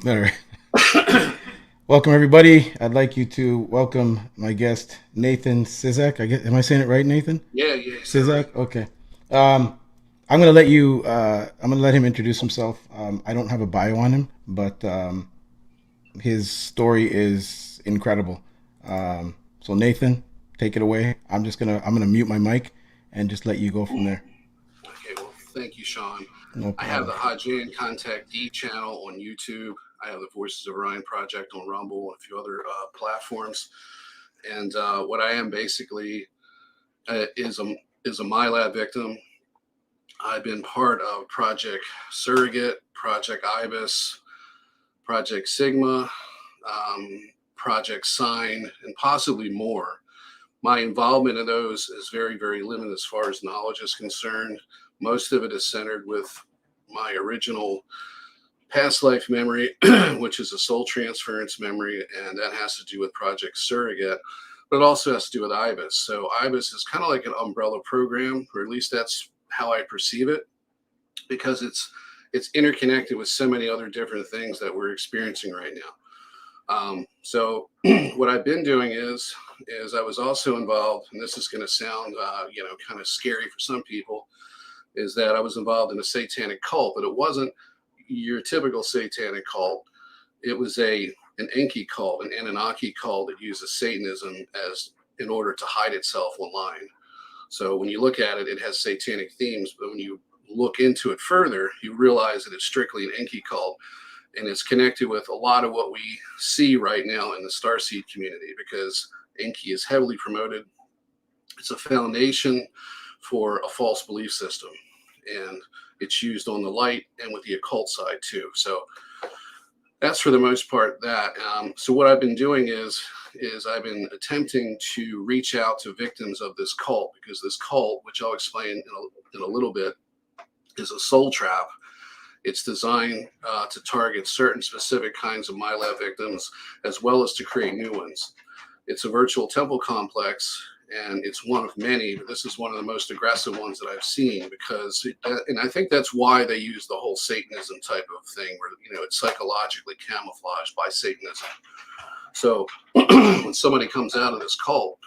All right. Welcome, everybody. I'd like you to welcome my guest, Nathan Ciszek. Am I saying it right, Nathan? Yeah, yeah, you said it right. Ciszek? Okay. I'm going to let you, I'm going to let him introduce himself. I don't have a bio on him, but his story is incredible. So, Nathan, take it away. I'm going to mute my mic and just let you go from there. Okay, well, thank you, Shawn. No I have problem. the Hajian Contact D channel on YouTube. I have the Voices of Orion project on Rumble and a few other platforms. And what I am basically is a MILAB victim. I've been part of Project Surrogate, Project Ibis, Project Sigma, Project Sign, and possibly more. My involvement in those is very, very limited as far as knowledge is concerned. Most of it is centered with my original past life memory, which is a soul transference memory, and that has to do with Project Surrogate, but it also has to do with IBIS. So IBIS is kind of like an umbrella program, or at least that's how I perceive it, because it's interconnected with so many other different things that we're experiencing right now. So what I've been doing is I was also involved, and this is going to sound kind of scary for some people, is that I was involved in a satanic cult, but it wasn't your typical satanic cult. It was an Enki cult, an Anunnaki cult that uses Satanism as in order to hide itself online. So when you look at it, it has satanic themes, but when you look into it further, you realize that it's strictly an Enki cult, and it's connected with a lot of what we see right now in the Starseed community, because Enki is heavily promoted. It's a foundation for a false belief system, and it's used on the light and with the occult side too. So that's for the most part that. So what I've been doing is I've been attempting to reach out to victims of this cult, because this cult, which I'll explain in a little bit, is a soul trap. It's designed to target certain specific kinds of MILAB victims, as well as to create new ones. It's a virtual temple complex, and it's one of many, but this is one of the most aggressive ones that I've seen, because, and I think that's why they use the whole Satanism type of thing, where, it's psychologically camouflaged by Satanism. So when somebody comes out of this cult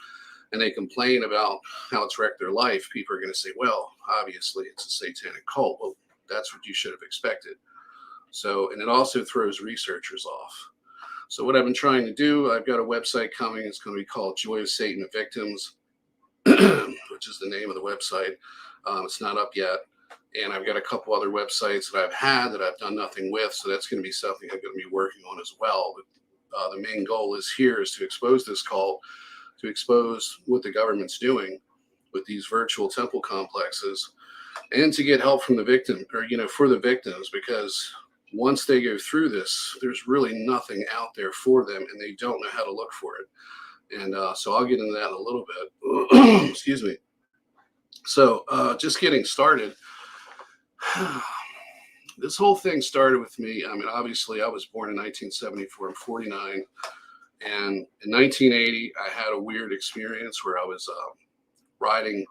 and they complain about how it's wrecked their life, people are going to say, well, obviously it's a satanic cult. Well, that's what you should have expected. So, and it also throws researchers off. So what I've been trying to do, I've got a website coming. It's going to be called Joy of Satan Victims, which is the name of the website. It's not up yet. And I've got a couple other websites that I've had that I've done nothing with. So that's going to be something I'm going to be working on as well. But the main goal is to expose this cult, to expose what the government's doing with these virtual temple complexes, and to get help from the victim, or for the victims, because once they go through this, there's really nothing out there for them, and they don't know how to look for it. And so I'll get into that in a little bit. Excuse me. So just getting started. This whole thing started with me. I mean, obviously, I was born in 1974. I'm 49. And in 1980, I had a weird experience where I was riding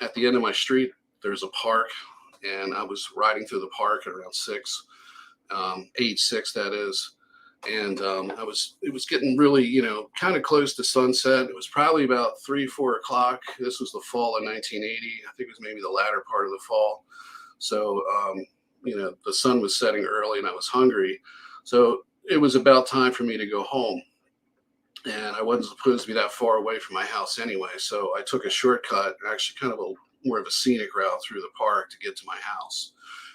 at the end of my street. There's a park, and I was riding through the park at around age 6, that is. And it was getting really, kind of close to sunset. It was probably about 3-4 o'clock. This was the fall of 1980. I think it was maybe the latter part of the fall. So, the sun was setting early and I was hungry. So it was about time for me to go home. And I wasn't supposed to be that far away from my house anyway. So I took a shortcut, actually kind of more of a scenic route through the park to get to my house.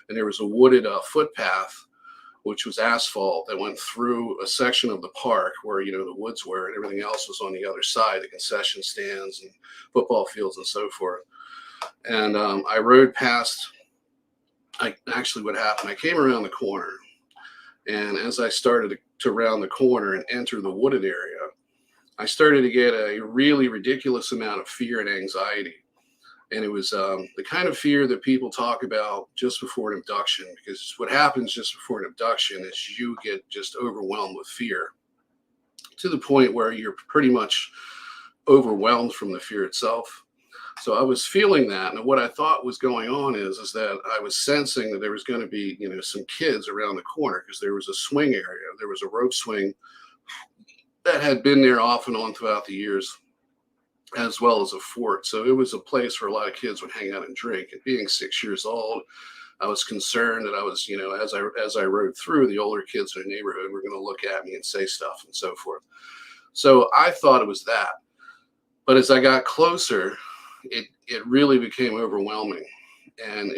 And there was a wooded footpath, which was asphalt, that went through a section of the park where, the woods were, and everything else was on the other side, the concession stands and football fields and so forth. And I rode past. What happened, I came around the corner, and as I started to round the corner and enter the wooded area, I started to get a really ridiculous amount of fear and anxiety. And it was the kind of fear that people talk about just before an abduction, because what happens just before an abduction is you get just overwhelmed with fear, to the point where you're pretty much overwhelmed from the fear itself. So I was feeling that, and what I thought was going on is that I was sensing that there was going to be, some kids around the corner because there was a swing area. There was a rope swing that had been there off and on throughout the years, as well as a fort. So it was a place where a lot of kids would hang out and drink. And being 6 years old, I was concerned that I was, as I rode through, the older kids in the neighborhood were going to look at me and say stuff and so forth. So I thought it was that. But as I got closer, it really became overwhelming. And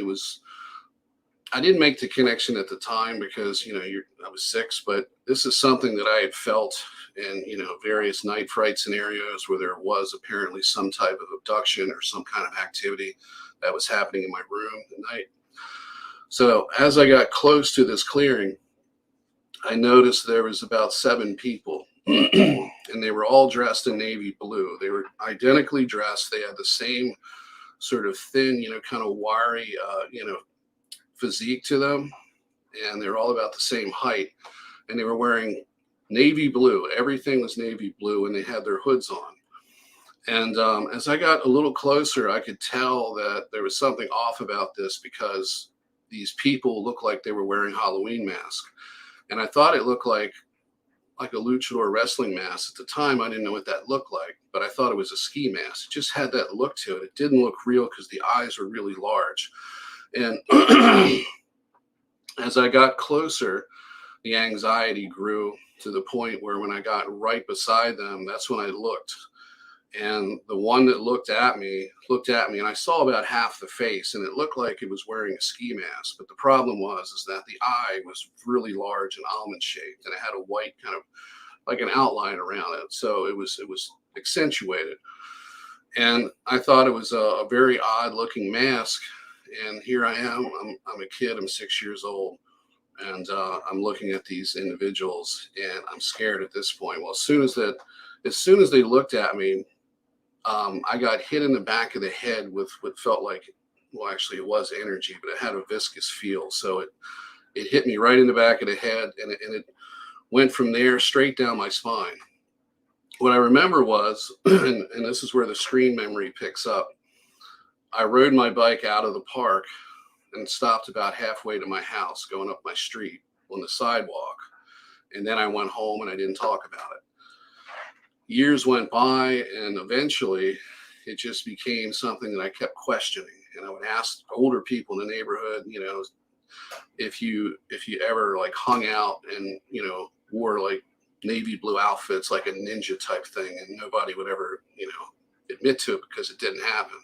I didn't make the connection at the time because, I was 6, but this is something that I had felt in, various night fright scenarios where there was apparently some type of abduction or some kind of activity that was happening in my room at night. So as I got close to this clearing, I noticed there was about 7 people and they were all dressed in navy blue. They were identically dressed. They had the same sort of thin, kind of wiry, physique to them. And they were all about the same height. And they were wearing navy blue. Everything was navy blue, and they had their hoods on. And as I got a little closer, I could tell that there was something off about this because these people looked like they were wearing Halloween masks. And I thought it looked like a luchador wrestling mask. At the time, I didn't know what that looked like, but I thought it was a ski mask. It just had that look to it. It didn't look real because the eyes were really large. And as I got closer, the anxiety grew to the point where when I got right beside them, that's when I looked. And the one that looked at me, and I saw about half the face, and it looked like it was wearing a ski mask. But the problem is that the eye was really large and almond shaped, and it had a white kind of like an outline around it. So it was accentuated. And I thought it was a very odd looking mask. And here I am. I'm a kid. I'm 6 years old. And I'm looking at these individuals, and I'm scared at this point. Well, as soon as they looked at me, I got hit in the back of the head with what felt like, well, actually it was energy, but it had a viscous feel. So it hit me right in the back of the head, and it went from there straight down my spine. What I remember was, and this is where the screen memory picks up, I rode my bike out of the park and stopped about halfway to my house going up my street on the sidewalk. And then I went home and I didn't talk about it. Years went by, and eventually it just became something that I kept questioning. And I would ask older people in the neighborhood, if you ever like hung out and, wore like navy blue outfits, like a ninja type thing, and nobody would ever, admit to it because it didn't happen.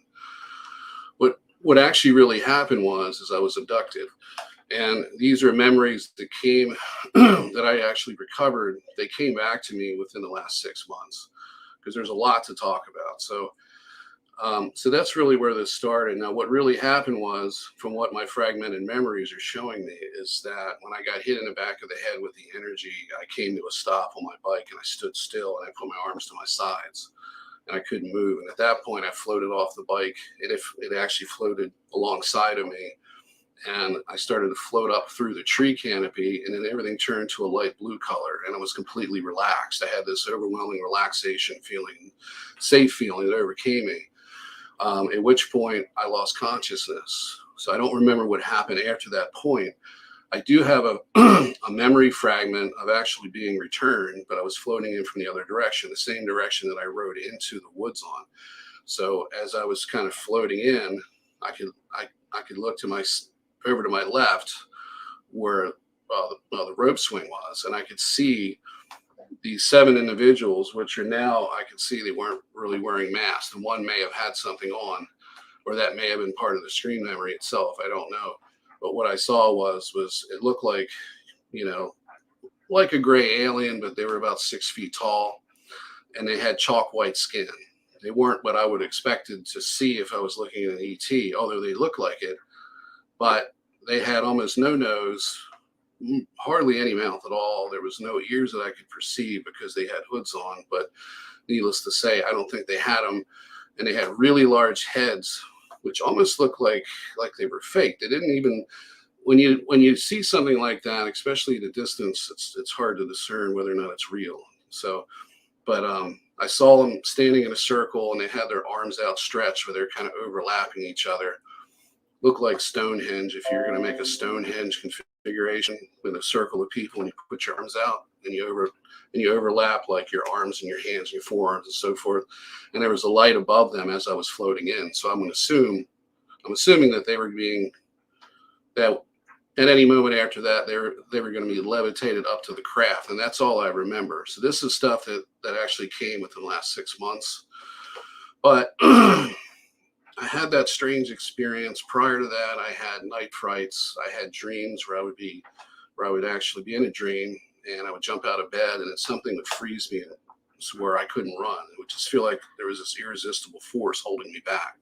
What actually really happened is I was abducted. And these are memories that came, that I actually recovered. They came back to me within the last 6 months because there's a lot to talk about. So that's really where this started. Now, what really happened was, from what my fragmented memories are showing me, is that when I got hit in the back of the head with the energy, I came to a stop on my bike and I stood still and I put my arms to my sides. And I couldn't move. And at that point, I floated off the bike. It actually floated alongside of me. And I started to float up through the tree canopy, and then everything turned to a light blue color, and I was completely relaxed. I had this overwhelming relaxation feeling, safe feeling that overcame me, at which point I lost consciousness. So I don't remember what happened after that point. I do have a memory fragment of actually being returned, but I was floating in from the other direction, the same direction that I rode into the woods on. So as I was kind of floating in, I could look over to my left where the rope swing was, and I could see these 7 individuals, which are now, I could see they weren't really wearing masks. The one may have had something on, or that may have been part of the screen memory itself. I don't know. But what I saw was it looked like, like a gray alien, but they were about 6 feet tall, and they had chalk white skin. They weren't what I would have expected to see if I was looking at an ET, although they looked like it. But they had almost no nose, hardly any mouth at all. There was no ears that I could perceive because they had hoods on. But needless to say, I don't think they had them. And they had really large heads, which almost looked like they were fake. They didn't even, when you see something like that, especially at a distance, it's hard to discern whether or not it's real. So, but I saw them standing in a circle, and they had their arms outstretched where they're kind of overlapping each other. Look like Stonehenge. If you're going to make a Stonehenge configuration with a circle of people, and you put your arms out and you overlap like your arms and your hands and your forearms and so forth. And there was a light above them as I was floating in. So I'm assuming that they were being that at any moment after that they were going to be levitated up to the craft, and that's all I remember. So this is stuff that actually came within the last 6 months. But I had that strange experience. Prior to that, I had night frights. I had dreams where I would actually be in a dream, and I would jump out of bed, and then something would freeze me where I couldn't run. It would just feel like there was this irresistible force holding me back,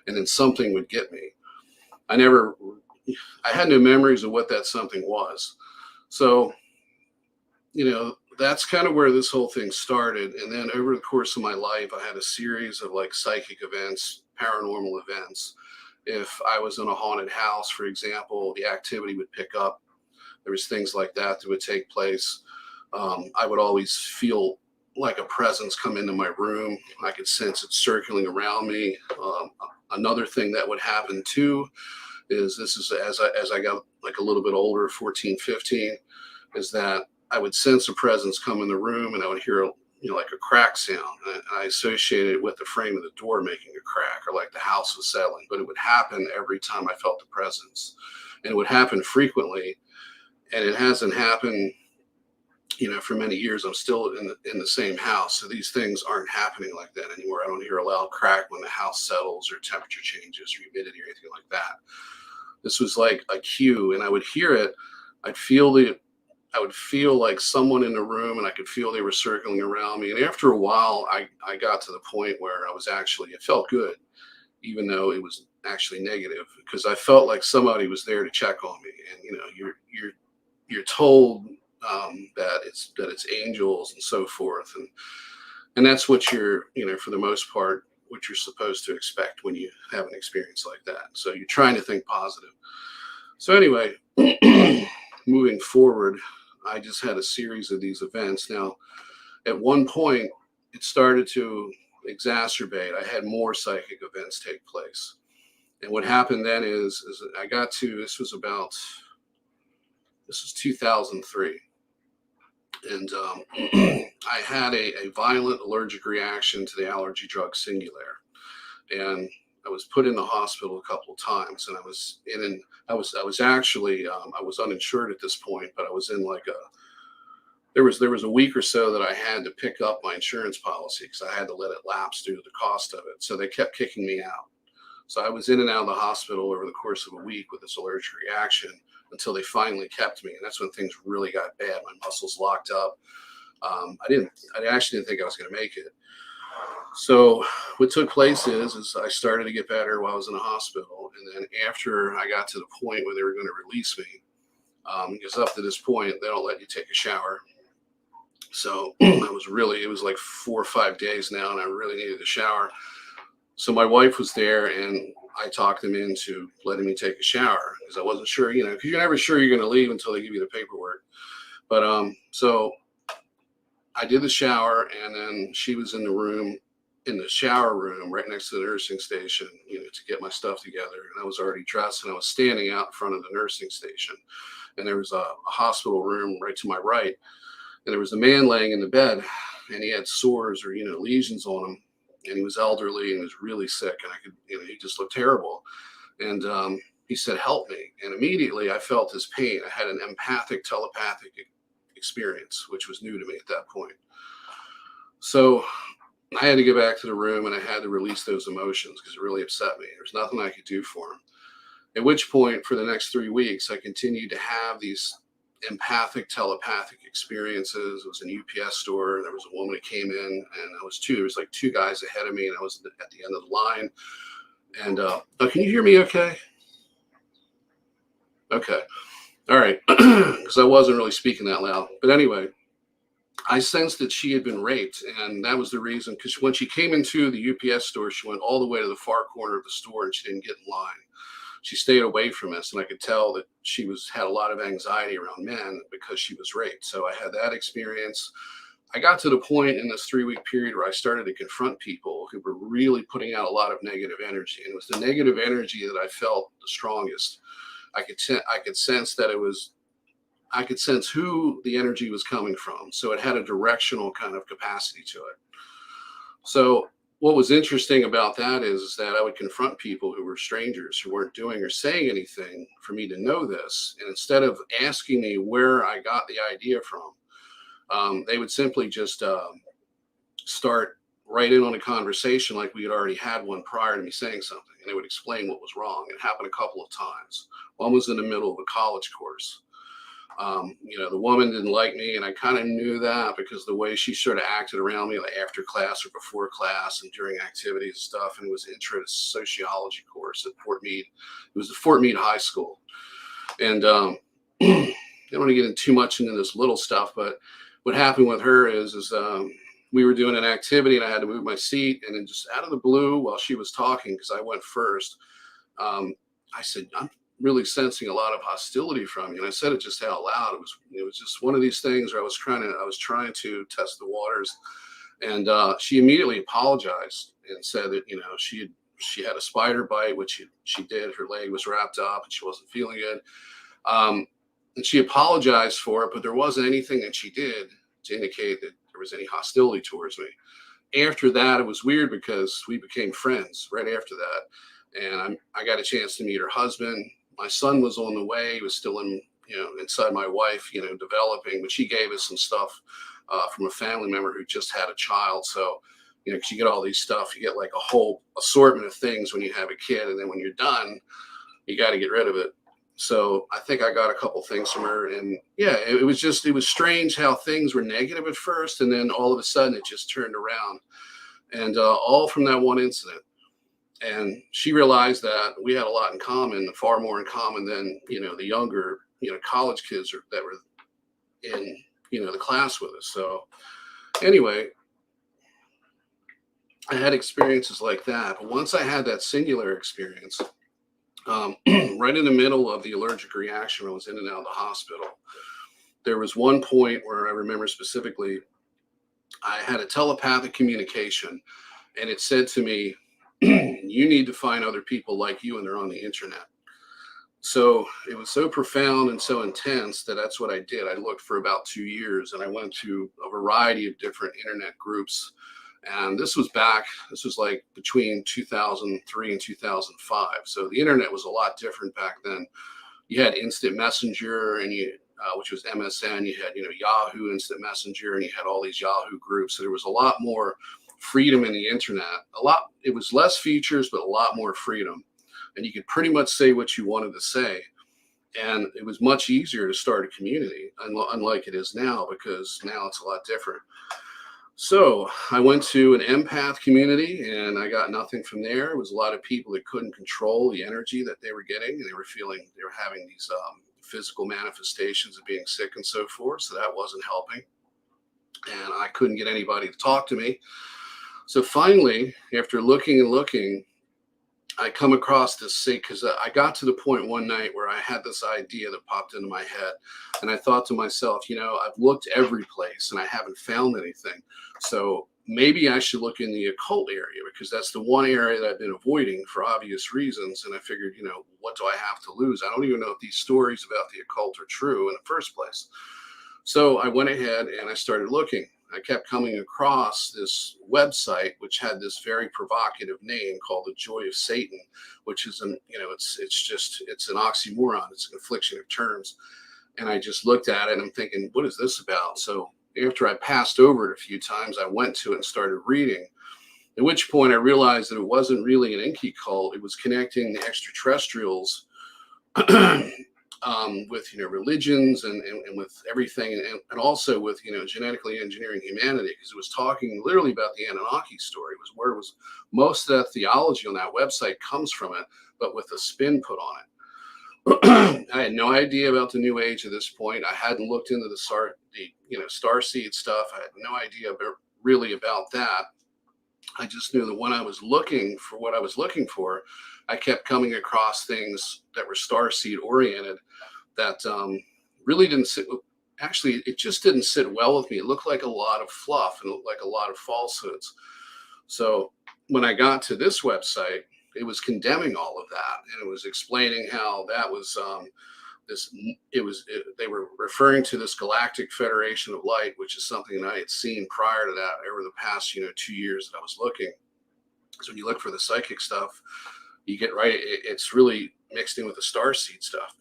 and then something would get me. I had no memories of what that something was. So, that's kind of where this whole thing started. And then over the course of my life, I had a series of like psychic events, paranormal events. If I was in a haunted house, for example, the activity would pick up. There was things like that would take place. I would always feel like a presence come into my room. I could sense it circling around me. Another thing that would happen too is as I got like a little bit older, 14, 15, is that I would sense a presence come in the room, and I would hear like a crack sound. And I associated it with the frame of the door making a crack, or like the house was settling. But it would happen every time I felt the presence, and it would happen frequently. And it hasn't happened, for many years. I'm still in the same house, so these things aren't happening like that anymore. I don't hear a loud crack when the house settles, or temperature changes, or humidity, or anything like that. This was like a cue, and I would hear it. I would feel like someone in the room, and I could feel they were circling around me. And after a while, I got to the point where it felt good, even though it was actually negative, because I felt like somebody was there to check on me. And you're told that it's angels and so forth, and that's what you're for the most part what you're supposed to expect when you have an experience like that. So you're trying to think positive. So anyway, moving forward, I just had a series of these events. Now, at one point, it started to exacerbate. I had more psychic events take place. And what happened then is I got to, this was 2003. And I had a violent allergic reaction to the allergy drug Singulair. And I was put in the hospital a couple of times, and I was actually I was uninsured at this point, but I was in like there was a week or so that I had to pick up my insurance policy because I had to let it lapse due to the cost of it. So they kept kicking me out. So I was in and out of the hospital over the course of a week with this allergic reaction until they finally kept me. And that's when things really got bad. My muscles locked up. I actually didn't think I was going to make it. So what took place is I started to get better while I was in the hospital. And then after I got to the point where they were going to release me, because up to this point, they don't let you take a shower. So it was like 4 or 5 days now, and I really needed a shower. So my wife was there, and I talked them into letting me take a shower because I wasn't sure, because you're never sure you're going to leave until they give you the paperwork. But so I did the shower, and then she was in the shower room right next to the nursing station, to get my stuff together. And I was already dressed, and I was standing out in front of the nursing station. And there was a hospital room right to my right. And there was a man laying in the bed, and he had sores or, lesions on him. And he was elderly and was really sick. And I could, he just looked terrible. And he said, "Help me." And immediately I felt his pain. I had an empathic, telepathic experience, which was new to me at that point. So I had to go back to the room, and I had to release those emotions because it really upset me. There's nothing I could do for him. At which point, for the next 3 weeks, I continued to have these empathic, telepathic experiences. It was an UPS store. There was a woman that came in, and there was like 2 guys ahead of me, and I was at the end of the line. And can you hear me okay? Okay. All right. Because I wasn't really speaking that loud. But anyway, I sensed that she had been raped, and that was the reason, because when she came into the UPS store, she went all the way to the far corner of the store, and she didn't get in line. She stayed away from us, and I could tell that she had a lot of anxiety around men because she was raped. So I had that experience. I got to the point in this 3 week period where I started to confront people who were really putting out a lot of negative energy. And it was the negative energy that I felt the strongest. I could sense that I could sense who the energy was coming from. So it had a directional kind of capacity to it. So what was interesting about that is that I would confront people who were strangers who weren't doing or saying anything for me to know this. And instead of asking me where I got the idea from, they would simply just start right in on a conversation like we had already had one prior to me saying something. And they would explain what was wrong. It happened a couple of times. One was in the middle of a college course. The woman didn't like me, and I kind of knew that because the way she sort of acted around me, like after class or before class and during activities and stuff. And it was an intro to sociology course at Fort Meade. It was at Fort Meade High School. And I don't want to get into too much into this little stuff, but what happened with her is we were doing an activity and I had to move my seat. And then just out of the blue, while she was talking, because I went first, I said, I'm really sensing a lot of hostility from you. And I said it just out loud. It was just one of these things where I was trying to test the waters. And she immediately apologized and said that, she had a spider bite, which she did. Her leg was wrapped up and she wasn't feeling good. And she apologized for it, but there wasn't anything that she did to indicate that there was any hostility towards me. After that, it was weird because we became friends right after that. And I got a chance to meet her husband. My son was on the way. He was still inside my wife, developing, but she gave us some stuff from a family member who just had a child. So, because you get all these stuff, you get like a whole assortment of things when you have a kid. And then when you're done, you got to get rid of it. So I think I got a couple things from her. And yeah, it was strange how things were negative at first. And then all of a sudden it just turned around, and all from that one incident. And she realized that we had a lot in common, far more in common than, the younger, college kids that were in, the class with us. So anyway, I had experiences like that. But once I had that singular experience, right in the middle of the allergic reaction, I was in and out of the hospital. There was one point where I remember specifically, I had a telepathic communication, and it said to me, you need to find other people like you, and they're on the internet. So it was so profound and so intense that that's what I did. I looked for about 2 years, and I went to a variety of different internet groups. And this was like between 2003 and 2005. So the internet was a lot different back then. You had Instant Messenger, and which was MSN. You had, Yahoo Instant Messenger, and you had all these Yahoo groups. So there was a lot more freedom in the internet. It was less features, but a lot more freedom. And you could pretty much say what you wanted to say. And it was much easier to start a community, unlike it is now, because now it's a lot different. So I went to an empath community, and I got nothing from there. It was a lot of people that couldn't control the energy that they were getting, and they were having these physical manifestations of being sick and so forth. So that wasn't helping. And I couldn't get anybody to talk to me. So finally, after looking and looking, I come across this because I got to the point one night where I had this idea that popped into my head. And I thought to myself, I've looked every place and I haven't found anything. So maybe I should look in the occult area, because that's the one area that I've been avoiding for obvious reasons. And I figured, what do I have to lose? I don't even know if these stories about the occult are true in the first place. So I went ahead and I started looking. I kept coming across this website, which had this very provocative name called The Joy of Satan, which is it's an oxymoron. It's a confliction of terms. And I just looked at it and I'm thinking, what is this about? So after I passed over it a few times, I went to it and started reading, at which point I realized that it wasn't really an Inky cult. It was connecting the extraterrestrials with religions and with everything, and also with genetically engineering humanity, because it was talking literally about the Anunnaki story. It was where most of that theology on that website comes from it, but with a spin put on it. I had no idea about the New Age at this point. I hadn't looked into the Starseed stuff. I had no idea really about that. I just knew that when I was looking for what I was looking for, I kept coming across things that were starseed oriented that really didn't sit with actually, it just didn't sit well with me. It looked like a lot of fluff and it looked like a lot of falsehoods. So when I got to this website, it was condemning all of that, and it was explaining how that was they were referring to this Galactic Federation of Light, which is something that I had seen prior to that over the past 2 years that I was looking. So when you look for the psychic stuff, you get right. It's really mixed in with the starseed stuff.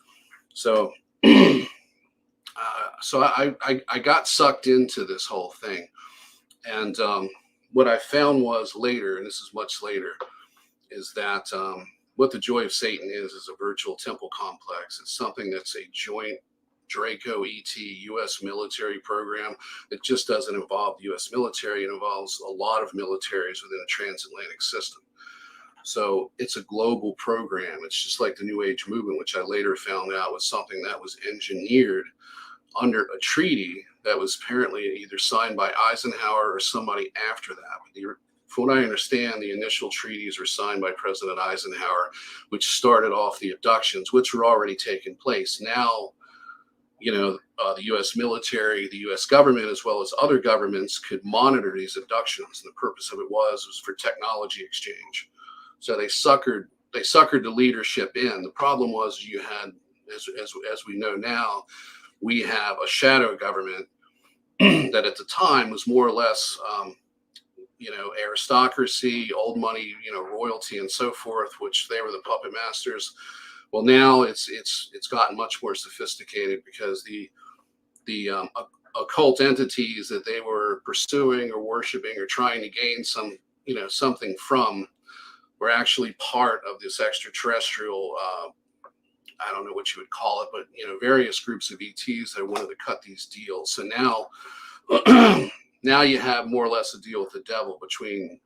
So I got sucked into this whole thing, and what I found was later, and this is much later, is that what the Joy of Satan is a virtual temple complex. It's something that's a joint Draco ET U.S. military program. It just doesn't involve the U.S. military. It involves a lot of militaries within a transatlantic system. So it's a global program. It's just like the New Age movement, which I later found out was something that was engineered under a treaty that was apparently either signed by Eisenhower or somebody after that. But from what I understand, the initial treaties were signed by President Eisenhower, which started off the abductions, which were already taking place. Now, the U.S. military, the U.S. government, as well as other governments could monitor these abductions. And the purpose of it was for technology exchange. So they suckered the leadership in. The problem was you had, as we know now, we have a shadow government that at the time was more or less, aristocracy, old money, royalty, and so forth, which they were the puppet masters. Well, now it's gotten much more sophisticated because the occult entities that they were pursuing or worshiping or trying to gain something from were actually part of this extraterrestrial. I don't know what you would call it, but various groups of ETs that wanted to cut these deals. So now, now you have more or less a deal with the devil between,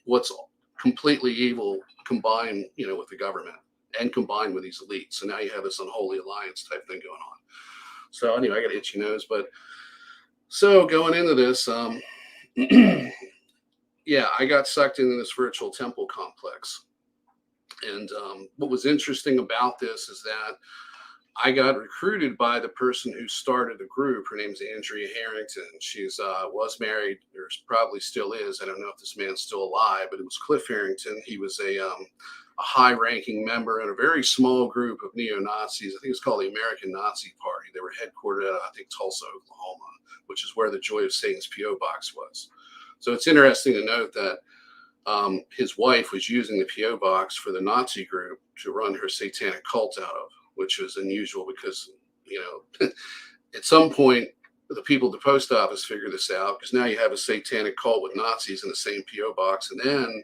what's completely evil combined, with the government and combined with these elites. So now you have this unholy alliance type thing going on. So anyway, I got an itchy nose, but so going into this, yeah, I got sucked into this virtual temple complex. And what was interesting about this is that I got recruited by the person who started the group. Her name's Andrea Harrington. She's was married, or probably still is. I don't know if this man's still alive, but it was Cliff Harrington. He was a high-ranking member in a very small group of neo-Nazis. I think it's called the American Nazi Party. They were headquartered at, I think, Tulsa, Oklahoma, which is where the Joy of Satan's P.O. box was. So it's interesting to note that his wife was using the P.O. box for the Nazi group to run her satanic cult out of, which was unusual because, at some point, the people at the post office figured this out, because now you have a satanic cult with Nazis in the same P.O. box. And then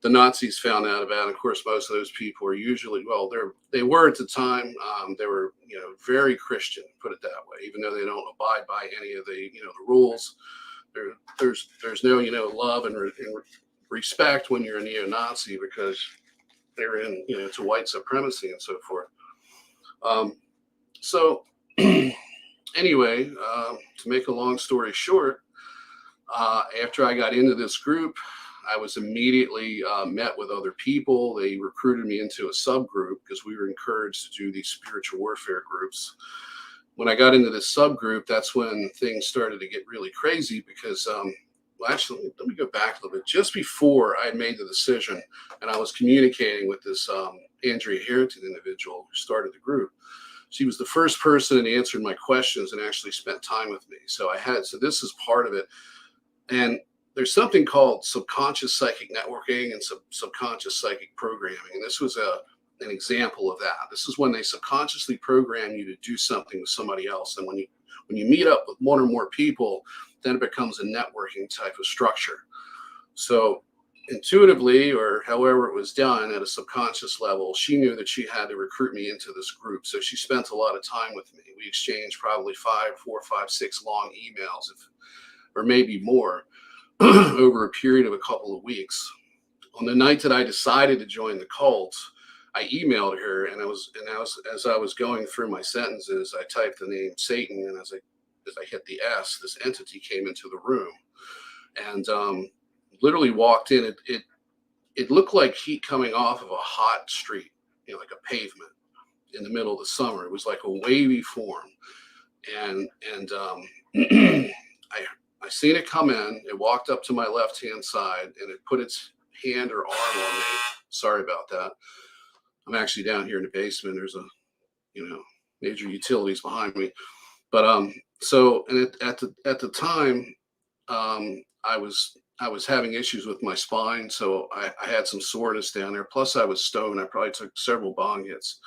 the Nazis found out about it. Of course, most of those people are usually, they were at the time, they were, very Christian, put it that way, even though they don't abide by any of the, the rules. There's no, love and respect when you're a neo-Nazi, because they're in, to white supremacy and so forth. So anyway, to make a long story short, after I got into this group, I was immediately met with other people. They recruited me into a subgroup because we were encouraged to do these spiritual warfare groups. When I got into this subgroup, that's when things started to get really crazy because, actually, let me go back a little bit. Just before I had made the decision and I was communicating with this Andrea Harrington individual who started the group, she was the first person that answered my questions and actually spent time with me. So this is part of it. And there's something called subconscious psychic networking and subconscious psychic programming. And this was an example of that. This is when they subconsciously program you to do something with somebody else. And when you meet up with one or more people, then it becomes a networking type of structure. So intuitively, or however it was done at a subconscious level, she knew that she had to recruit me into this group. So she spent a lot of time with me. We exchanged probably 4, 5, 6 long emails, or maybe more, over a period of a couple of weeks. On the night that I decided to join the cult, I emailed her, and as I was going through my sentences, I typed the name Satan, and as I hit the S, this entity came into the room, and literally walked in. It looked like heat coming off of a hot street, like a pavement in the middle of the summer. It was like a wavy form. and I seen it come in. It walked up to my left hand side, and it put its hand or arm on me. Sorry about that. I'm actually down here in the basement. There's a major utilities behind me. But so and at the time, I was having issues with my spine, so I had some soreness down there. Plus, I was stoned. I probably took several bong hits.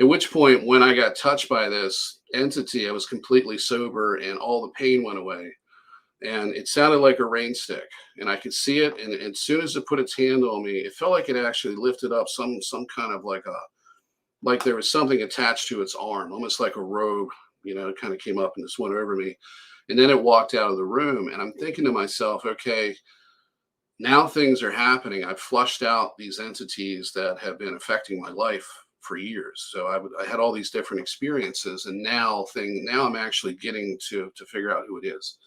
At which point, when I got touched by this entity, I was completely sober, and all the pain went away. And it sounded like a rain stick, and I could see it. And as soon as it put its hand on me, it felt like it actually lifted up some kind of like there was something attached to its arm, almost like a robe. It kind of came up and just went over me. And then it walked out of the room. And I'm thinking to myself, okay, now things are happening. I've flushed out these entities that have been affecting my life for years. So I had all these different experiences. And now I'm actually getting to figure out who it is.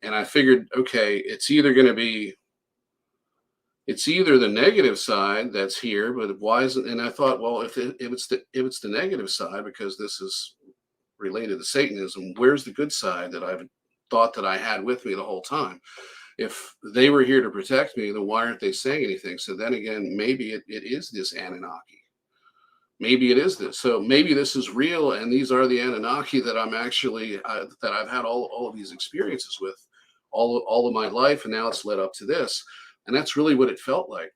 And I figured, okay, it's either the negative side that's here, but why isn't? And I thought, well, if it's the negative side, because this is related to Satanism, where's the good side that I've thought that I had with me the whole time? If they were here to protect me, then why aren't they saying anything? So then again, maybe it is this Anunnaki. Maybe it is this. So maybe this is real, and these are the Anunnaki that I'm actually that I've had all of these experiences with all of my life, and now it's led up to this. And that's really what it felt like,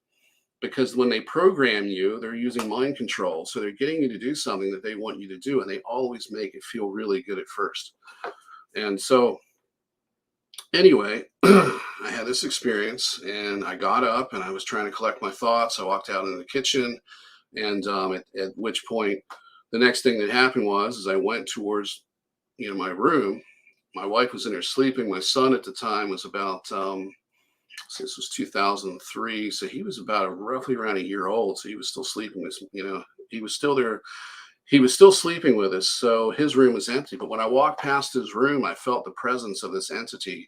because when they program you, they're using mind control. So they're getting you to do something that they want you to do, and they always make it feel really good at first. And so anyway, I had this experience, and I got up and I was trying to collect my thoughts. I walked out into the kitchen, and at which point, the next thing that happened was I went towards my room. My wife was in there sleeping. My son at the time was about this was 2003, so he was about roughly around a year old. So he was still sleeping with, he was still there. He was still sleeping with us. So his room was empty. But when I walked past his room, I felt the presence of this entity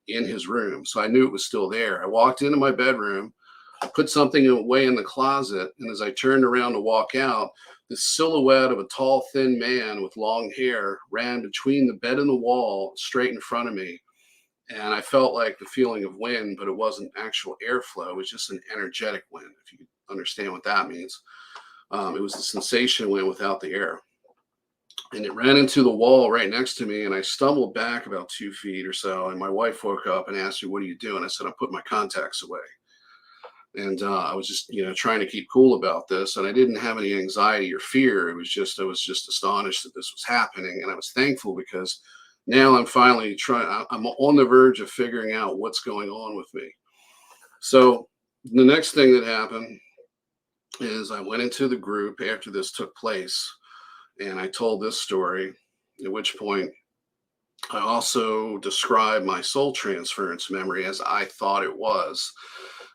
in his room. So I knew it was still there. I walked into my bedroom, I put something away in the closet, and as I turned around to walk out, the silhouette of a tall, thin man with long hair ran between the bed and the wall straight in front of me. And I felt like the feeling of wind, but it wasn't actual airflow. It was just an energetic wind, if you understand what that means. It was the sensation wind without the air. And it ran into the wall right next to me, and I stumbled back about 2 feet or so. And my wife woke up and asked me, "What are you doing?" I said, "I put my contacts away." And I was just, trying to keep cool about this. And I didn't have any anxiety or fear. I was just astonished that this was happening. And I was thankful, because now I'm finally I'm on the verge of figuring out what's going on with me. So the next thing that happened is I went into the group after this took place, and I told this story, at which point I also described my soul transference memory as I thought it was.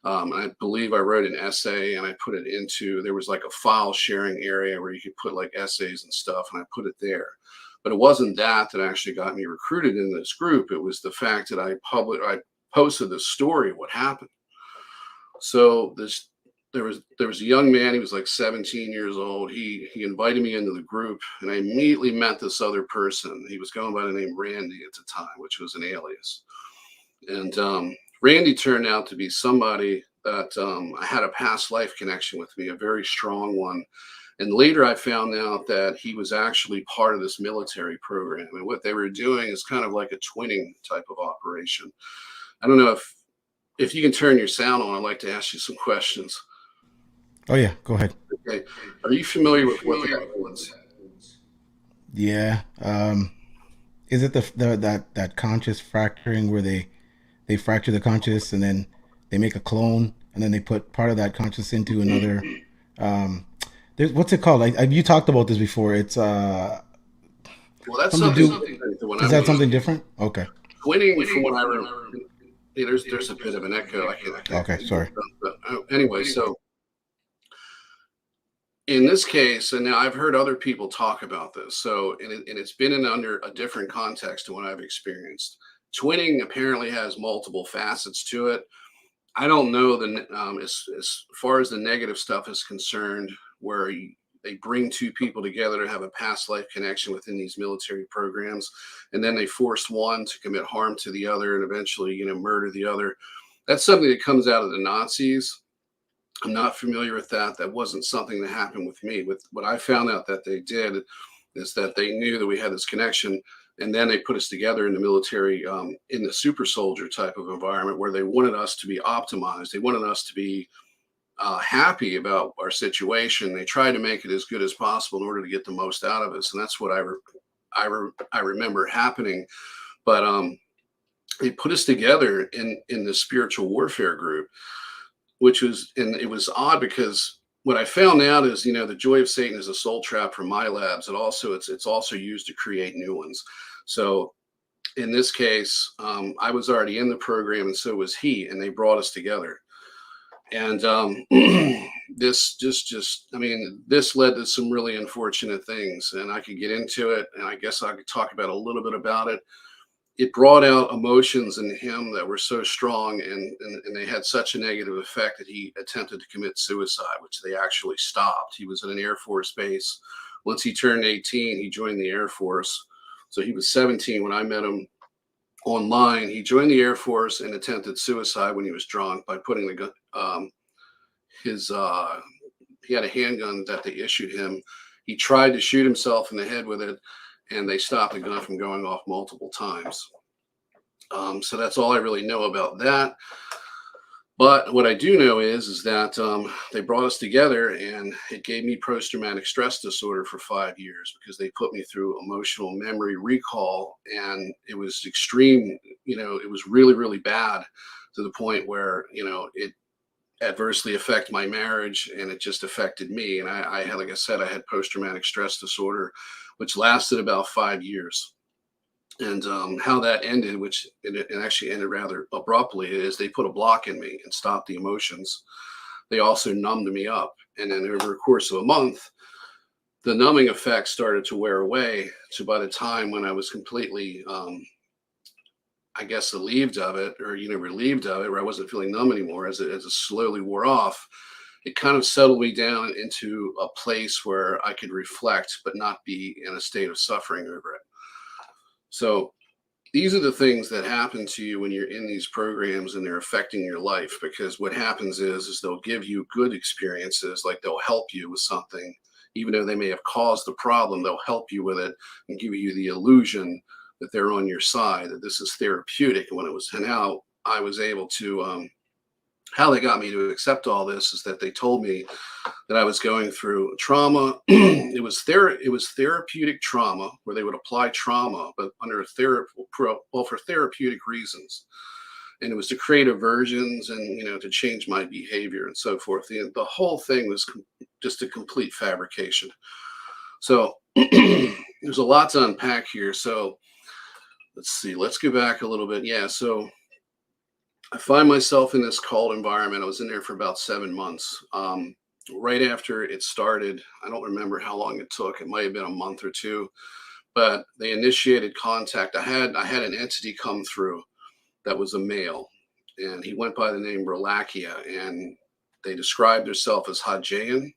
I believe I wrote an essay, and I put it into, there was like a file sharing area where you could put like essays and stuff, and I put it there. But it wasn't that actually got me recruited in this group. It was the fact that I posted this story of what happened. So there was a young man. He was like 17 years old. He invited me into the group, and I immediately met this other person. He was going by the name Randy at the time, which was an alias. And Randy turned out to be somebody that I had a past life connection with me, a very strong one. And later I found out that he was actually part of this military program. And what they were doing is kind of like a twinning type of operation. I don't know if you can turn your sound on. I'd like to ask you some questions. Oh yeah, go ahead. Okay. Are you familiar with what that means? Yeah. Is it the that conscious fracturing where they fracture the conscious and then they make a clone and then they put part of that conscious into another? Um, there's what's it called? You talked about this before. It's Well, that's something to something do. different than what Is I'm that used something to. different? Okay. Twinning, from what I remember, there's a bit of an echo. I can't Okay. Sorry. but anyway, so in this case, and now I've heard other people talk about this, so it's been in under a different context to what I've experienced. Twinning apparently has multiple facets to it. I don't know as far as the negative stuff is concerned, where they bring two people together to have a past life connection within these military programs, and then they force one to commit harm to the other and eventually, murder the other. That's something that comes out of the Nazis. I'm not familiar with that. That wasn't something that happened with me. With what I found out that they did is that they knew that we had this connection, and then they put us together in the military, in the super soldier type of environment where they wanted us to be optimized. They wanted us to be happy about our situation. They tried to make it as good as possible in order to get the most out of us, and that's what I remember happening. But they put us together in the spiritual warfare group, and it was odd because what I found out is, the joy of Satan is a soul trap for MILABs. It's also used to create new ones. So in this case, I was already in the program, and so was he, and they brought us together. And this led to some really unfortunate things, and I could get into it, and I guess I could talk about a little bit about it. It brought out emotions in him that were so strong, and they had such a negative effect that he attempted to commit suicide, which they actually stopped. He was at an Air Force base. Once he turned 18, he joined the Air Force. So he was 17 when I met him online. He joined the Air Force and attempted suicide when he was drunk by putting the gun, he had a handgun that they issued him. He tried to shoot himself in the head with it, and they stopped the gun from going off multiple times. So that's all I really know about that. But what I do know is that they brought us together, and it gave me post-traumatic stress disorder for 5 years because they put me through emotional memory recall, and it was extreme. It was really, really bad to the point where, it adversely affect my marriage, and it just affected me. And I had, like I said, I had post-traumatic stress disorder, which lasted about 5 years. And how that ended, which it actually ended rather abruptly, is they put a block in me and stopped the emotions. They also numbed me up. And then over the course of a month, the numbing effect started to wear away. So by the time when I was completely, I guess, relieved of it, where I wasn't feeling numb anymore, as it slowly wore off, it kind of settled me down into a place where I could reflect, but not be in a state of suffering over it. So these are the things that happen to you when you're in these programs and they're affecting your life, because what happens is they'll give you good experiences, like they'll help you with something, even though they may have caused the problem, they'll help you with it and give you the illusion that they're on your side, that this is therapeutic. And how I was able to, how they got me to accept all this is that they told me that I was going through trauma. It was therapeutic trauma, where they would apply trauma, but under for therapeutic reasons. And it was to create aversions and, to change my behavior and so forth. The whole thing was just a complete fabrication. So there's a lot to unpack here. So let's see, let's go back a little bit. Yeah. So I find myself in this cult environment. I was in there for about 7 months. Right after it started, I don't remember how long it took. It might have been a month or two, but they initiated contact. I had an entity come through that was a male, and he went by the name Relakia, and they described themselves as Hajayan.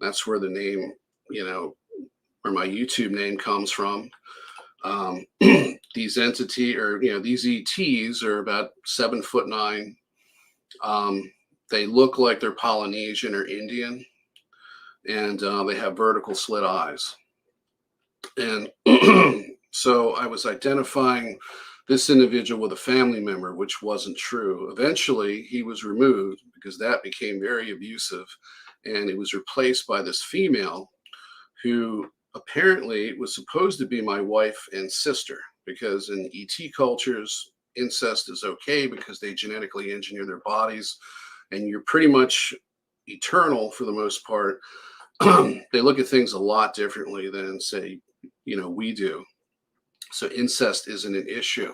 That's where the name, where my YouTube name comes from. These ETs are about 7'9". They look like they're Polynesian or Indian, and they have vertical slit eyes. And so I was identifying this individual with a family member, which wasn't true. Eventually, he was removed because that became very abusive, and it was replaced by this female who apparently was supposed to be my wife and sister, because in ET cultures, incest is okay because they genetically engineer their bodies, and you're pretty much eternal for the most part. They look at things a lot differently than, say, we do. So incest isn't an issue.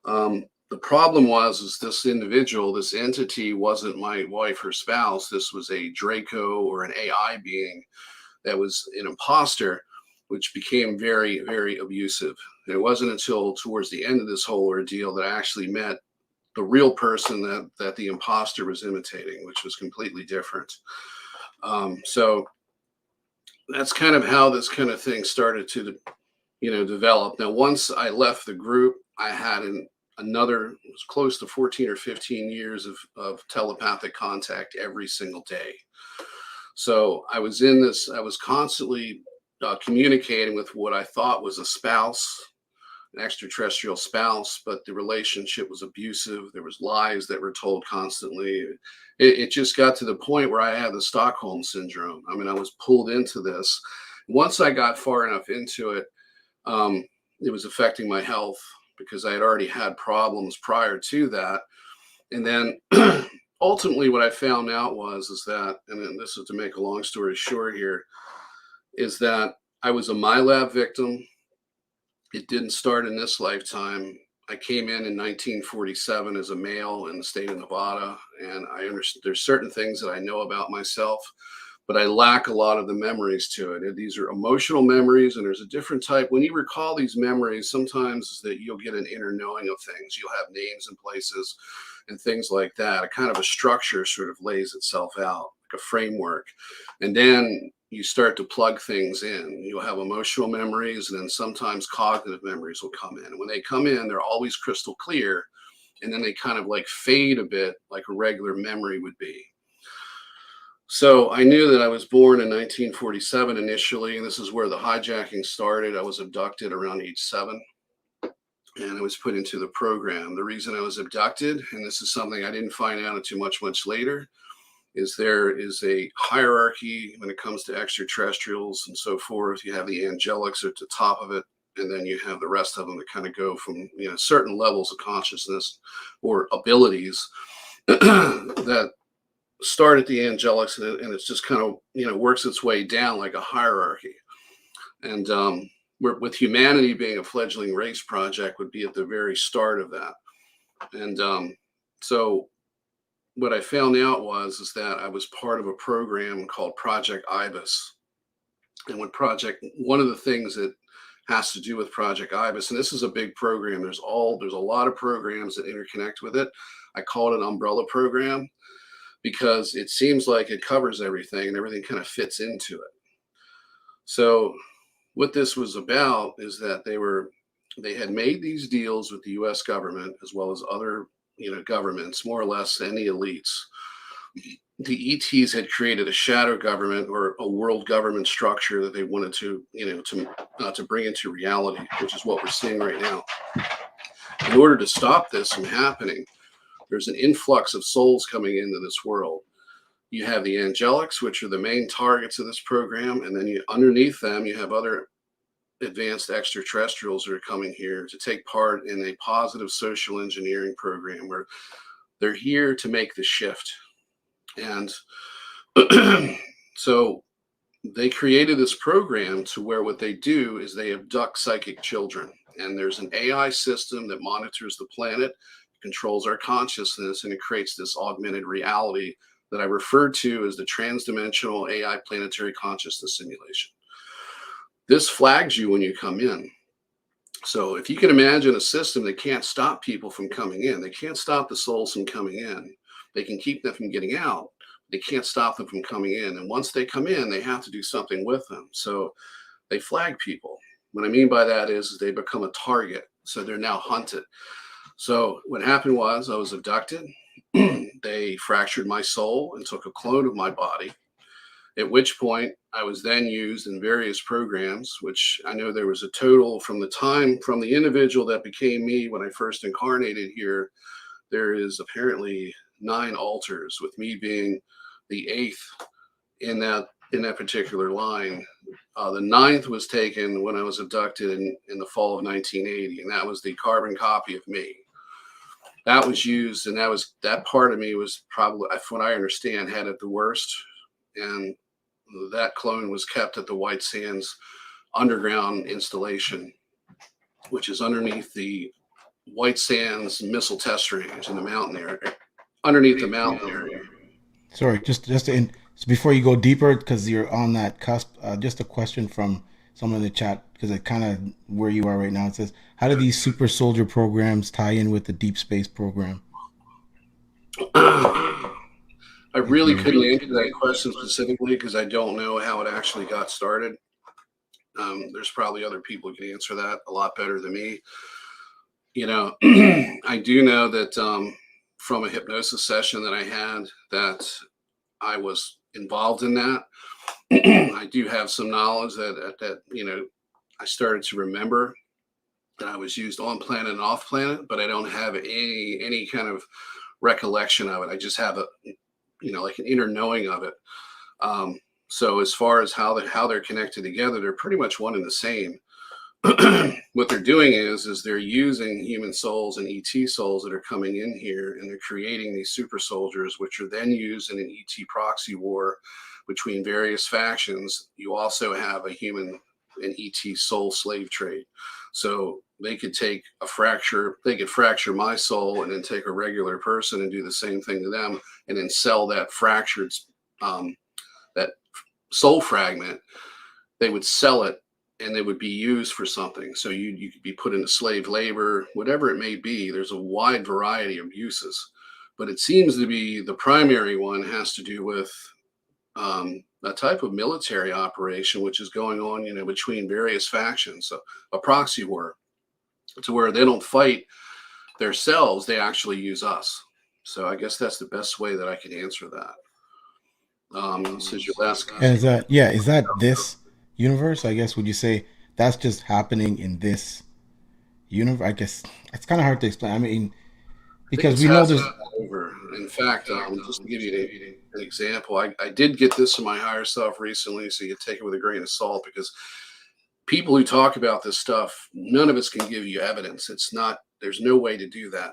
The problem is this individual, this entity, wasn't my wife or spouse. This was a Draco or an AI being that was an imposter, which became very, very abusive. And it wasn't until towards the end of this whole ordeal that I actually met the real person that the imposter was imitating, which was completely different. So that's kind of how this kind of thing started to develop. Now, once I left the group, I had another, it was close to 14 or 15 years of telepathic contact every single day. So I was constantly communicating with what I thought was a spouse, an extraterrestrial spouse, but the relationship was abusive. There was lies that were told constantly. It just got to the point where I had the Stockholm syndrome. I mean, I was pulled into this. Once I got far enough into it, um, it was affecting my health because I had already had problems prior to that. And then ultimately, what I found out was is that, and then this is to make a long story short here, is that I was a MILAB victim. It didn't start in this lifetime. I came in 1947 as a male in the state of Nevada, and I understand there's certain things that I know about myself, but I lack a lot of the memories to it. And these are emotional memories, and there's a different type. When you recall these memories, sometimes that you'll get an inner knowing of things. You'll have names and places and things like that. A kind of a structure sort of lays itself out, like a framework. And then you start to plug things in. You'll have emotional memories, and then sometimes cognitive memories will come in. And when they come in, they're always crystal clear. And then they kind of like fade a bit, like a regular memory would be. So I knew that I was born in 1947 initially, and this is where the hijacking started. I was abducted around age 7, and I was put into the program. The reason I was abducted, and this is something I didn't find out until much later, is there is a hierarchy when it comes to extraterrestrials and so forth. You have the angelics at the top of it, and then you have the rest of them that kind of go from certain levels of consciousness or abilities that start at the angelics, and it's just kind of works its way down like a hierarchy. And with humanity being a fledgling race project, would be at the very start of that. And so what I found out was is that I was part of a program called Project Ibis. And one of the things that has to do with Project Ibis, and this is a big program. There's a lot of programs that interconnect with it. I call it an umbrella program because it seems like it covers everything and everything kind of fits into it. So what this was about is that they had made these deals with the US government as well as other governments, more or less any elites. The ETs had created a shadow government or a world government structure that they wanted to bring into reality, which is what we're seeing right now. In order to stop this from happening, there's an influx of souls coming into this world. You have the angelics, which are the main targets of this program, and then underneath them, you have other advanced extraterrestrials that are coming here to take part in a positive social engineering program where they're here to make the shift. And so they created this program to where what they do is they abduct psychic children. And there's an AI system that monitors the planet, controls our consciousness, and it creates this augmented reality that I referred to as the transdimensional AI planetary consciousness simulation. This flags you when you come in. So if you can imagine a system that can't stop people from coming in, they can't stop the souls from coming in. They can keep them from getting out. They can't stop them from coming in. And once they come in, they have to do something with them. So they flag people. What I mean by that is they become a target. So they're now hunted. So what happened was I was abducted. They fractured my soul and took a clone of my body. At which point I was then used in various programs, which I know there was a total from the individual that became me when I first incarnated here. There is apparently 9 alters, with me being the 8th in that particular line. The 9th was taken when I was abducted in the fall of 1980, and that was the carbon copy of me. That was used, and that part of me was probably, from what I understand, had it the worst. And that clone was kept at the White Sands underground installation, which is underneath the White Sands missile test range in the mountain area, underneath the mountain area. Sorry, so before you go deeper, because you're on that cusp, just a question from someone in the chat, because it kind of where you are right now. It says, how do these super soldier programs tie in with the deep space program? I if really you couldn't answer that question specifically because I don't know how it actually got started. There's probably other people who can answer that a lot better than me. You know, I do know that from a hypnosis session that I had that I was involved in that. I do have some knowledge that I started to remember that I was used on planet and off planet, but I don't have any kind of recollection of it. I just have like an inner knowing of it. Um, so as far as how they're connected together, they're pretty much one and the same. What they're doing is they're using human souls and ET souls that are coming in here, and they're creating these super soldiers, which are then used in an ET proxy war between various factions. You also have a human and ET soul slave trade. So they could fracture my soul and then take a regular person and do the same thing to them, and then sell that fractured that soul fragment. They would sell it and they would be used for something. So you could be put into slave labor, whatever it may be. There's a wide variety of uses, but it seems to be the primary one has to do with a type of military operation which is going on, between various factions. So a proxy war, to where they don't fight themselves; they actually use us. So I guess that's the best way that I can answer that. This is your last. and is that this universe? I guess would you say that's just happening in this universe? I guess it's kind of hard to explain. I mean, I think because it's we know happening there's all over. In fact, just to give you an example, I did get this from my higher self recently, so you take it with a grain of salt, because people who talk about this stuff, none of us can give you evidence. It's not, there's no way to do that.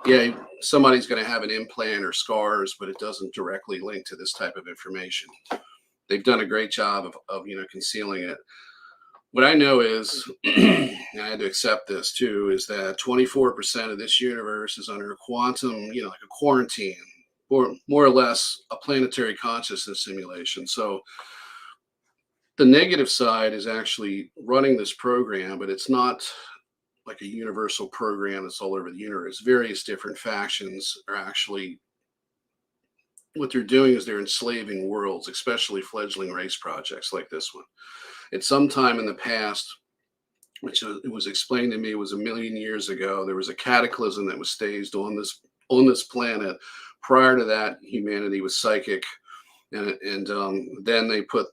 Yeah, somebody's going to have an implant or scars, but it doesn't directly link to this type of information. They've done a great job of concealing it. What I know is, and I had to accept this too, is that 24% of this universe is under a quantum, like a quarantine, or more or less a planetary consciousness simulation. So the negative side is actually running this program, but it's not like a universal program that's all over the universe. Various different factions are actually, what they're doing is they're enslaving worlds, especially fledgling race projects like this one. At some time in the past, which it was explained to me was a million years ago, there was a cataclysm that was staged on this planet. Prior to that, humanity was psychic, and then they put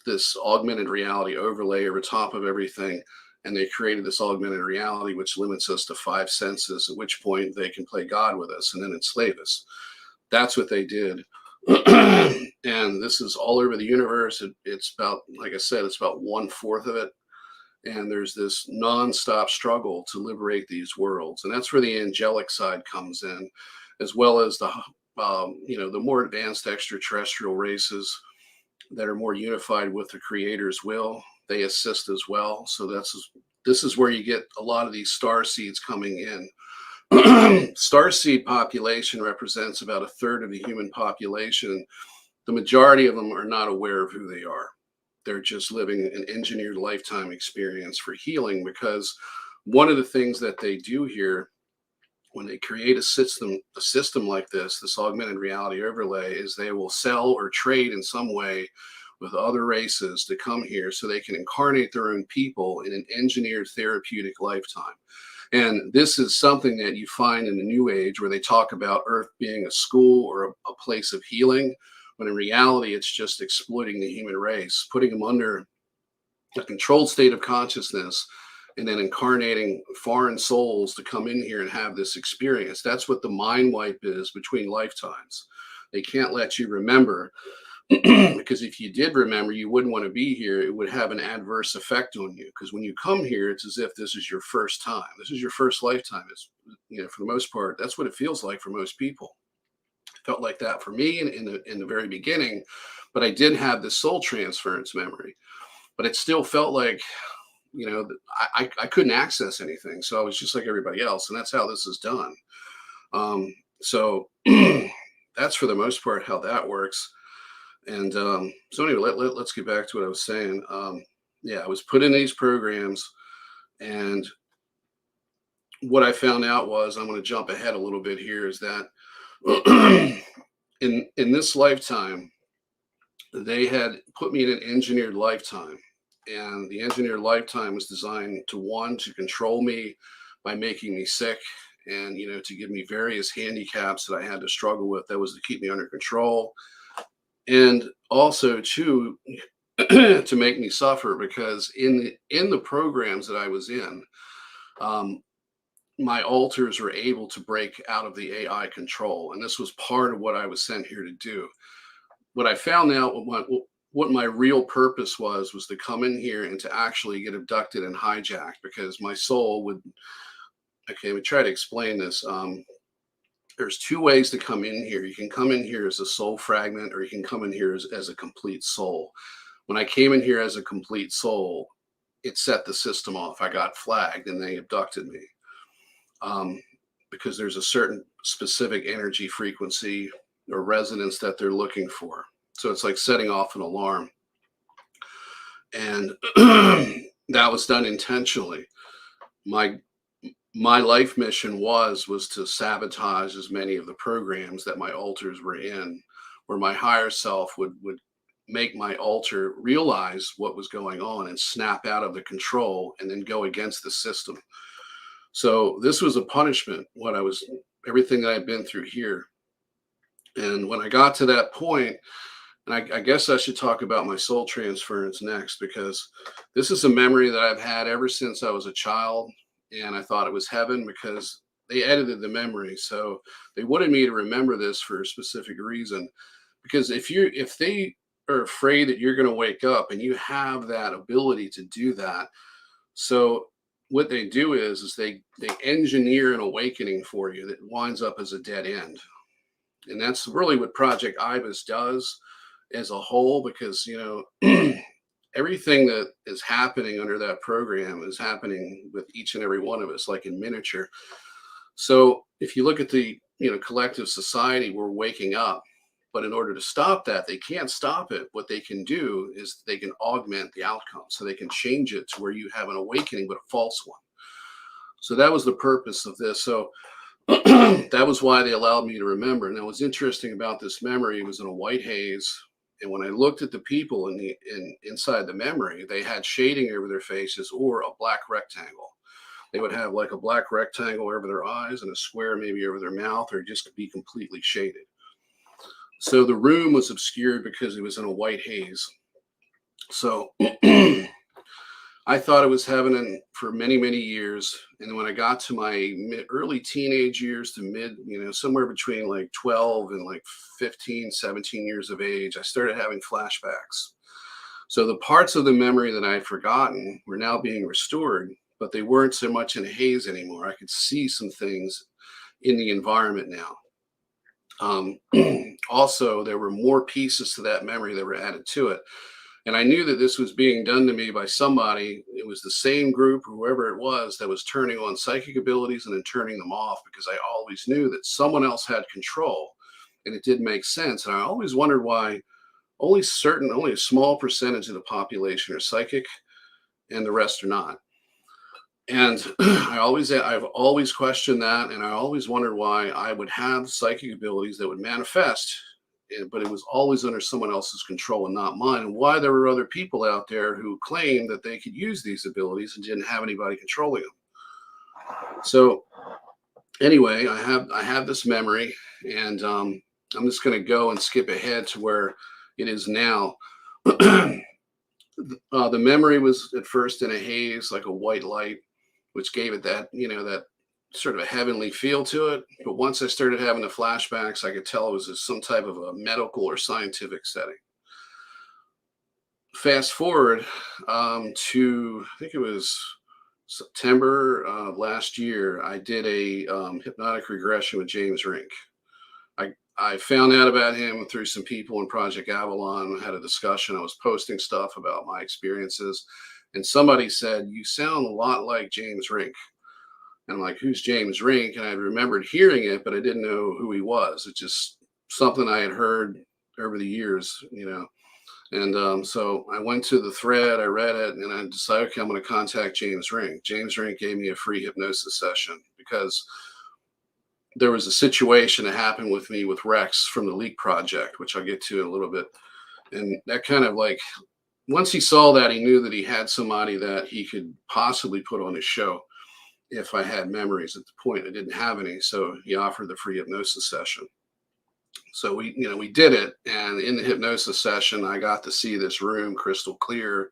this augmented reality overlay over top of everything, and they created this augmented reality which limits us to five senses, at which point they can play God with us and then enslave us. That's what they did. And this is all over the universe. It's about, like I said, it's about 1/4 of it. And there's this nonstop struggle to liberate these worlds. And that's where the angelic side comes in, as well as the more advanced extraterrestrial races that are more unified with the creator's will. They assist as well. So this is where you get a lot of these star seeds coming in. Starseed population represents about a third of the human population. The majority of them are not aware of who they are. They're just living an engineered lifetime experience for healing, because one of the things that they do here when they create a system like this augmented reality overlay, is they will sell or trade in some way with other races to come here so they can incarnate their own people in an engineered therapeutic lifetime. And this is something that you find in the New Age, where they talk about Earth being a school or a place of healing, when in reality, it's just exploiting the human race, putting them under a controlled state of consciousness, and then incarnating foreign souls to come in here and have this experience. That's what the mind wipe is between lifetimes. They can't let you remember, because if you did remember, you wouldn't want to be here. It would have an adverse effect on you, because when you come here, it's as if this is your first time. This is your first lifetime. It's, for the most part, that's what it feels like for most people. It felt like that for me in the very beginning, but I did have this soul transference memory, but it still felt like, I couldn't access anything. So I was just like everybody else. And that's how this is done. So that's for the most part how that works. And so anyway, let's get back to what I was saying. Yeah, I was put in these programs, and what I found out was, I'm going to jump ahead a little bit here, is that in this lifetime, they had put me in an engineered lifetime, and the engineered lifetime was designed to, one, to control me by making me sick, and to give me various handicaps that I had to struggle with. That was to keep me under control, and also two, to make me suffer, because in the programs that I was in, um, my alters were able to break out of the AI control, and this was part of what I was sent here to do. What I found out, what my real purpose was to come in here and to actually get abducted and hijacked, because my soul would. Okay, let me try to explain this. There's two ways to come in here. You can come in here as a soul fragment, or you can come in here as a complete soul. When I came in here as a complete soul, it set the system off. I got flagged and they abducted me, um, because there's a certain specific energy frequency or resonance that they're looking for. So it's like setting off an alarm. And that was done intentionally. My my life mission was to sabotage as many of the programs that my alters were in, where my higher self would make my alter realize what was going on and snap out of the control and then go against the system. So this was a punishment, everything that I've been through here. And when I got to that point, and I guess I should talk about my soul transference next, because this is a memory that I've had ever since I was a child. And I thought it was heaven, because they edited the memory. So they wanted me to remember this for a specific reason. Because if they are afraid that you're going to wake up, and you have that ability to do that, so what they do is they engineer an awakening for you that winds up as a dead end. And that's really what Project Ibis does as a whole, because everything that is happening under that program is happening with each and every one of us, like in miniature. So if you look at the collective society, we're waking up, but in order to stop that, they can't stop it. What they can do is they can augment the outcome, so they can change it to where you have an awakening, but a false one. So that was the purpose of this. So that was why they allowed me to remember. Now, what's interesting about this memory, was in a white haze, and when I looked at the people inside the memory, they had shading over their faces, or a black rectangle. They would have like a black rectangle over their eyes and a square maybe over their mouth, or just be completely shaded. So the room was obscured because it was in a white haze. So I thought it was heaven for many, many years. And when I got to my early teenage years to mid, somewhere between like 12 and like 15, 17 years of age, I started having flashbacks. So the parts of the memory that I had forgotten were now being restored, but they weren't so much in a haze anymore. I could see some things in the environment now. Also, there were more pieces to that memory that were added to it. And I knew that this was being done to me by somebody. It was the same group, or whoever it was, that was turning on psychic abilities and then turning them off, because I always knew that someone else had control, and it didn't make sense. And I always wondered why only a small percentage of the population are psychic and the rest are not. And I've always questioned that, and I always wondered why I would have psychic abilities that would manifest, but it was always under someone else's control and not mine, and why there were other people out there who claimed that they could use these abilities and didn't have anybody controlling them. So anyway, I have this memory, and I'm just going to go and skip ahead to where it is now. The memory was at first in a haze, like a white light, which gave it that sort of a heavenly feel to it. But once I started having the flashbacks, I could tell it was some type of a medical or scientific setting. Fast forward to, I think it was September last year, I did a hypnotic regression with James Rink. I found out about him through some people in Project Avalon. I had a discussion. I was posting stuff about my experiences, and somebody said, "You sound a lot like James Rink." And I'm like, "Who's James Rink?" And I remembered hearing it, but I didn't know who he was. It's just something I had heard over the years, And so I went to the thread, I read it, and I decided, okay, I'm going to contact James Rink. James Rink gave me a free hypnosis session, because there was a situation that happened with me with Rex from the Leak Project, which I'll get to in a little bit. And that kind of like, once he saw that, he knew that he had somebody that he could possibly put on his show if I had memories. At the point I didn't have any, so he offered the free hypnosis session. So we did it, and in the hypnosis session, I got to see this room crystal clear.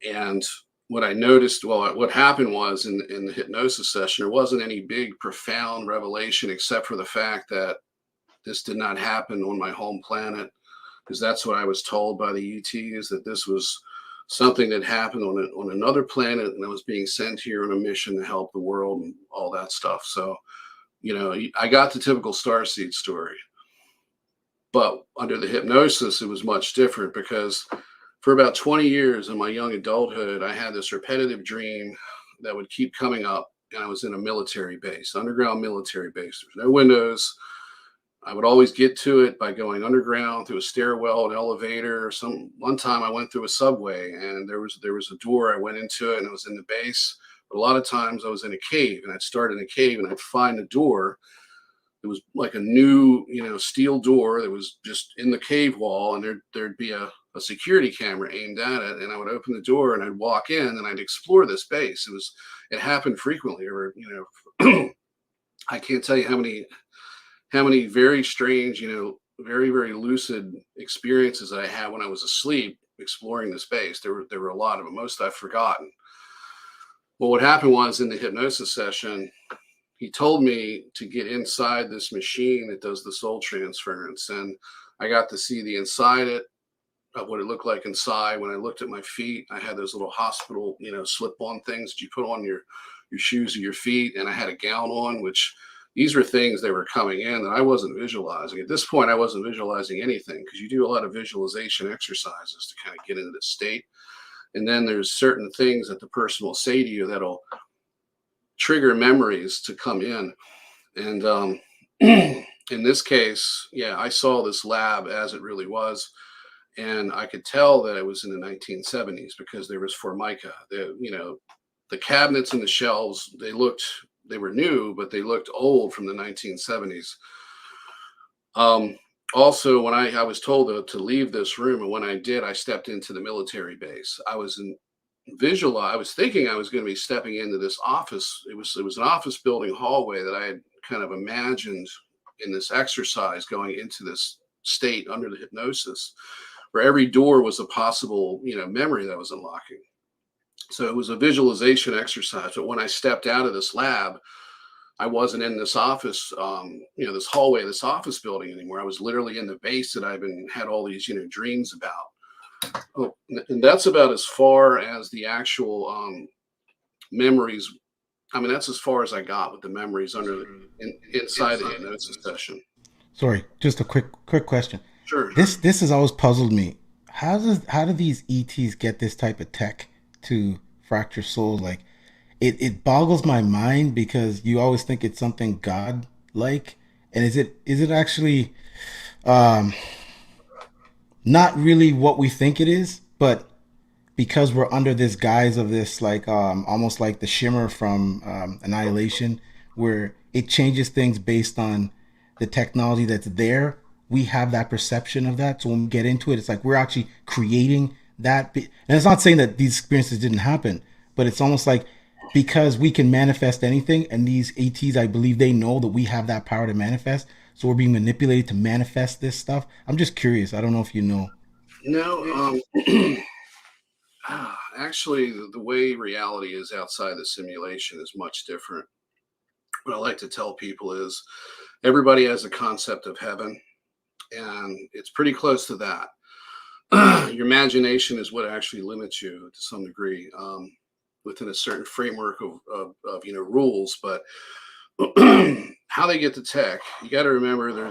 And what I noticed, well, what happened was in the hypnosis session, there wasn't any big, profound revelation except for the fact that this did not happen on my home planet, because that's what I was told by the ETs, that this was something that happened on another planet, and I was being sent here on a mission to help the world and all that stuff. So, I got the typical starseed story. But under the hypnosis, it was much different, because for about 20 years in my young adulthood, I had this repetitive dream that would keep coming up. And I was in a military base, underground military base. There's no windows. I would always get to it by going underground through a stairwell, an elevator. One time I went through a subway, and there was a door. I went into it, and it was in the base. But a lot of times I was in a cave, and I'd start in a cave, and I'd find a door. It was like a new, steel door that was just in the cave wall, and there'd be a security camera aimed at it, and I would open the door and I'd walk in and I'd explore this base. It happened frequently, or I can't tell you how many very strange, very, very lucid experiences that I had when I was asleep exploring the space. There were a lot of them. Most I've forgotten. Well, what happened was, in the hypnosis session, he told me to get inside this machine that does the soul transference. And I got to see the inside of what it looked like inside. When I looked at my feet, I had those little hospital, slip-on things that you put on your shoes or your feet. And I had a gown on, which these were things that were coming in that I wasn't visualizing. At this point, I wasn't visualizing anything, because you do a lot of visualization exercises to kind of get into this state. And then there's certain things that the person will say to you that'll trigger memories to come in. And in this case, yeah, I saw this lab as it really was. And I could tell that it was in the 1970s, because there was formica. The cabinets and the shelves, they were new, but they looked old, from the 1970s. Also, when I was told to leave this room, and when I did, I stepped into the military base. I was thinking I was going to be stepping into this office. It was an office building hallway that I had kind of imagined in this exercise, going into this state under the hypnosis, where every door was a possible, memory that I was unlocking. So it was a visualization exercise. But when I stepped out of this lab, I wasn't in this office, this hallway, this office building anymore. I was literally in the base that I've had all these, dreams about. Oh, and that's about as far as the actual memories. I mean, that's as far as I got with the memories inside the hypnosis session. Sorry, just a quick question. Sure. This has always puzzled me. How do these ETs get this type of tech to fracture souls? Like, it boggles my mind, because you always think it's something God like, and is it actually not really what we think it is, but because we're under this guise of this, like, almost like the shimmer from Annihilation, where it changes things based on the technology that's there. We have that perception of that, so when we get into it, it's like we're actually creating that. And it's not saying that these experiences didn't happen, but it's almost like, because we can manifest anything, and these ATs, I believe they know that we have that power to manifest, so we're being manipulated to manifest this stuff. I'm just curious. I don't know if you know. No, actually, the way reality is outside the simulation is much different. What I like to tell people is, everybody has a concept of heaven, and it's pretty close to that. Your imagination is what actually limits you to some degree, within a certain framework of rules. But how they get the tech, you got to remember,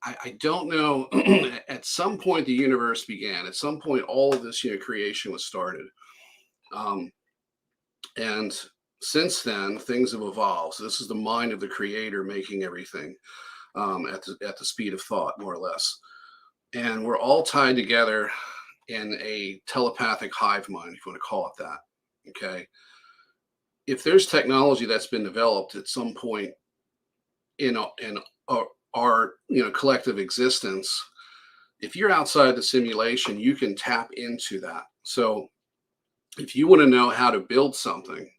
I don't know. At some point, the universe began. At some point, all of this, creation was started. And since then, things have evolved. So this is the mind of the creator making everything, at the speed of thought, more or less. And we're all tied together in a telepathic hive mind, if you want to call it that. Okay. if there's technology that's been developed at some point in our collective existence, if you're outside the simulation, you can tap into that. So if you want to know how to build something,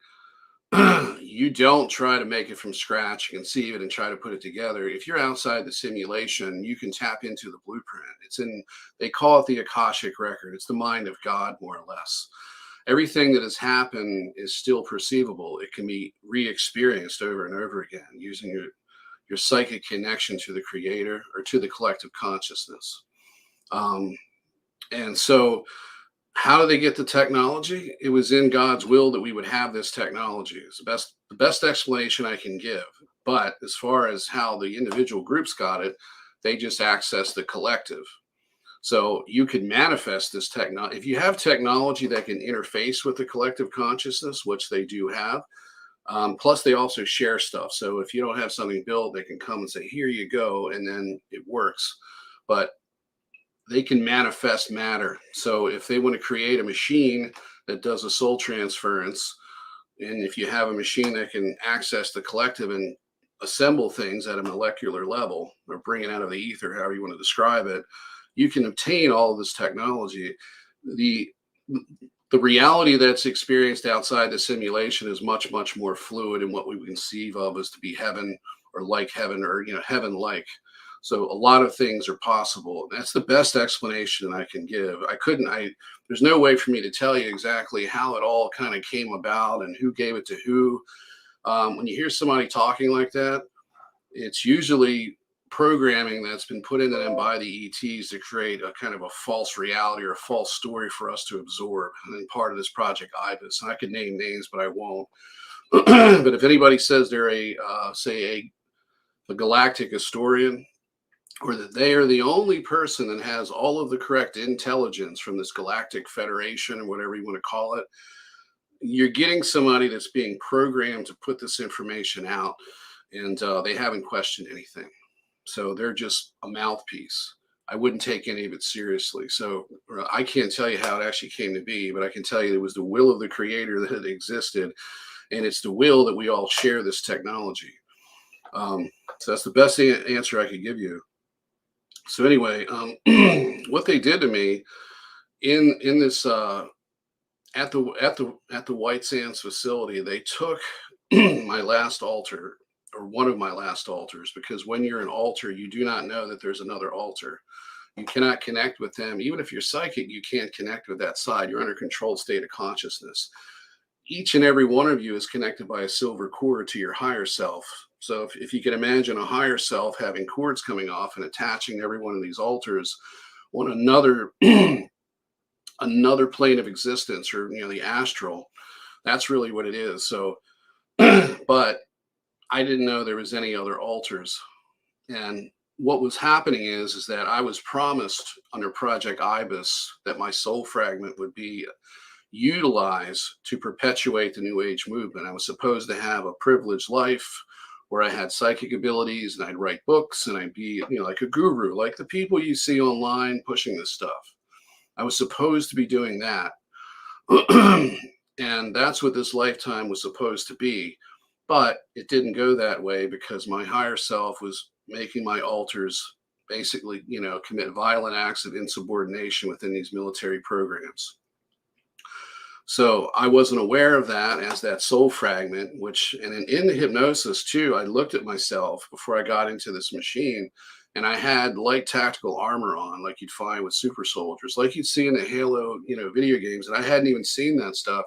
you don't try to make it from scratch and conceive it and try to put it together. If you're outside the simulation, you can tap into the blueprint. It's in, they call it the Akashic record. It's the mind of God, more or less. Everything that has happened is still perceivable. It can be re-experienced over and over again using your psychic connection to the creator or to the collective consciousness. Um, and so how do they get the technology? It was in God's will that we would have this technology. It's the best explanation I can give. But as far as how the individual groups got it, they just access the collective. So you can manifest this technology. If you have technology that can interface with the collective consciousness, which they do have, plus they also share stuff. So if you don't have something built, they can come and say, here you go, and then it works. But they can manifest matter. So if they want to create a machine that does a soul transference, and if you have a machine that can access the collective and assemble things at a molecular level or bring it out of the ether, however you want to describe it, you can obtain all of this technology. The the reality that's experienced outside the simulation is much, much more fluid in what we conceive of as to be heaven or like heaven or heaven like. So a lot of things are possible. That's the best explanation I can give. There's no way for me to tell you exactly how it all kind of came about and who gave it to who. When you hear somebody talking like that, it's usually programming that's been put into them by the ETs to create a kind of a false reality or a false story for us to absorb. And part of this Project Ibis, and I could name names, but I won't. But if anybody says they're a galactic historian, or that they are the only person that has all of the correct intelligence from this galactic federation or whatever you want to call it, you're getting somebody that's being programmed to put this information out, and they haven't questioned anything. So they're just a mouthpiece. I wouldn't take any of it seriously. So I can't tell you how it actually came to be, but I can tell you it was the will of the creator that it existed, and it's the will that we all share this technology. So that's the best answer I could give you. So anyway, what they did to me in this at the White Sands facility, they took my last altar, or one of my last altars, because when you're an altar, you do not know that there's another altar. You cannot connect with them. Even if you're psychic, you can't connect with that side. You're under controlled state of consciousness. Each and every one of you is connected by a silver cord to your higher self. So if you can imagine a higher self having cords coming off and attaching every one of these altars on another another plane of existence, or the astral, that's really what it is. So but I didn't know there was any other altars. And what was happening is that I was promised under Project Ibis that my soul fragment would be utilized to perpetuate the New Age movement. I was supposed to have a privileged life where I had psychic abilities and I'd write books and I'd be, like a guru, like the people you see online pushing this stuff. I was supposed to be doing that. And that's what this lifetime was supposed to be. But it didn't go that way because my higher self was making my altars basically, commit violent acts of insubordination within these military programs. So I wasn't aware of that as that soul fragment, and in the hypnosis too, I looked at myself before I got into this machine, and I had light tactical armor on, like you'd find with super soldiers, like you'd see in the Halo, video games. And I hadn't even seen that stuff.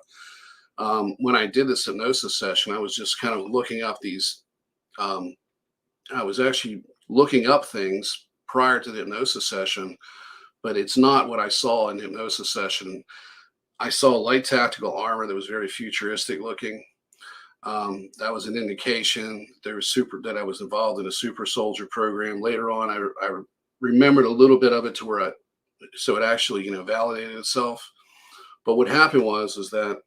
When I did this hypnosis session, I was just kind of looking up these, I was actually looking up things prior to the hypnosis session, but it's not what I saw in the hypnosis session. I saw light tactical armor that was very futuristic looking. That was an indication that I was involved in a super soldier program. Later on, I remembered a little bit of it so it actually, validated itself. But what happened was that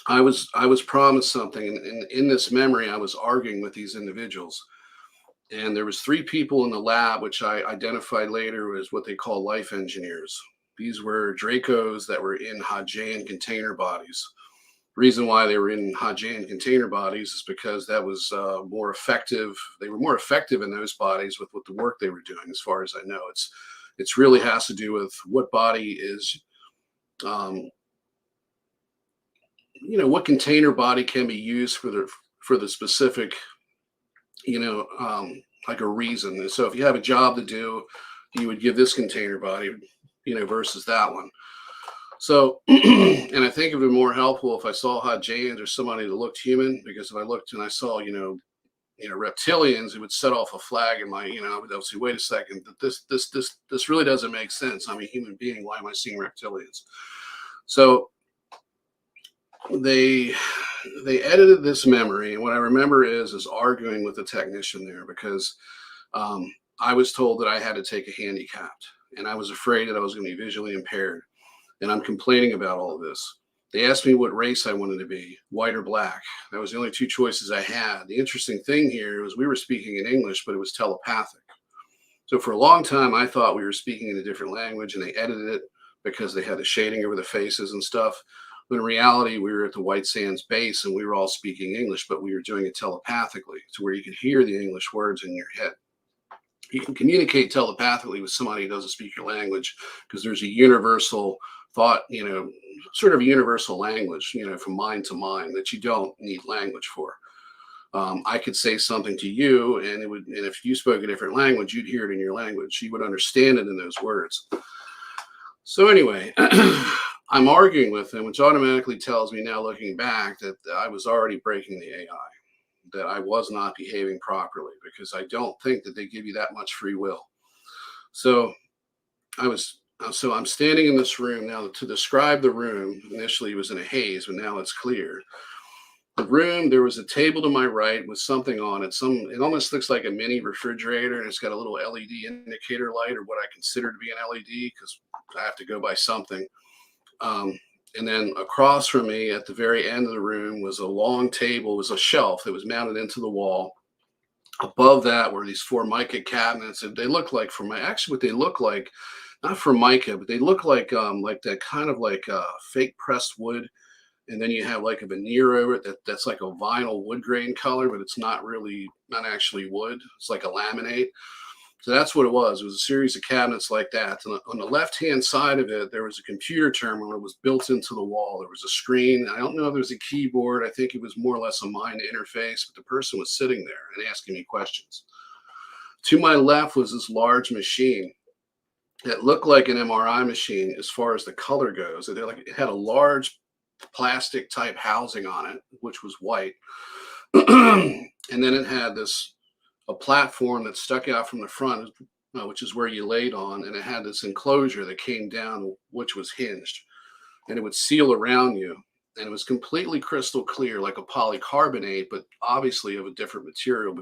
I was promised something, and in this memory, I was arguing with these individuals. And there was 3 people in the lab, which I identified later as what they call life engineers. These were Dracos that were in Hajian container bodies. reason why they were in Hajan container bodies is because that was more effective. They were more effective in those bodies with what the work they were doing. As far as I know, it's really has to do with what body is, um, what container body can be used for the specific, like a reason. And so if you have a job to do, you would give this container body, versus that one. So, and I think it would be more helpful if I saw Hajans or somebody that looked human, because if I looked and I saw, reptilians, it would set off a flag in my, I would say, wait a second, this really doesn't make sense. I'm a human being. Why am I seeing reptilians? So they edited this memory, and what I remember is arguing with the technician there because I was told that I had to take a handicapped, and I was afraid that I was going to be visually impaired. And I'm complaining about all of this. They asked me what race I wanted to be, white or black. That was the only two choices I had. The interesting thing here was we were speaking in English, but it was telepathic. So for a long time, I thought we were speaking in a different language, and they edited it because they had the shading over the faces and stuff. But in reality, we were at the White Sands base, and we were all speaking English, but we were doing it telepathically to where you could hear the English words in your head. You can communicate telepathically with somebody who doesn't speak your language because there's a universal thought, sort of a universal language, from mind to mind that you don't need language for. I could say something to you, and if you spoke a different language, you'd hear it in your language. You would understand it in those words. So anyway, I'm arguing with him, which automatically tells me now, looking back, that I was already breaking the AI, that I was not behaving properly, because I don't think that they give you that much free will. So I'm standing in this room now. To describe the room, initially it was in a haze, but now it's clear. The room, there was a table to my right with something on it. It almost looks like a mini refrigerator, and it's got a little LED indicator light, or what I consider to be an LED, because I have to go by something. And then across from me at the very end of the room was a long table, was a shelf that was mounted into the wall. Above that were these Formica cabinets, and they look like actually what they look like, not Formica, but they look like that kind of like fake pressed wood. And then you have like a veneer over it that's like a vinyl wood grain color, but it's not actually wood. It's like a laminate. So that's what it was. It was a series of cabinets like that. And on the left-hand side of it, there was a computer terminal that was built into the wall. There was a screen. I don't know if there was a keyboard. I think it was more or less a mind interface, but the person was sitting there and asking me questions. To my left was this large machine that looked like an MRI machine as far as the color goes. It had a large plastic type housing on it, which was white. And then it had a platform that stuck out from the front, which is where you laid on, and it had this enclosure that came down, which was hinged, and it would seal around you. And it was completely crystal clear, like a polycarbonate, but obviously of a different material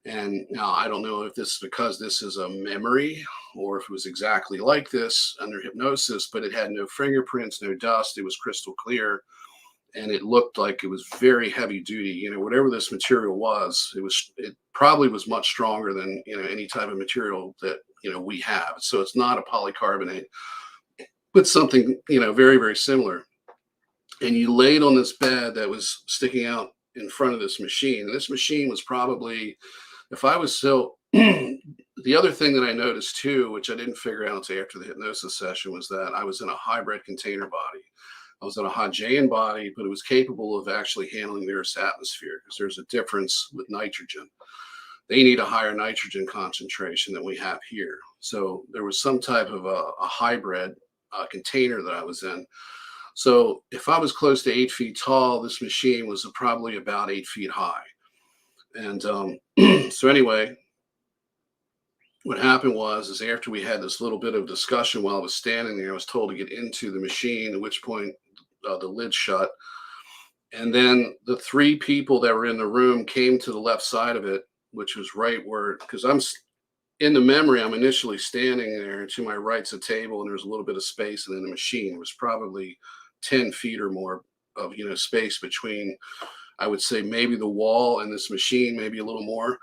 and now I don't know if this is because this is a memory or if it was exactly like this under hypnosis, but it had no fingerprints, no dust. It was crystal clear. And it looked like it was very heavy duty. Whatever this material was, it probably was much stronger than, any type of material that, we have. So it's not a polycarbonate, but something, very, very similar. And you laid on this bed that was sticking out in front of this machine. And this machine was probably, the other thing that I noticed too, which I didn't figure out until after the hypnosis session, was that I was in a hybrid container body. I was in a Hajan body, but it was capable of actually handling the Earth's atmosphere, because there's a difference with nitrogen. They need a higher nitrogen concentration than we have here. So there was some type of a hybrid container that I was in. So if I was close to 8 feet tall, this machine was probably about 8 feet high. And so anyway, what happened is after we had this little bit of discussion while I was standing there, I was told to get into the machine, at which point the lid shut. And then the 3 people that were in the room came to the left side of it, which was right where, because I'm in the memory, I'm initially standing there, and to my right's a table, and there's a little bit of space, and then the machine was probably 10 feet or more of, space between, I would say, maybe the wall and this machine, maybe a little more.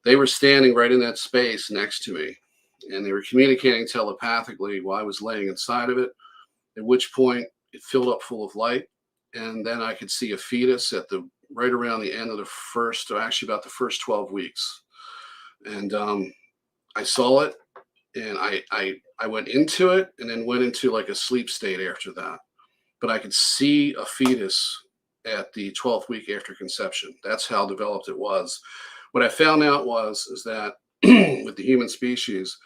They were standing right in that space next to me, and they were communicating telepathically while I was laying inside of it, at which point it filled up full of light. and then I could see a fetus at the right around the end of the first, or actually about the first 12 weeks. And I saw it, and I went into it, and then went into like a sleep state after that. But I could see a fetus at the 12th week after conception. That's how developed it was. What I found out was is that with the human species,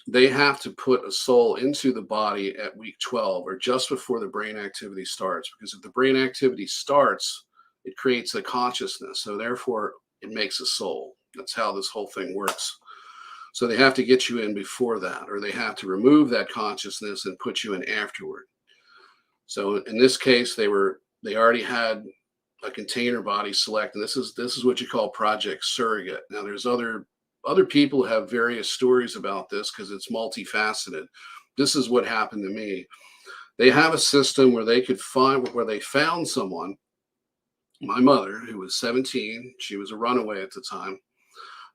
they have to put a soul into the body at week 12 or just before the brain activity starts. Because if the brain activity starts, it creates a consciousness. So therefore, it makes a soul. That's how this whole thing works. So they have to get you in before that, or they have to remove that consciousness and put you in afterward. So in this case, they already had a container body selected. This is what you call Project Surrogate. Now there's other people who have various stories about this because it's multifaceted. This is what happened to me. They have a system where they could find where they found someone, my mother, who was 17. She was a runaway at the time.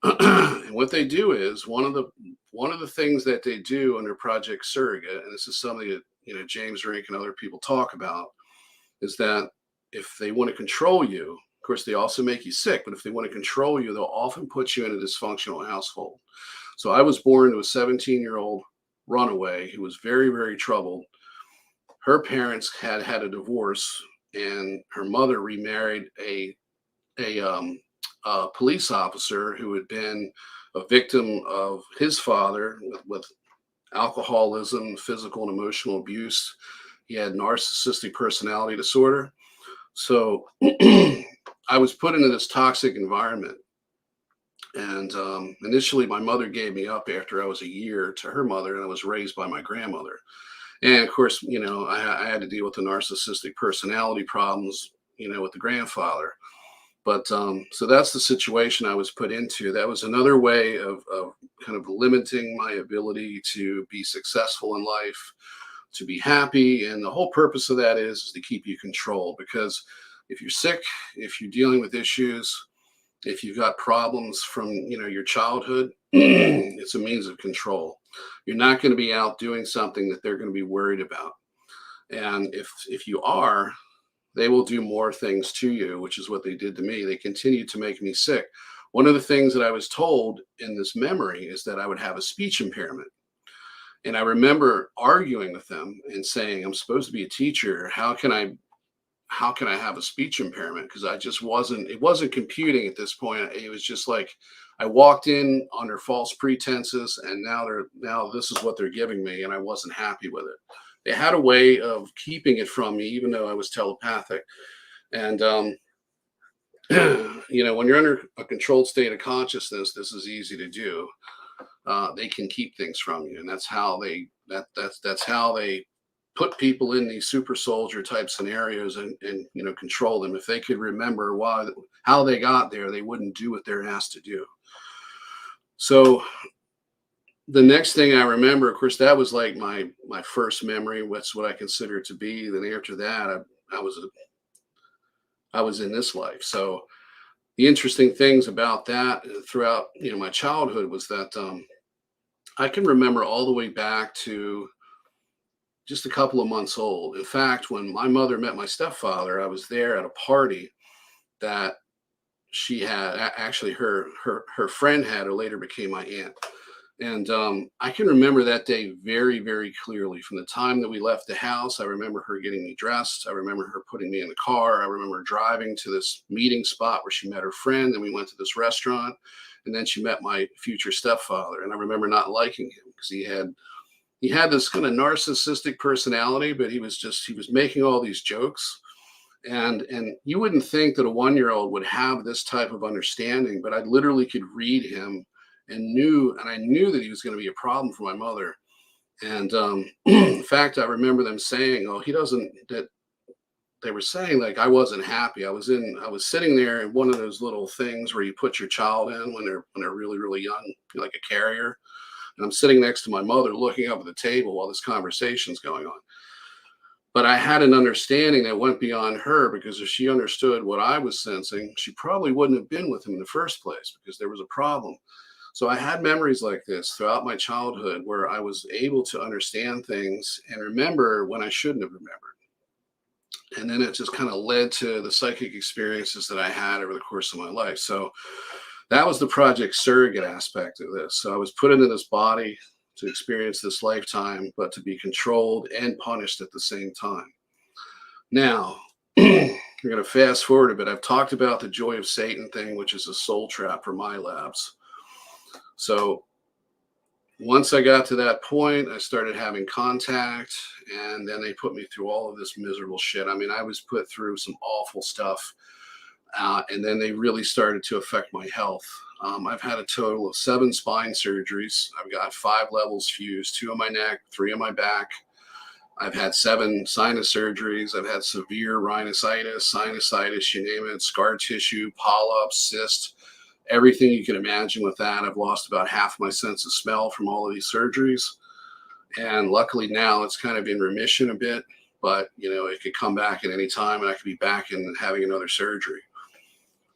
And what they do is one of the things that they do under Project Surrogate, and this is something that James Rink and other people talk about, is that if they want to control you, of course they also make you sick, but if they want to control you, they'll often put you in a dysfunctional household. So I was born to a 17-year-old runaway who was very, very troubled. Her parents had had a divorce, and her mother remarried a police officer who had been a victim of his father with alcoholism, physical and emotional abuse. He had narcissistic personality disorder. So I was put into this toxic environment. And initially, my mother gave me up after I was a year to her mother, and I was raised by my grandmother. And of course, I had to deal with the narcissistic personality problems, with the grandfather. But so that's the situation I was put into. That was another way of kind of limiting my ability to be successful in life, to be happy. And the whole purpose of that is to keep you controlled. Because if you're sick, if you're dealing with issues, if you've got problems from your childhood, it's a means of control. You're not going to be out doing something that they're going to be worried about. And if you are, they will do more things to you, which is what they did to me. They continued to make me sick. One of the things that I was told in this memory is that I would have a speech impairment. And I remember arguing with them and saying, I'm supposed to be a teacher. How can I have a speech impairment? Because it wasn't computing at this point. It was just like I walked in under false pretenses, and now this is what they're giving me, and I wasn't happy with it. They had a way of keeping it from me, even though I was telepathic. And when you're under a controlled state of consciousness, this is easy to do. They can keep things from you, and that's how they put people in these super soldier type scenarios and control them. If they could remember how they got there, they wouldn't do what they're asked to do. So the next thing I remember, of course, that was like my first memory. That's what I consider it to be. Then after that, I was in this life. So the interesting things about that throughout my childhood was that I can remember all the way back to just a couple of months old. In fact, when my mother met my stepfather, I was there at a party that she had. Actually, her friend had, or later became my aunt. And I can remember that day very, very clearly. From the time that we left the house, I remember her getting me dressed. I remember her putting me in the car. I remember driving to this meeting spot where she met her friend. And we went to this restaurant. And then she met my future stepfather. And I remember not liking him because he had this kind of narcissistic personality, but he was making all these jokes. And you wouldn't think that a 1-year-old would have this type of understanding, but I literally could read him and I knew that he was going to be a problem for my mother. And in fact, I remember them saying, "Oh, he doesn't." That they were saying like I wasn't happy. I was sitting there in one of those little things where you put your child in when they're really, really young, like a carrier. And I'm sitting next to my mother, looking up at the table while this conversation's going on. But I had an understanding that went beyond her, because if she understood what I was sensing, she probably wouldn't have been with him in the first place, because there was a problem. So I had memories like this throughout my childhood where I was able to understand things and remember when I shouldn't have remembered. And then it just kind of led to the psychic experiences that I had over the course of my life. So that was the Project Surrogate aspect of this. So I was put into this body to experience this lifetime, but to be controlled and punished at the same time. Now, we're going to fast forward a bit. I've talked about the joy of Satan thing, which is a soul trap for MILABs. So once I got to that point, I started having contact, and then they put me through all of this miserable shit. I mean, I was put through some awful stuff, and then they really started to affect my health. I've had a total of 7 spine surgeries. I've got 5 levels fused, 2 on my neck, 3 on my back. I've had 7 sinus surgeries. I've had severe rhinosinusitis, sinusitis, you name it, scar tissue, polyps, cyst, everything you can imagine with that. I've lost about half my sense of smell from all of these surgeries. And luckily now it's kind of in remission a bit, but it could come back at any time and I could be back and having another surgery.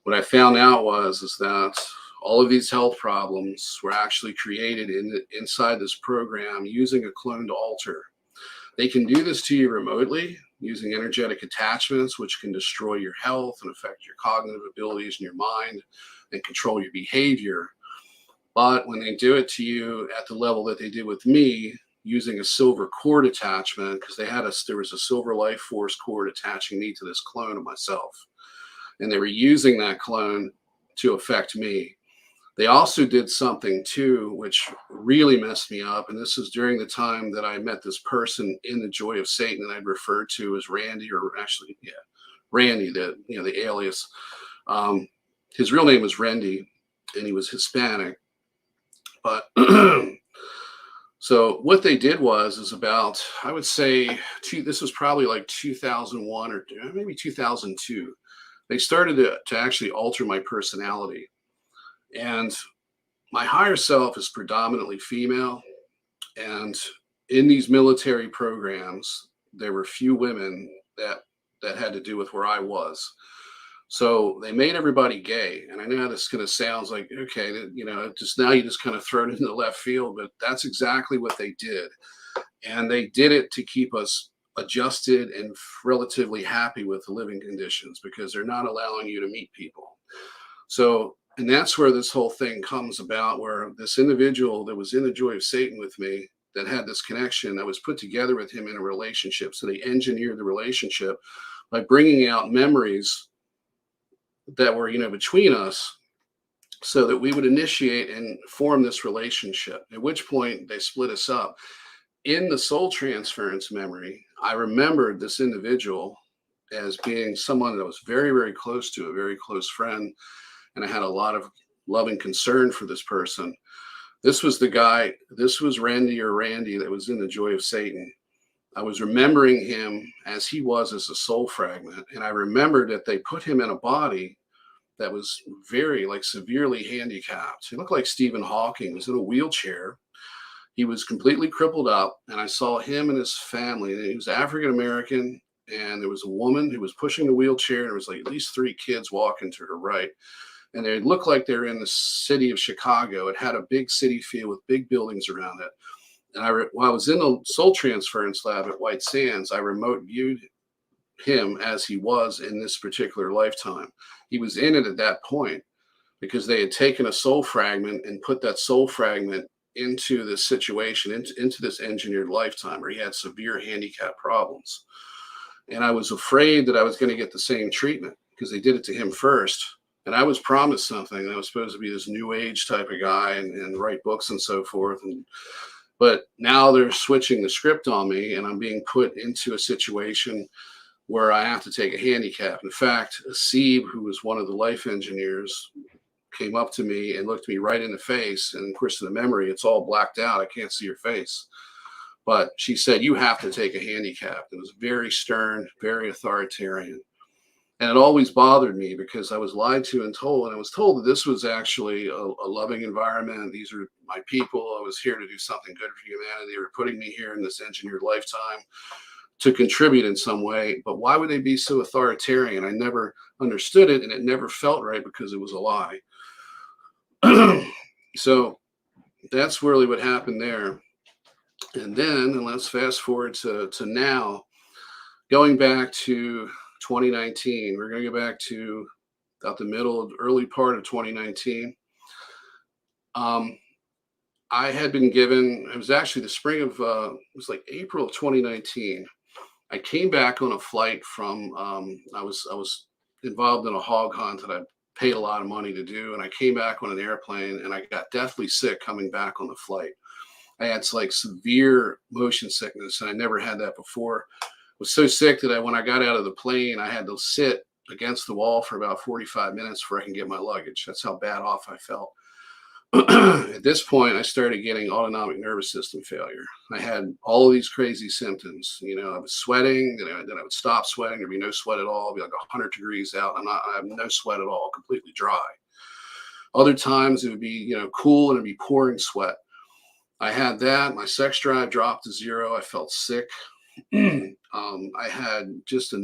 What I found out is that all of these health problems were actually created inside this program using a cloned alter. They can do this to you remotely using energetic attachments, which can destroy your health and affect your cognitive abilities in your mind and control your behavior. But when they do it to you at the level that they did with me, using a silver cord attachment, because there was a silver life force cord attaching me to this clone of myself. And they were using that clone to affect me. They also did something too, which really messed me up. And this is during the time that I met this person in the Joy of Satan that I'd referred to as Randy, or actually, yeah, Randy, the alias. His real name was Randy, and he was Hispanic. But so what they did is about, I would say, this was probably like 2001 or maybe 2002. They started to actually alter my personality. And my higher self is predominantly female. And in these military programs, there were few women that had to do with where I was. So they made everybody gay. And I know this kind of sounds like, okay, just now you just kind of throw it into the left field, but that's exactly what they did. And they did it to keep us adjusted and relatively happy with the living conditions because they're not allowing you to meet people. So, and that's where this whole thing comes about, where this individual that was in the Joy of Satan with me, that had this connection, I was put together with him in a relationship. So they engineered the relationship by bringing out memories that were, between us, so that we would initiate and form this relationship, at which point they split us up. In the soul transference memory, I remembered this individual as being someone that was very, very close to, a very close friend. And I had a lot of loving concern for this person. This was the guy, this was Randy that was in the Joy of Satan. I was remembering him as he was as a soul fragment. And I remembered that they put him in a body that was very, severely handicapped. He looked like Stephen Hawking. He was in a wheelchair. He was completely crippled up. And I saw him and his family. And he was African American. And there was a woman who was pushing the wheelchair. And there was at least 3 kids walking to her right. And they looked like they were in the city of Chicago. It had a big city feel with big buildings around it. And while I was in the soul transference lab at White Sands, I remote viewed him as he was in this particular lifetime. He was in it at that point because they had taken a soul fragment and put that soul fragment into this situation, into this engineered lifetime where he had severe handicap problems. And I was afraid that I was going to get the same treatment because they did it to him first. And I was promised something. I was supposed to be this new age type of guy and write books and so forth. But now they're switching the script on me, and I'm being put into a situation where I have to take a handicap. In fact, Asib, who was one of the life engineers, came up to me and looked me right in the face. And of course, in the memory, it's all blacked out. I can't see her face. But she said, "You have to take a handicap." It was very stern, very authoritarian. And it always bothered me because I was lied to and told, and I was told that this was actually a loving environment. These are my people. I was here to do something good for humanity. They were putting me here in this engineered lifetime to contribute in some way. But why would they be so authoritarian? I never understood it, and it never felt right because it was a lie. So that's really what happened there. And then, and let's fast forward to now. going back to 2019, we're going to go back to about the early part of 2019. Um, I had been given, it was actually the spring of, it was like April of 2019. I came back on a flight from, I was involved in a hog hunt that I paid a lot of money to do. And I came back on an airplane and I got deathly sick coming back on the flight. I had like severe motion sickness and I never had that before. I was so sick that when I got out of the plane, I had to sit against the wall for about 45 minutes before I can get my luggage. That's how bad off I felt. At this point, I started getting autonomic nervous system failure. I had all of these crazy symptoms. I was sweating, then I would stop sweating. There'd be no sweat at all. It'd be like 100 degrees out. I have no sweat at all, completely dry. Other times it would be, cool and it'd be pouring sweat. I had that. My sex drive dropped to zero. I felt sick. I had just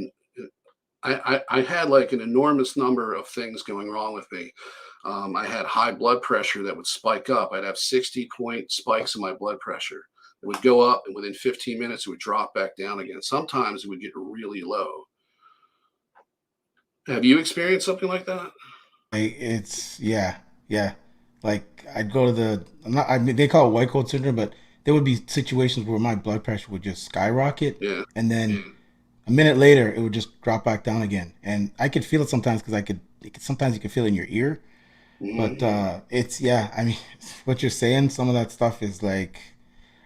I had like an enormous number of things going wrong with me. I had high blood pressure that would spike up. I'd have 60-point spikes in my blood pressure. It would go up, and within 15 minutes, it would drop back down again. Sometimes it would get really low. Have you experienced something like that? It's yeah. Like I'd go to the I'm not I mean they call it white coat syndrome, but there would be situations where my blood pressure would just skyrocket, Yeah. and then a minute later it would just drop back down again, and I could feel it sometimes because sometimes you can feel it in your ear, but Mm-hmm. it's yeah. I mean, what you're saying, some of that stuff is like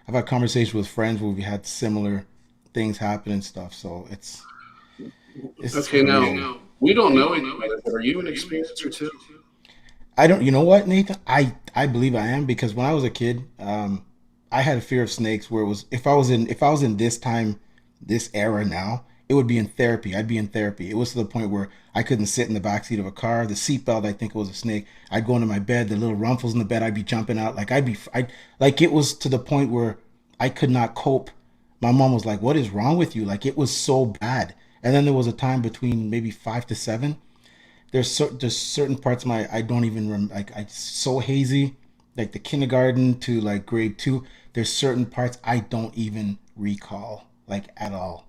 I've had conversations with friends where we had similar things happen and stuff. So it's Okay, crazy. now we don't know each other, but are you an experiencer too? I don't. You know what, Nathan? I believe I am because when I was a kid, I had a fear of snakes. Where it was if I was in this time, this era now, it would be in therapy. I'd be in therapy. It was to the point where I couldn't sit in the backseat of a car. The seatbelt, I think it was a snake. I'd go into my bed. The little rumples in the bed, I'd be jumping out. I like it was to the point where I could not cope. My mom was like, "What is wrong with you?" Like it was so bad. And then there was a time between maybe 5 to 7 there's certain parts of my I don't even like I so hazy like the kindergarten to like grade 2. There's certain parts I don't even recall like at all.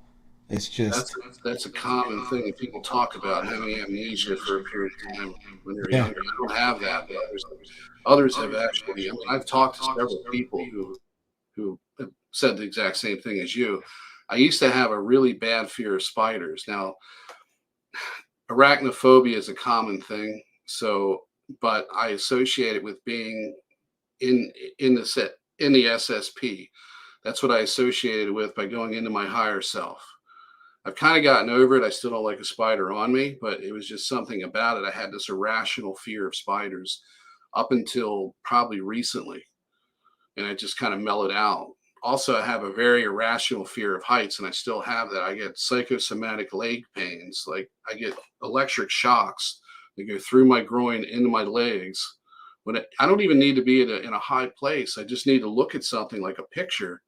It's That's just that's a common thing that people talk about having amnesia for a period of time when they're yeah. younger. I don't have that, but others have actually. I mean, I've talked to several people who have said the exact same thing as you. I used to have a really bad fear of spiders. Now, arachnophobia is a common thing, so but I associate it with being in in the SSP. That's what I associated with by going into my higher self. I've kind of gotten over it. I still don't like a spider on me, but it was just something about it. I had this irrational fear of spiders up until probably recently, and it just kind of mellowed out. Also, I have a very irrational fear of heights, and I still have that. I get psychosomatic leg pains. Like I get electric shocks that go through my groin into my legs. I don't even need to be in a high place. I just need to look at something like a picture.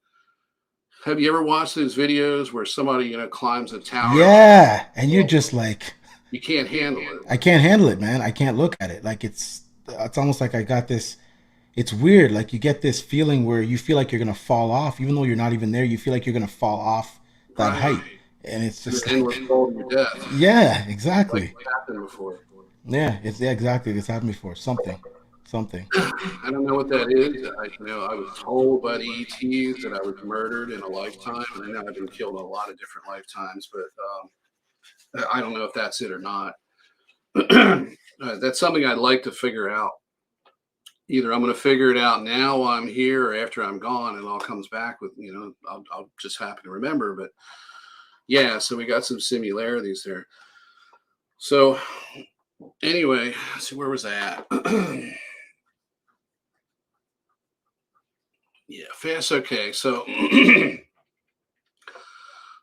Have you ever watched those videos where somebody, climbs a tower? Yeah, and you're Well, just like you can't handle it. I can't handle it, man. I can't look at it. Like it's almost like I got this it's weird. Like you get this feeling where you feel like you're gonna fall off, even though you're not even there. You feel like you're gonna fall off that Right. height, and it's To the just endless like, cold of your death, yeah, like exactly. it's happened before. Yeah, it's yeah, exactly. It's happened before. Something. I don't know what that is. I was told by the ETs that I was murdered in a lifetime, and I know I've been killed in a lot of different lifetimes, but I don't know if that's it or not. That's something I'd like to figure out. Either I'm going to figure it out now while I'm here, or after I'm gone, it all comes back with I'll just happen to remember. But yeah, so we got some similarities there. So anyway, let's see, where was I at? Yeah, fast. Okay, so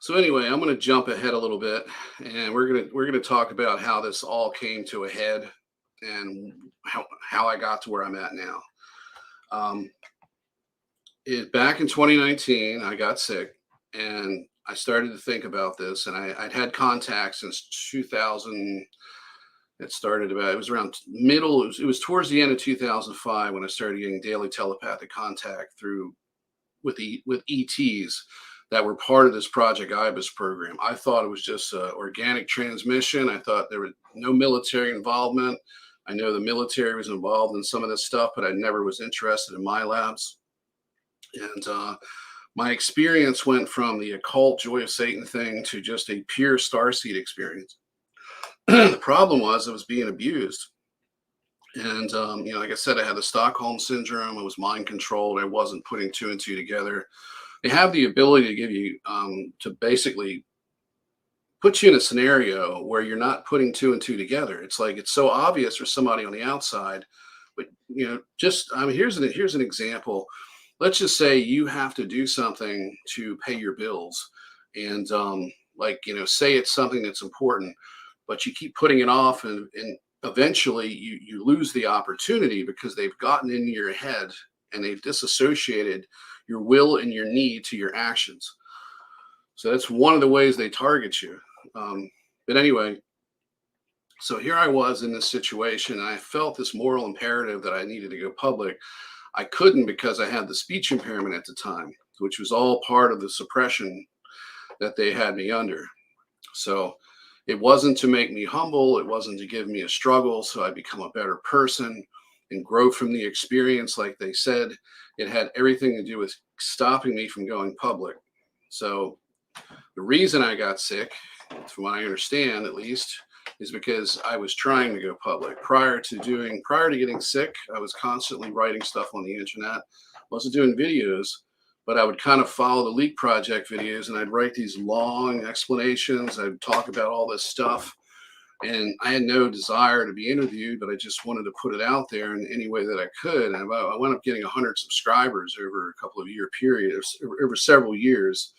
so anyway, I'm going to jump ahead a little bit, and we're gonna talk about how this all came to a head and how I got to where I'm at now. Um, Back in 2019, I got sick, and I started to think about this, and I'd had contact since 2000. It was around it was towards the end of 2005 when I started getting daily telepathic contact with ETs. that were part of this Project Ibis program. I thought it was just organic transmission. I thought there was no military involvement. I know the military was involved in some of this stuff, but I never was interested in MILABs. And my experience went from the occult Joy of Satan thing to just a pure starseed experience. The problem was I was being abused. And, like I said, I had the Stockholm syndrome. I was mind controlled. I wasn't putting two and two together. They have the ability to give you, to basically put you in a scenario where you're not putting two and two together. It's like it's so obvious for somebody on the outside. But, just, here's an example. Let's just say you have to do something to pay your bills. And, say it's something that's important, but you keep putting it off, and eventually you lose the opportunity because they've gotten in your head and they've disassociated your will and your need to your actions. So that's one of the ways they target you. But anyway, so here I was in this situation, and I felt this moral imperative that I needed to go public. I couldn't because I had the speech impairment at the time, which was all part of the suppression that they had me under. So it wasn't to make me humble. It wasn't to give me a struggle so I become a better person and grow from the experience, like they said. It had everything to do with stopping me from going public. So the reason I got sick, from what I understand at least, is because I was trying to go public. Prior to getting sick, I was constantly writing stuff on the internet. I wasn't doing videos, but I would kind of follow the Leak Project videos, and I'd write these long explanations. I'd talk about all this stuff, and I had no desire to be interviewed, but I just wanted to put it out there in any way that I could. And I wound up getting 100 subscribers over a couple of year periods, over several years,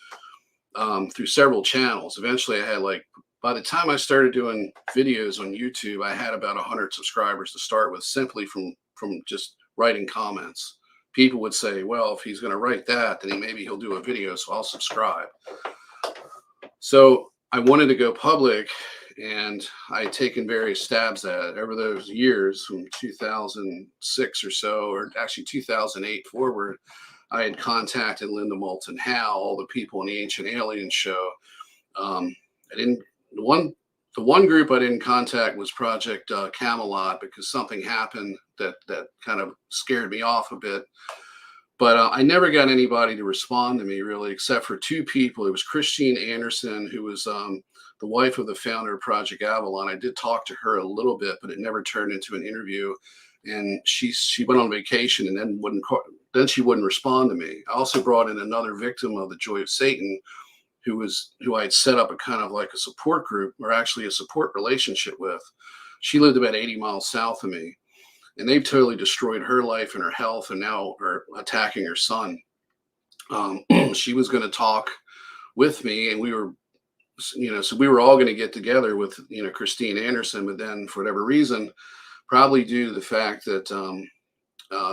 through several channels. Eventually, I had by the time I started doing videos on YouTube, I had about 100 subscribers to start with, simply from just writing comments. People would say, well, if he's going to write that, then maybe he'll do a video, so I'll subscribe. So I wanted to go public, and I had taken various stabs at it over those years from 2006 or so, or actually 2008 forward. I had contacted Linda Moulton Howe, all the people in the Ancient Aliens show. The one group I didn't contact was Project Camelot, because something happened that kind of scared me off a bit. But I never got anybody to respond to me, really, except for two people. It was Christine Anderson, who was the wife of the founder of Project Avalon. I did talk to her a little bit, but it never turned into an interview. And she went on vacation, and then she wouldn't respond to me. I also brought in another victim of the Joy of Satan, who I had set up a kind of like a support group, or actually a support relationship with. She lived about 80 miles south of me, and they've totally destroyed her life and her health, and now are attacking her son. She was going to talk with me, and we were, so we were all going to get together with, Christine Anderson, but then for whatever reason, probably due to the fact that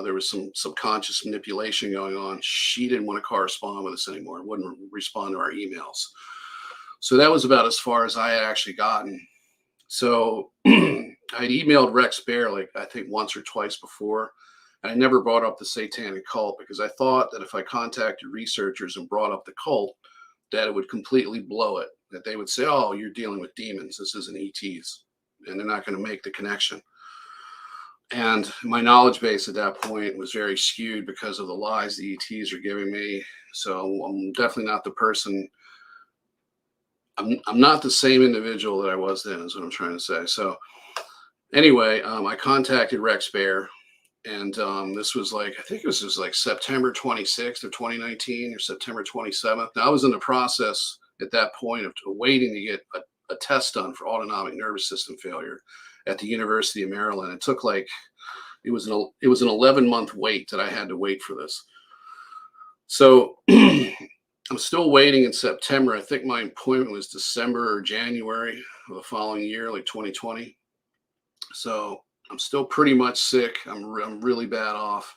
there was some subconscious manipulation going on, she didn't want to correspond with us anymore, wouldn't respond to our emails. So that was about as far as I had actually gotten. So I'd emailed Rex Bear, I think once or twice before, and I never brought up the satanic cult, because I thought that if I contacted researchers and brought up the cult, that it would completely blow it, that they would say, oh, you're dealing with demons, this isn't ETs, and they're not going to make the connection. And my knowledge base at that point was very skewed because of the lies the ETs are giving me. So I'm definitely not the person. I'm not the same individual that I was then, is what I'm trying to say. So anyway, I contacted Rex Bear, and this was I think it was just September 26th of 2019 or September 27th. Now I was in the process at that point of waiting to get a test done for autonomic nervous system failure at the University of Maryland. It took it was an 11-month wait that I had to wait for this. So I'm still waiting in September. I think my appointment was December or January of the following year, 2020. So I'm still pretty much sick. I'm really bad off.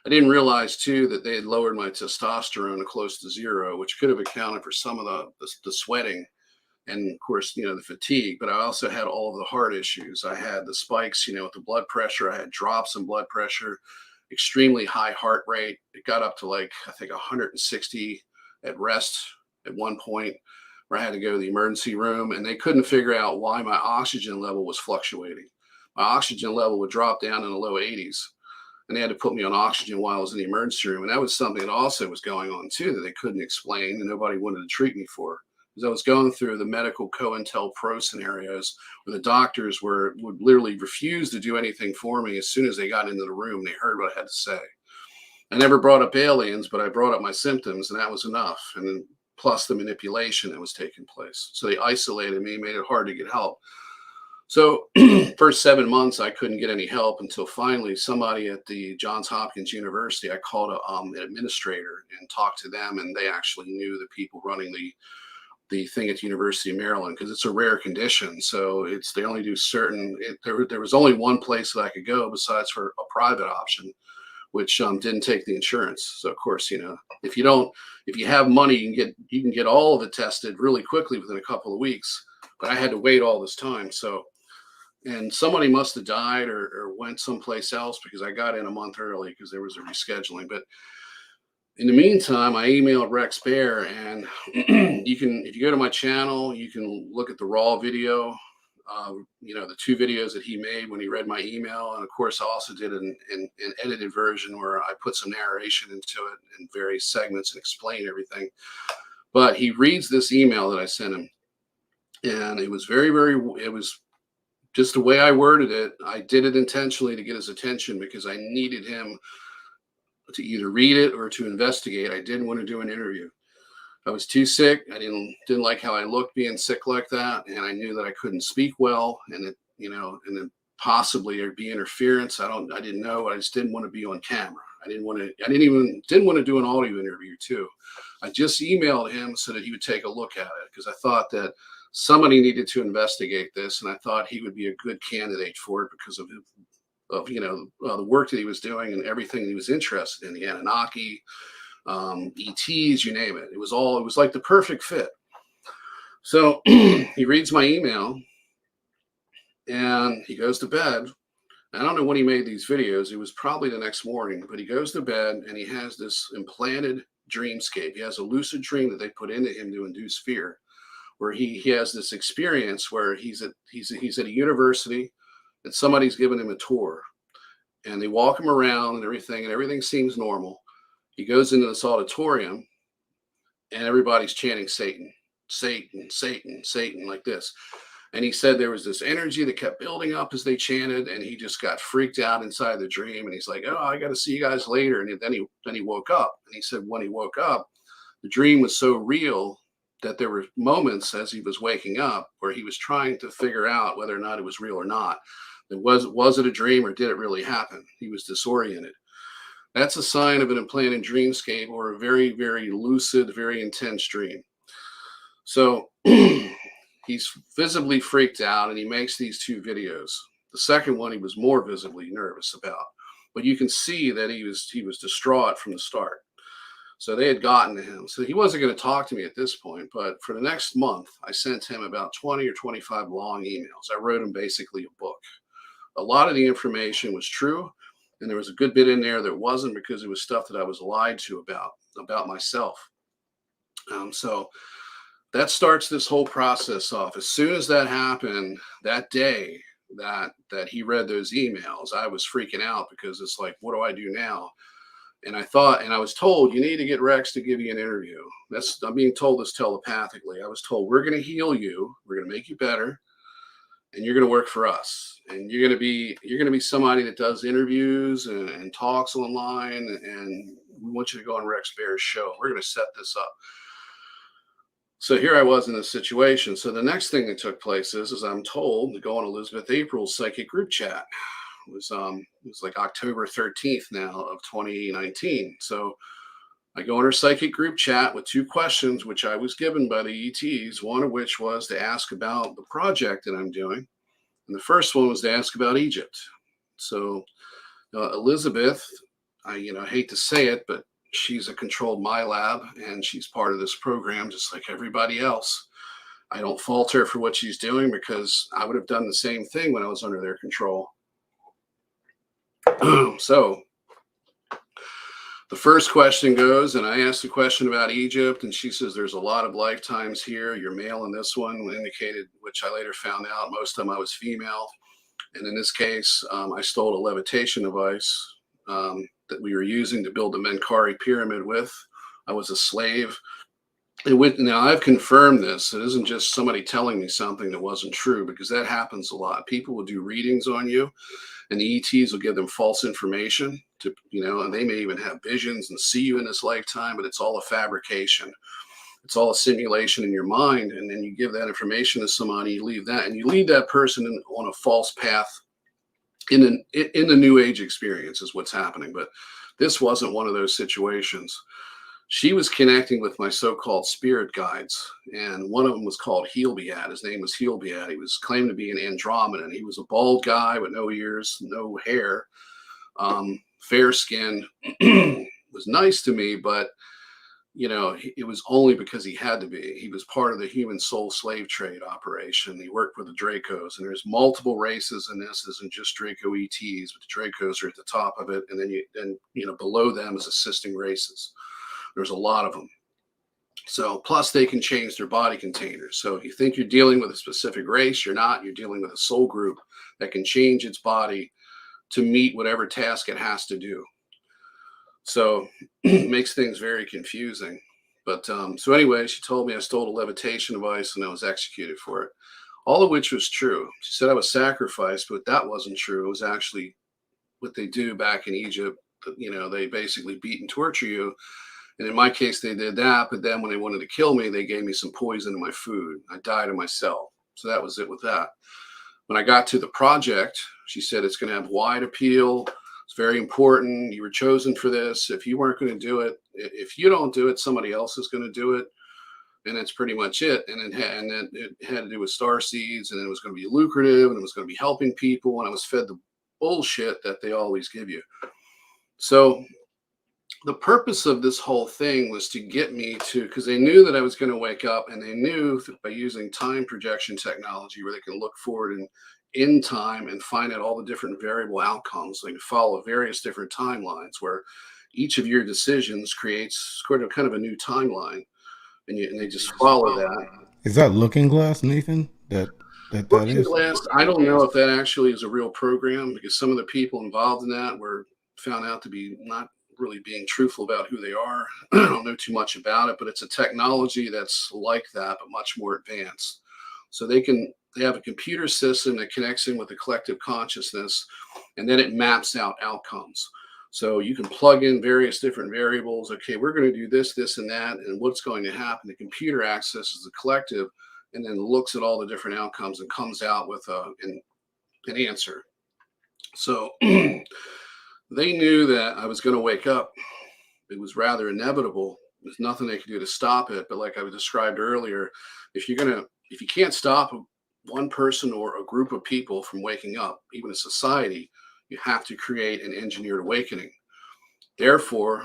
I didn't realize too that they had lowered my testosterone to close to zero, which could have accounted for some of the sweating, and of course, the fatigue. But I also had all of the heart issues. I had the spikes, with the blood pressure. I had drops in blood pressure, extremely high heart rate. It got up to I think 160 at rest at one point where I had to go to the emergency room, and they couldn't figure out why my oxygen level was fluctuating. My oxygen level would drop down in the low 80s, and they had to put me on oxygen while I was in the emergency room. And that was something that also was going on too that they couldn't explain, and nobody wanted to treat me for. Because I was going through the medical COINTELPRO scenarios where the doctors would literally refuse to do anything for me as soon as they got into the room. They heard what I had to say. I never brought up aliens, but I brought up my symptoms, and that was enough. And then plus the manipulation that was taking place. So they isolated me, made it hard to get help. So first 7 months, I couldn't get any help until finally somebody at the Johns Hopkins University, I called an administrator and talked to them, and they actually knew the people running the thing at the University of Maryland, because it's a rare condition. So they only do certain, there was only one place that I could go besides for a private option, which didn't take the insurance. So of course, if you have money, you can get all of it tested really quickly within a couple of weeks, but I had to wait all this time. So, and somebody must have died or went someplace else, because I got in a month early because there was a rescheduling. But in the meantime, I emailed Rex Bear, and if you go to my channel, you can look at the raw video, the 2 videos that he made when he read my email. And of course, I also did an edited version where I put some narration into it in various segments and explain everything. But he reads this email that I sent him, and it was it was just the way I worded it. I did it intentionally to get his attention, because I needed him to either read it or to investigate. I didn't want to do an interview. I was too sick. I didn't like how I looked being sick like that, and I knew that I couldn't speak well, and and then possibly there'd be interference. I didn't know. I just didn't want to be on camera. I didn't want to do an audio interview too. I just emailed him so that he would take a look at it, because I thought that somebody needed to investigate this, and I thought he would be a good candidate for it because of the work that he was doing and everything he was interested in, the Anunnaki, ETs, you name it. It was like the perfect fit. So he reads my email and he goes to bed. I don't know when he made these videos. It was probably the next morning, but he goes to bed and he has this implanted dreamscape. He has a lucid dream that they put into him to induce fear, where he has this experience where he's at a university and somebody's giving him a tour, and they walk him around and everything seems normal. He goes into this auditorium and everybody's chanting Satan, Satan, Satan, Satan, like this. And he said there was this energy that kept building up as they chanted, and he just got freaked out inside the dream. And he's like, "Oh, I got to see you guys later." And then he woke up, and he said when he woke up, the dream was so real that there were moments as he was waking up where he was trying to figure out whether or not it was real or not. Was it a dream, or did it really happen? He was disoriented. That's a sign of an implanted dreamscape, or a very, very lucid, very intense dream. So he's visibly freaked out, and he makes these 2 videos. The second one he was more visibly nervous about, but you can see that he was distraught from the start. So they had gotten to him. So he wasn't going to talk to me at this point, but for the next month, I sent him about 20 or 25 long emails. I wrote him basically a book. A lot of the information was true, and there was a good bit in there that wasn't, because it was stuff that I was lied to about myself. So that starts this whole process off. As soon as that happened, that day that he read those emails, I was freaking out, because it's like, what do I do now? And I was told, you need to get Rex to give you an interview. I'm being told this telepathically. I was told, we're going to heal you. We're going to make you better, and you're going to work for us. And you're going to be somebody that does interviews and talks online. And we want you to go on Rex Bear's show. We're going to set this up. So here I was in this situation. So the next thing that took place is I'm told to go on Elizabeth April's psychic group chat. It was like October 13th now of 2019. So I go in her psychic group chat with 2 questions, which I was given by the ETs, one of which was to ask about the project that I'm doing. And the first one was to ask about Egypt. So Elizabeth, I hate to say it, but she's a controlled MILAB, and she's part of this program just like everybody else. I don't fault her for what she's doing, because I would have done the same thing when I was under their control. So the first question goes, and I asked a question about Egypt, and she says, there's a lot of lifetimes here. You're male in this one, indicated, which I later found out most of them I was female. And in this case, I stole a levitation device that we were using to build the Menkaure pyramid with. I was a slave. Now, I've confirmed this. It isn't just somebody telling me something that wasn't true, because that happens a lot. People will do readings on you, and the ETs will give them false information to, and they may even have visions and see you in this lifetime, but it's all a fabrication. It's all a simulation in your mind. And then you give that information to somebody, you leave that, and you lead that person on a false path in the new age experience is what's happening. But this wasn't one of those situations. She was connecting with my so-called spirit guides, and one of them was called Heelbeat. His name was Heelbeat. He was claimed to be an Andromedan. He was a bald guy with no ears, no hair, fair skin. Was nice to me, but it was only because he had to be. He was part of the human soul slave trade operation. He worked with the Dracos, and there's multiple races in this. Isn't just Draco ETs, but the Dracos are at the top of it, and then below them is assisting races. There's a lot of them. So plus they can change their body containers. So if you think you're dealing with a specific race, you're not. You're dealing with a soul group that can change its body to meet whatever task it has to do. So it makes things very confusing. But so anyway, she told me I stole a levitation device and I was executed for it. All of which was true. She said I was sacrificed, but that wasn't true. It was actually what they do back in Egypt. They basically beat and torture you. And in my case, they did that. But then when they wanted to kill me, they gave me some poison in my food. I died in my cell. So that was it with that. When I got to the project, she said it's going to have wide appeal. It's very important. You were chosen for this. If you weren't going to do it, if you don't do it, somebody else is going to do it. And that's pretty much it. And then it had to do with starseeds, and it was going to be lucrative, and it was going to be helping people. And I was fed the bullshit that they always give you. So the purpose of this whole thing was to get me to, because they knew that I was going to wake up, and they knew by using time projection technology where they can look forward in time and find out all the different variable outcomes. They can follow various different timelines where each of your decisions creates kind of a new timeline, and they just follow that. Is that Looking Glass, Nathan? That Looking is? Glass, I don't know if that actually is a real program, because some of the people involved in that were found out to be not really being truthful about who they are. I don't know too much about it, but it's a technology that's like that, but much more advanced. So they have a computer system that connects in with the collective consciousness, and then it maps out outcomes. So you can plug in various different variables. Okay, we're going to do this, this, and that, and what's going to happen. The computer accesses the collective and then looks at all the different outcomes and comes out with an answer. So they knew that I was going to wake up. It was rather inevitable. There's nothing they could do to stop it. But like I described earlier, if you can't stop one person or a group of people from waking up, even a society, you have to create an engineered awakening. Therefore,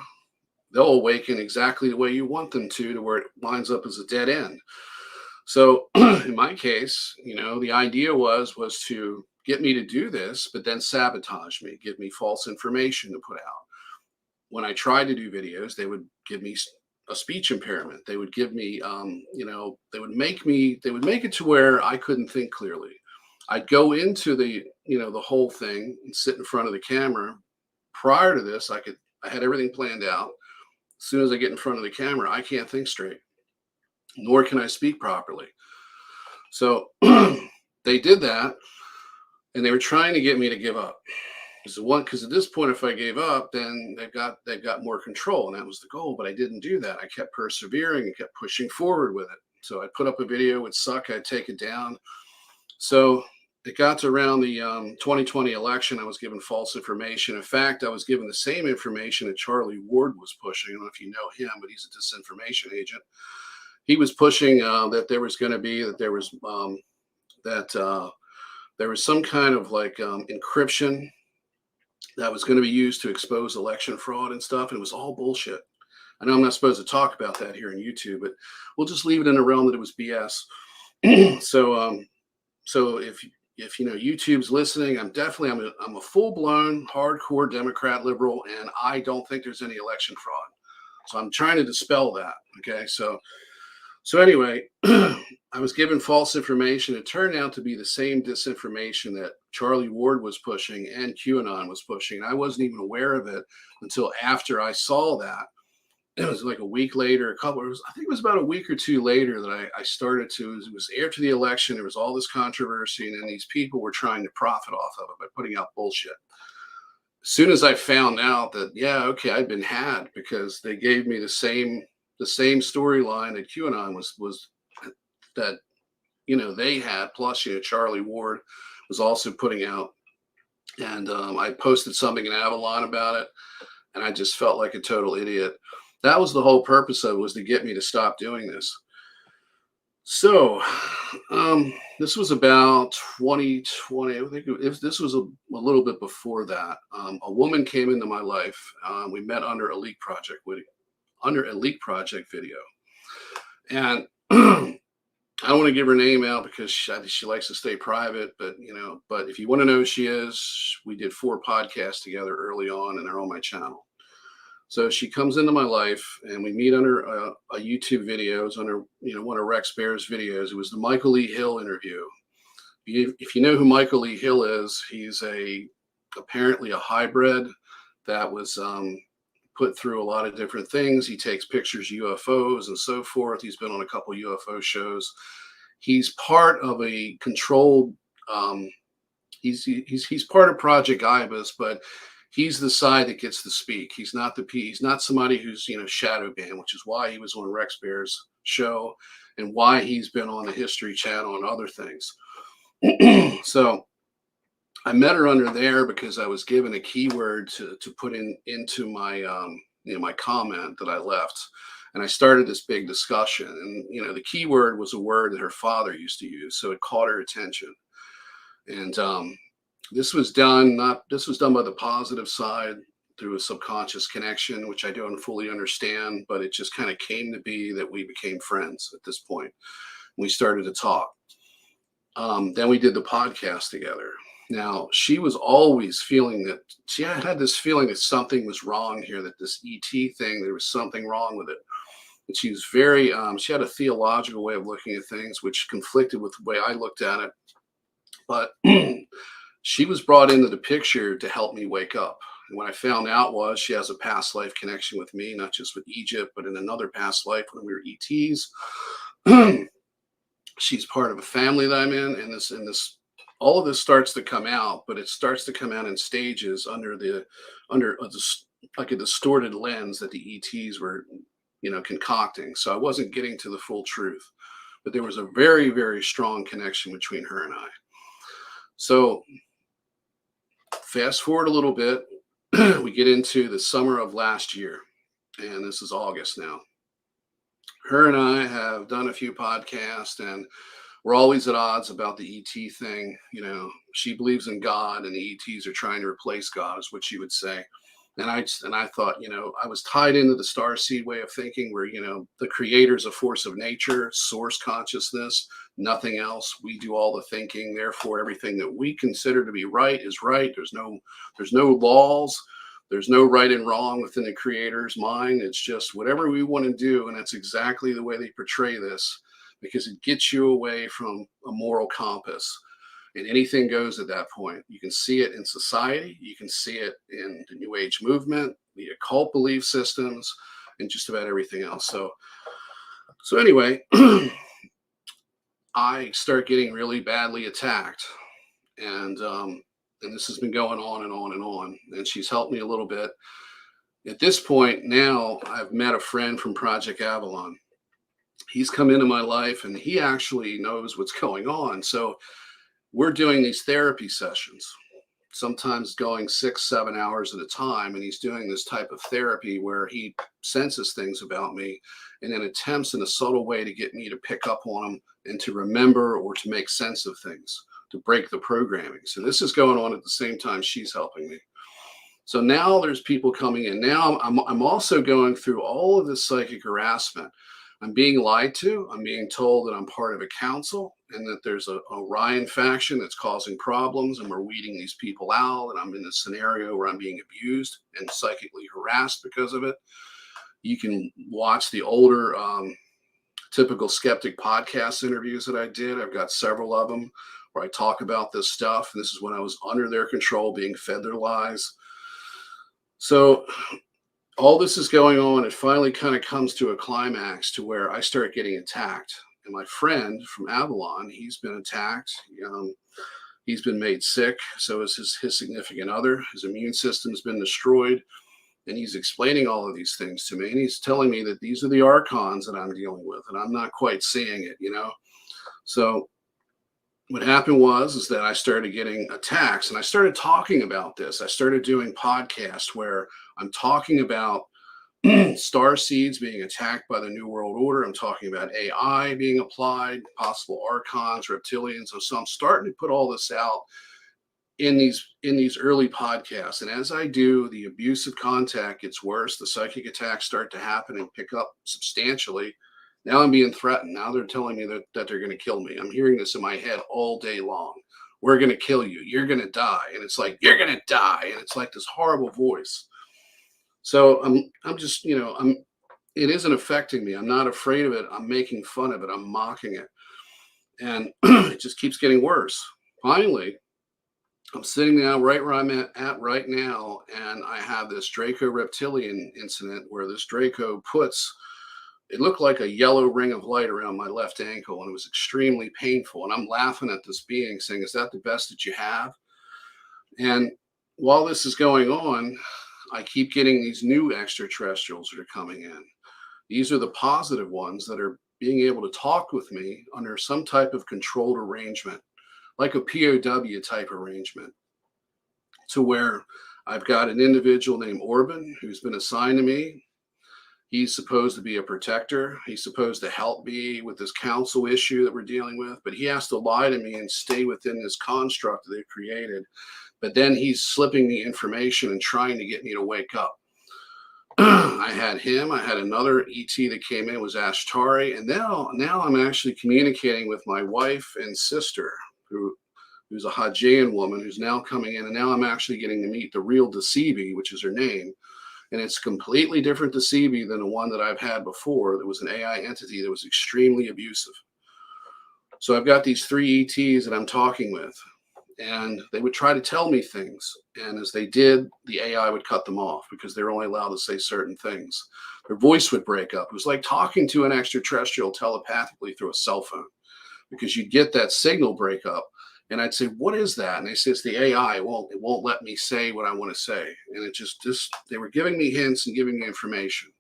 they'll awaken exactly the way you want them to where it winds up as a dead end. So in my case, the idea was to get me to do this, but then sabotage me, give me false information to put out. When I tried to do videos, they would give me a speech impairment. They would give me, they would make it to where I couldn't think clearly. I'd go into the whole thing and sit in front of the camera. Prior to this, I had everything planned out. As soon as I get in front of the camera, I can't think straight, nor can I speak properly. So they did that, and they were trying to get me to give up. Because at this point, if I gave up, then they got more control, and that was the goal. But I didn't do that. I kept persevering and kept pushing forward with it. So I'd put up a video, it would suck, I'd take it down. So it got to around the 2020 election. I was given false information. In fact, I was given the same information that Charlie Ward was pushing. I don't know if you know him, but he's a disinformation agent. He was pushing that there was going to be there was some kind of encryption that was going to be used to expose election fraud and stuff. And it was all bullshit. I know I'm not supposed to talk about that here on YouTube, but we'll just leave it in the realm that it was BS. So if if YouTube's listening, I'm a full blown hardcore Democrat liberal, and I don't think there's any election fraud. So I'm trying to dispel that. Okay, so anyway, I was given false information. It turned out to be the same disinformation that Charlie Ward was pushing and QAnon was pushing. I wasn't even aware of it until after I saw that. It was like a week later, I think it was about a week or two later that I started to, it was after the election, there was all this controversy, and then these people were trying to profit off of it by putting out bullshit. As soon as I found out that, yeah, okay, I'd been had, because they gave me the same storyline that QAnon was that, they had, plus, Charlie Ward was also putting out. And I posted something in Avalon about it, and I just felt like a total idiot. That was the whole purpose of it, was to get me to stop doing this. So this was about 2020. I think this was a little bit before that. A woman came into my life. We met under a leak project video, and I don't want to give her name out because she likes to stay private. But but if you want to know who she is, we did 4 podcasts together early on, and they're on my channel. So she comes into my life, and we meet under a YouTube video. It was under one of Rex Bear's videos. It was the Michael E. Hill interview. If you know who Michael E. Hill is, he's apparently a hybrid that was put through a lot of different things. He takes pictures of UFOs and so forth. He's been on a couple UFO shows. He's part of a controlled. He's part of Project Ibis, but he's the side that gets to speak. He's not he's not somebody who's shadow banned, which is why he was on Rex Bear's show and why he's been on the History Channel and other things. So I met her under there because I was given a keyword to put into my my comment that I left, and I started this big discussion. And the keyword was a word that her father used to use, so it caught her attention. And this was done by the positive side through a subconscious connection, which I don't fully understand, but it just kind of came to be that we became friends at this point. We started to talk. Then we did the podcast together. Now, she was always feeling that she had this feeling that something was wrong here, that this ET thing, there was something wrong with it. And she was very, she had a theological way of looking at things, which conflicted with the way I looked at it. But she was brought into the picture to help me wake up. And what I found out was she has a past life connection with me, not just with Egypt, but in another past life when we were ETs. She's part of a family that I'm in, and this all of this starts to come out, but it starts to come out in stages under like a distorted lens that the ETs were concocting. So I wasn't getting to the full truth, but there was a very, very strong connection between her and I. So fast forward a little bit, we get into the summer of last year, and this is August now. Her and I have done a few podcasts, and we're always at odds about the ET thing. She believes in God, and the ETs are trying to replace God, is what she would say. And I thought, I was tied into the Starseed way of thinking, where the creator is a force of nature, source consciousness, nothing else. We do all the thinking. Therefore, everything that we consider to be right is right. There's no laws. There's no right and wrong within the creator's mind. It's just whatever we want to do, and that's exactly the way they portray this, because it gets you away from a moral compass. And anything goes at that point. You can see it in society. You can see it in the New Age movement, the occult belief systems, and just about everything else. So anyway, I start getting really badly attacked. And this has been going on and on and on. And she's helped me a little bit. At this point now, I've met a friend from Project Avalon. He's come into my life, and he actually knows what's going on. So we're doing these therapy sessions, sometimes going 6-7 hours at a time. And he's doing this type of therapy where he senses things about me and then attempts in a subtle way to get me to pick up on them and to remember or to make sense of things, to break the programming. So this is going on at the same time she's helping me. So now there's people coming in. Now I'm also going through all of this psychic harassment. I'm being lied to. I'm being told that I'm part of a council. and that there's a Orion faction that's causing problems, and we're weeding these people out, and I'm in a scenario where I'm being abused and psychically harassed because of it. You can watch the older Typical Skeptic podcast interviews that I did. I've got several of them where I talk about this stuff. This is when I was under their control, being fed their lies. So all this is going on. It finally kind of comes to a climax to where I start getting attacked. And my friend from Avalon, he's been attacked. He's been made sick. So is his significant other. His immune system's been destroyed. And he's explaining all of these things to me. And he's telling me that these are the archons that I'm dealing with. And I'm not quite seeing it, So what happened is that I started getting attacks, and I started talking about this. I started doing podcasts where I'm talking about starseeds being attacked by the New World Order. I'm talking about AI being applied, possible archons, reptilians. So I'm starting to put all this out in these early podcasts. And as I do, the abusive contact gets worse. The psychic attacks start to happen and pick up substantially. Now I'm being threatened. Now they're telling me that they're going to kill me. I'm hearing this in my head all day long. We're going to kill you. You're going to die. And it's like, you're going to die. And it's like this horrible voice. So I'm just, it isn't affecting me. I'm not afraid of it. I'm making fun of it. I'm mocking it. And it just keeps getting worse. Finally, I'm sitting now right where I'm at right now, and I have this Draco reptilian incident where this Draco it looked like a yellow ring of light around my left ankle, and it was extremely painful. And I'm laughing at this being, saying, is that the best that you have? And while this is going on, I keep getting these new extraterrestrials that are coming in. These are the positive ones that are being able to talk with me under some type of controlled arrangement, like a POW type arrangement, to where I've got an individual named Orban who's been assigned to me. He's supposed to be a protector. He's supposed to help me with this council issue that we're dealing with, but he has to lie to me and stay within this construct that they've created. But then he's slipping me information and trying to get me to wake up. I had him. I had another ET that came in, was Ashtari. And now I'm actually communicating with my wife and sister, who's a Hajian woman who's now coming in. And now I'm actually getting to meet the real Deceibi, which is her name. And it's completely different Deceibi than the one that I've had before. That was an AI entity that was extremely abusive. So I've got these three ETs that I'm talking with, and they would try to tell me things. And as they did, the AI would cut them off because they're only allowed to say certain things. Their voice would break up. It was like talking to an extraterrestrial telepathically through a cell phone, because you'd get that signal breakup. And I'd say, what is that? And they say, it's the AI. It won't let me say what I want to say. And it just they were giving me hints and giving me information.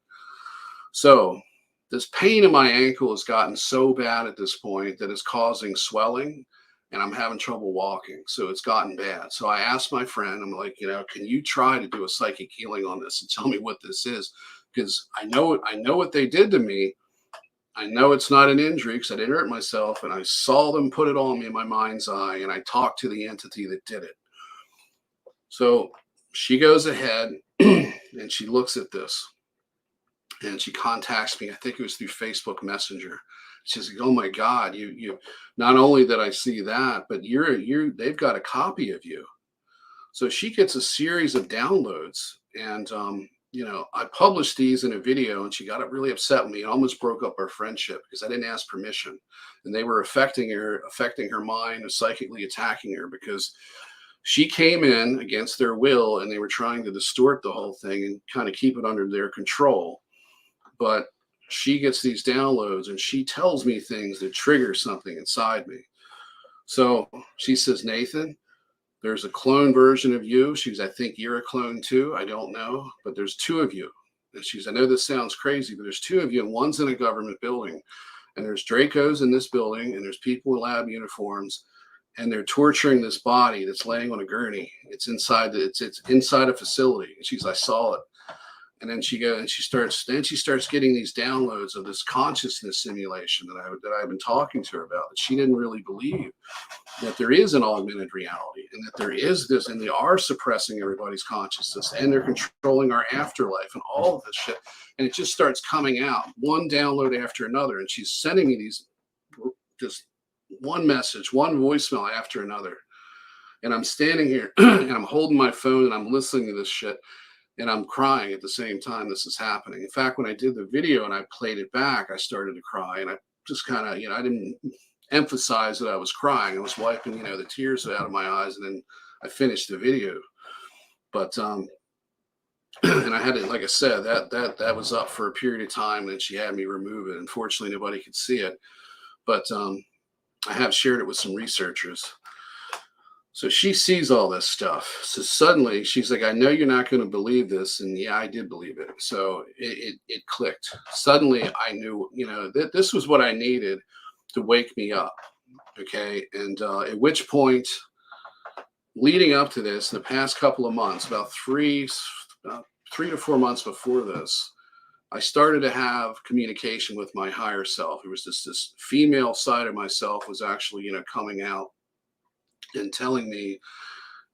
So this pain in my ankle has gotten so bad at this point that it's causing swelling, and I'm having trouble walking. So it's gotten bad. So I asked my friend, I'm like, can you try to do a psychic healing on this and tell me what this is? Because I know what they did to me. I know it's not an injury because I didn't hurt myself, and I saw them put it on me in my mind's eye, and I talked to the entity that did it. So she goes ahead and she looks at this, and she contacts me. I think it was through Facebook Messenger. She's like, "Oh my God, you! Not only did I see that, but they've got a copy of you." So she gets a series of downloads, and I published these in a video, and she got really upset with me and almost broke up our friendship because I didn't ask permission, and they were affecting her mind, and psychically attacking her because she came in against their will, and they were trying to distort the whole thing and kind of keep it under their control. But she gets these downloads, and she tells me things that trigger something inside me. So she says, Nathan, there's a clone version of you. I think you're a clone too. I don't know, but there's two of you. And I know this sounds crazy, but there's two of you, and one's in a government building, and there's Dracos in this building, and there's people in lab uniforms, and they're torturing this body that's laying on a gurney. It's inside a facility. And I saw it. And then she starts getting these downloads of this consciousness simulation that I've been talking to her about, that she didn't really believe, that there is an augmented reality, and that there is this, and they are suppressing everybody's consciousness, and they're controlling our afterlife and all of this shit. And it just starts coming out, one download after another. And she's sending me these just one message, one voicemail after another. And I'm standing here and I'm holding my phone and I'm listening to this shit and I'm crying at the same time this is happening. In fact, when I did the video and I played it back, I started to cry, and I just kind of, I didn't emphasize that I was crying. I was wiping, the tears out of my eyes, and then I finished the video. But and I had it, like I said, that was up for a period of time, and then she had me remove it. Unfortunately, nobody could see it, but I have shared it with some researchers. So she sees all this stuff. So suddenly she's like, I know you're not going to believe this. And yeah, I did believe it. So it clicked. Suddenly I knew, that this was what I needed to wake me up. Okay. And at which point, leading up to this, in the past couple of months, about 3 to 4 months before this, I started to have communication with my higher self. It was this female side of myself was actually, coming out and telling me,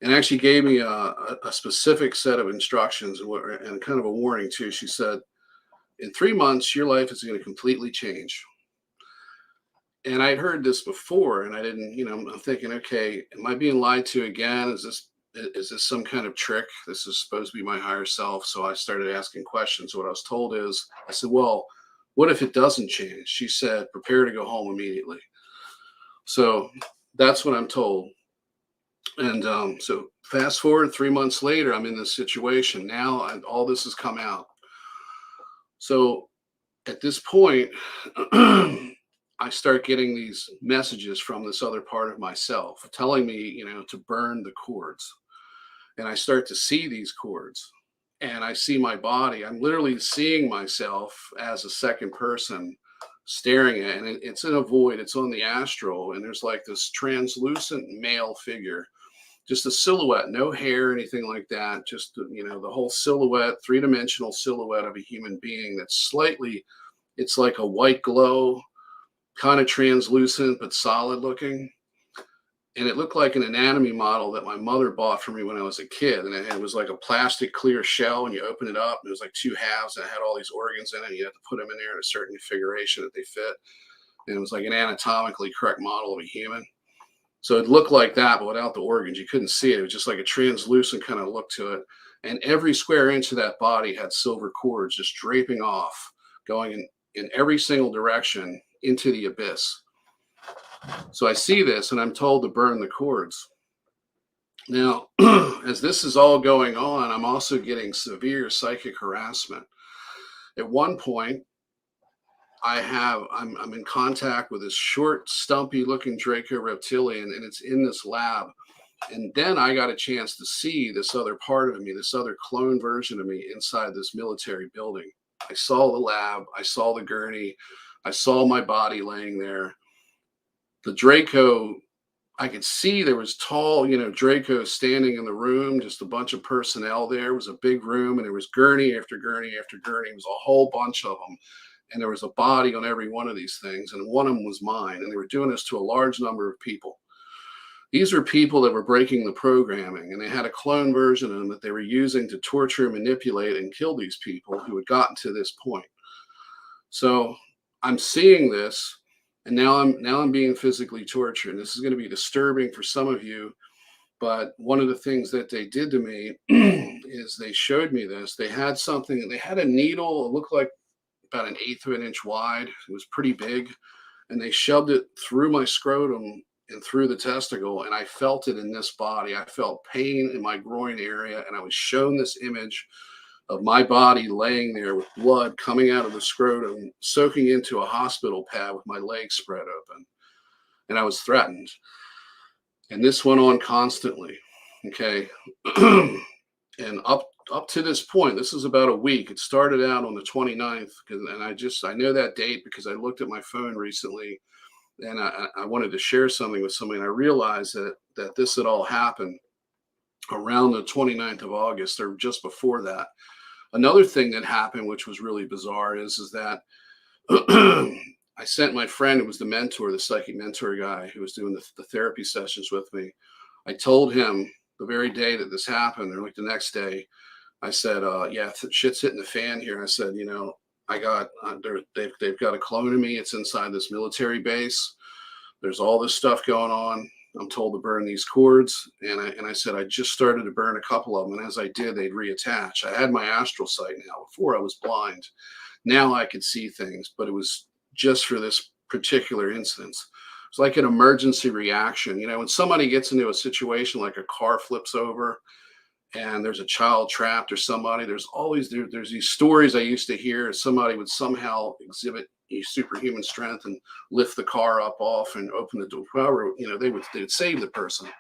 and actually gave me a specific set of instructions and kind of a warning too. She said, in 3 months, your life is going to completely change. And I'd heard this before, and I didn't, I'm thinking, okay, am I being lied to again? Is this some kind of trick? This is supposed to be my higher self. So I started asking questions. What I was told is, I said, well, what if it doesn't change? She said, prepare to go home immediately. So that's what I'm told. And so fast forward 3 months later, I'm in this situation. Now all this has come out. So at this point, I start getting these messages from this other part of myself telling me, to burn the cords. And I start to see these cords, and I see my body. I'm literally seeing myself as a second person staring at it. And it's in a void. It's on the astral. And there's like this translucent male figure, just a silhouette, no hair, anything like that. Just, the whole silhouette, 3-dimensional silhouette of a human being that's slightly, it's like a white glow, kind of translucent, but solid looking. And it looked like an anatomy model that my mother bought for me when I was a kid. And it was like a plastic clear shell, and you open it up, and it was like 2 halves, and it had all these organs in it. And you had to put them in there in a certain configuration that they fit. And it was like an anatomically correct model of a human. So it looked like that, but without the organs. You couldn't see it. It was just like a translucent kind of look to it. And every square inch of that body had silver cords just draping off, going in every single direction into the abyss. So I see this, and I'm told to burn the cords. Now, as this is all going on, I'm also getting severe psychic harassment. At one point, I'm in contact with this short, stumpy looking Draco reptilian, and it's in this lab. And then I got a chance to see this other part of me, this other clone version of me inside this military building. I saw the lab, I saw the gurney, I saw my body laying there. The Draco, I could see there was tall, Draco standing in the room, just a bunch of personnel there. It was a big room, and there was gurney after gurney after gurney. It was a whole bunch of them. And there was a body on every one of these things, and one of them was mine. And they were doing this to a large number of people. These were people that were breaking the programming, and they had a clone version of them that they were using to torture, manipulate, and kill these people who had gotten to this point. So I'm seeing this, and now I'm being physically tortured. And this is going to be disturbing for some of you. But one of the things that they did to me is they showed me this. They had something, they had a needle, it looked like about 1/8 of an inch wide. It was pretty big. And they shoved it through my scrotum and through the testicle. And I felt it in this body. I felt pain in my groin area. And I was shown this image of my body laying there with blood coming out of the scrotum, soaking into a hospital pad with my legs spread open. And I was threatened. And this went on constantly. Okay. And up to this point, this is about a week. It started out on the 29th, and I know that date because I looked at my phone recently, and I wanted to share something with somebody, and I realized that this had all happened around the 29th of August, or just before that. Another thing that happened, which was really bizarre, is that I sent my friend, who was the mentor, the psychic mentor guy who was doing the therapy sessions with me. I told him the very day that this happened, or like the next day, I said, yeah, shit's hitting the fan here. I said, I got, they've got a clone of me. It's inside this military base. There's all this stuff going on. I'm told to burn these cords. And I said, I just started to burn a couple of them. And as I did, they'd reattach. I had my astral sight now. Before I was blind. Now I could see things, but it was just for this particular instance. It's like an emergency reaction. You know, when somebody gets into a situation like a car flips over and there's a child trapped or somebody, there's always there's these stories I used to hear. Somebody would somehow exhibit superhuman strength and lift the car up off and open the door. However, you know, they'd save the person. It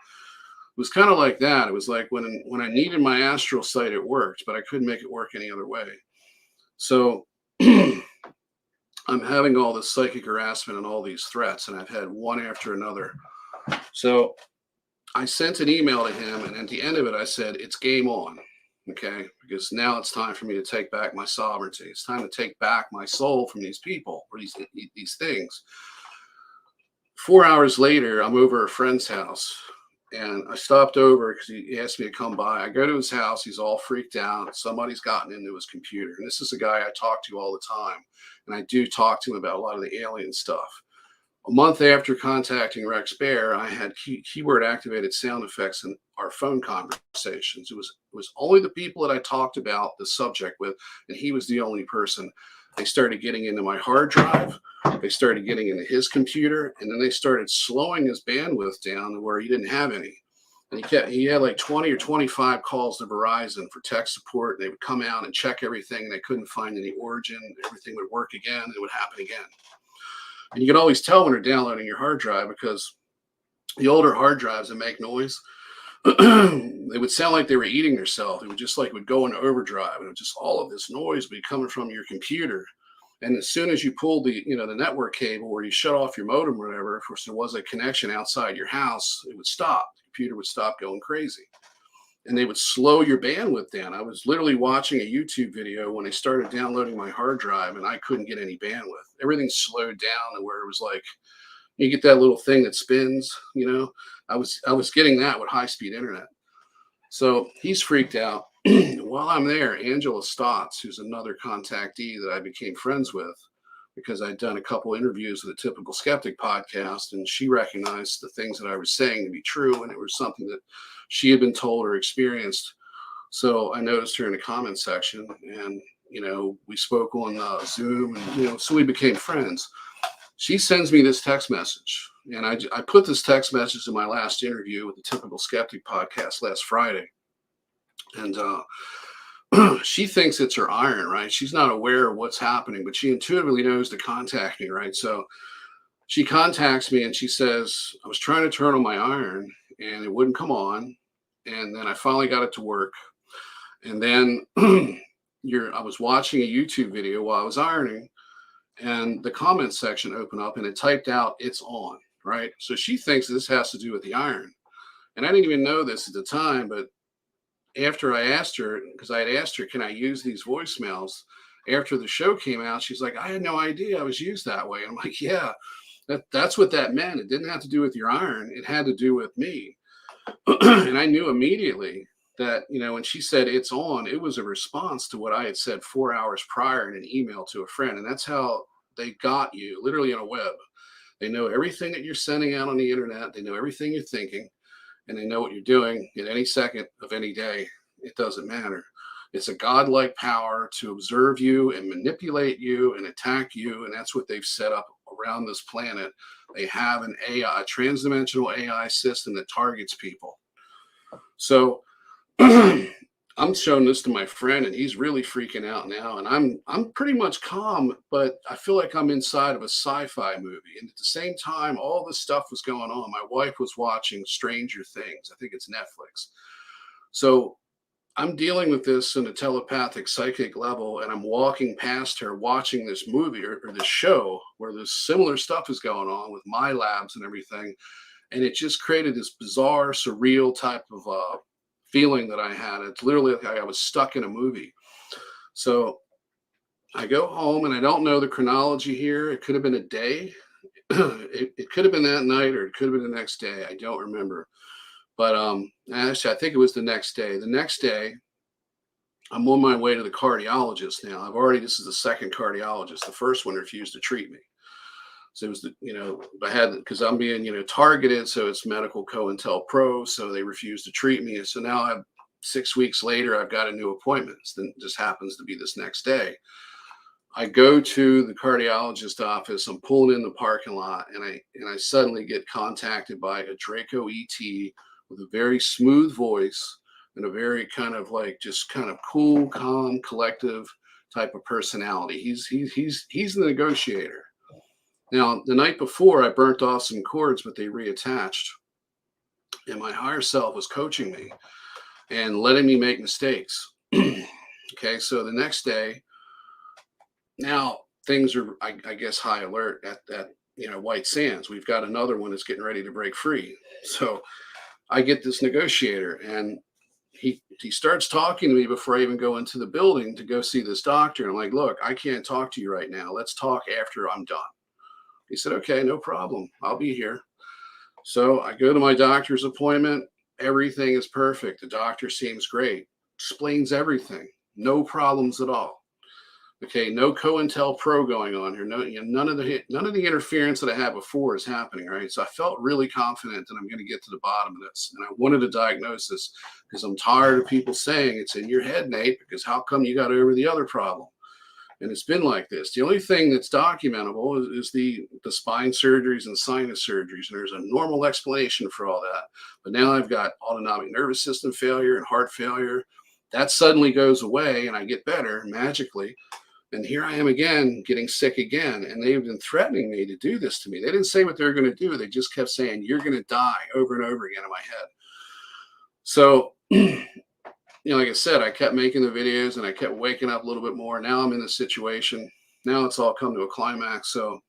was kind of like that. It was like when I needed my astral sight, it worked, but I couldn't make it work any other way. So I'm having all this psychic harassment and all these threats, and I've had one after another. So I sent an email to him, and at the end of it, I said, it's game on, okay? Because now it's time for me to take back my sovereignty. It's time to take back my soul from these people or these things. 4 hours later, I'm over at a friend's house, and I stopped over because he asked me to come by. I go to his house. He's all freaked out. Somebody's gotten into his computer. And this is a guy I talk to all the time. And I do talk to him about a lot of the alien stuff. A month after contacting Rex Bear, I had keyword activated sound effects in our phone conversations. It was only the people that I talked about the subject with, and he was the only person. They started getting into my hard drive. They started getting into his computer, and then they started slowing his bandwidth down to where he didn't have any. And he had like 20 or 25 calls to Verizon for tech support. And they would come out and check everything. And they couldn't find any origin. Everything would work again. It would happen again. And you could always tell when they're downloading your hard drive because the older hard drives that make noise, they would sound like they were eating themselves. It would just would go into overdrive, and it would just all of this noise would be coming from your computer. And as soon as you pulled the network cable or you shut off your modem or whatever, of course there was a connection outside your house, it would stop. The computer would stop going crazy. And they would slow your bandwidth down. I was literally watching a YouTube video when they started downloading my hard drive, and I couldn't get any bandwidth. Everything slowed down to where it was like, you get that little thing that spins, I was getting that with high-speed internet. So he's freaked out. While I'm there, Angela Stotts, who's another contactee that I became friends with because I'd done a couple interviews with the Typical Skeptic podcast, and she recognized the things that I was saying to be true, and it was something that she had been told or experienced. So I noticed her in the comment section, and we spoke on Zoom, and so we became friends. She sends me this text message, and I put this text message in my last interview with the Typical Skeptic podcast last Friday. And she thinks it's her iron, right? She's not aware of what's happening, but she intuitively knows to contact me, right? So she contacts me and she says, I was trying to turn on my iron and it wouldn't come on. And then I finally got it to work. And then I was watching a YouTube video while I was ironing, and the comment section opened up and it typed out, it's on, right? So she thinks this has to do with the iron. And I didn't even know this at the time, but after I asked her, because I had asked her, can I use these voicemails? After the show came out, she's like, I had no idea I was used that way. And I'm like, yeah, that's what that meant. It didn't have to do with your iron. It had to do with me. And I knew immediately that, when she said it's on, it was a response to what I had said 4 hours prior in an email to a friend. And that's how they got you, literally on a web. They know everything that you're sending out on the internet. They know everything you're thinking. And they know what you're doing at any second of any day. It doesn't matter. It's a godlike power to observe you and manipulate you and attack you. And that's what they've set up around this planet. They have an AI, a transdimensional AI system that targets people. So I'm showing this to my friend, and he's really freaking out now. And I'm pretty much calm, but I feel like I'm inside of a sci-fi movie. And at the same time, all this stuff was going on. My wife was watching Stranger Things. I think it's Netflix. So I'm dealing with this in a telepathic psychic level, and I'm walking past her watching this movie or this show where this similar stuff is going on with MILABs and everything. And it just created this bizarre, surreal type of feeling that I had. It's literally like I was stuck in a movie. So I go home, and I don't know the chronology here. It could have been a day. It could have been that night, or it could have been the next day. I don't remember. But actually, I think it was the next day. The next day, I'm on my way to the cardiologist now. This is the second cardiologist. The first one refused to treat me. So it was I had, because I'm being, targeted. So it's medical COINTELPRO. So they refused to treat me. And so now 6 weeks later, I've got a new appointment. Then just happens to be this next day. I go to the cardiologist office. I'm pulling in the parking lot, and I suddenly get contacted by a Draco ET with a very smooth voice and a very kind of like just kind of cool, calm, collective type of personality. He's the negotiator. Now, the night before, I burnt off some cords, but they reattached, and my higher self was coaching me and letting me make mistakes. Okay, so the next day, now things are, I guess, high alert at White Sands. We've got another one that's getting ready to break free. So I get this negotiator, and he starts talking to me before I even go into the building to go see this doctor. I'm like, look, I can't talk to you right now. Let's talk after I'm done. He said, okay, no problem. I'll be here. So I go to my doctor's appointment. Everything is perfect. The doctor seems great, explains everything, no problems at all. Okay, no COINTELPRO going on here. No, none of the interference that I had before is happening. Right, so I felt really confident that I'm going to get to the bottom of this, and I wanted a diagnosis because I'm tired of people saying it's in your head, Nate. Because how come you got over the other problem? And it's been like this. The only thing that's documentable is the spine surgeries and sinus surgeries, and there's a normal explanation for all that. But now I've got autonomic nervous system failure and heart failure. That suddenly goes away, and I get better magically. And here I am again, getting sick again. And they've been threatening me to do this to me. They didn't say what they were going to do. They just kept saying, you're going to die, over and over again in my head. So, like I said, I kept making the videos and I kept waking up a little bit more. Now I'm in this situation. Now it's all come to a climax. So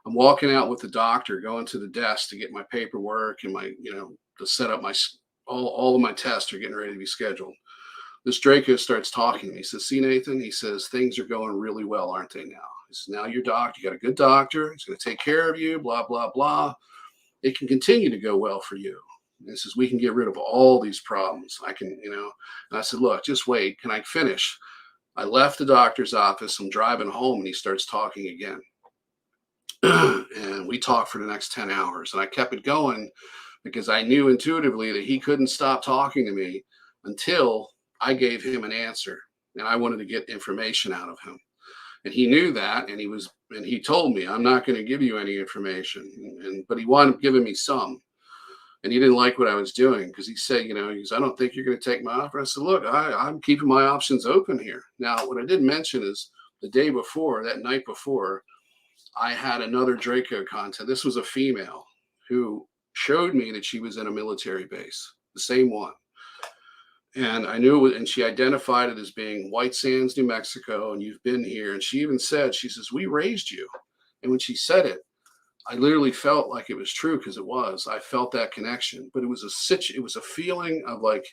I'm walking out with the doctor, going to the desk to get my paperwork and my, to set up all of my tests are getting ready to be scheduled. This Draco starts talking to me. He says, see, Nathan, he says, things are going really well, aren't they now? He says, now your doctor, you got a good doctor. He's going to take care of you, blah, blah, blah. It can continue to go well for you. And he says, we can get rid of all these problems. I can, and I said, look, just wait. Can I finish? I left the doctor's office. I'm driving home, and he starts talking again. And we talked for the next 10 hours. And I kept it going because I knew intuitively that he couldn't stop talking to me until I gave him an answer, and I wanted to get information out of him. And he knew that, and he told me, I'm not going to give you any information. But he wanted giving me some. And he didn't like what I was doing because he said, he goes, I don't think you're going to take my offer. I said, look, I'm keeping my options open here. Now, what I didn't mention is the day before, that night before, I had another Draco contact. This was a female who showed me that she was in a military base, the same one. And I knew it, and she identified it as being White Sands, New Mexico, and you've been here. And she even said, she says, we raised you. And when she said it, I literally felt like it was true because it was. I felt that connection, but it was a feeling of like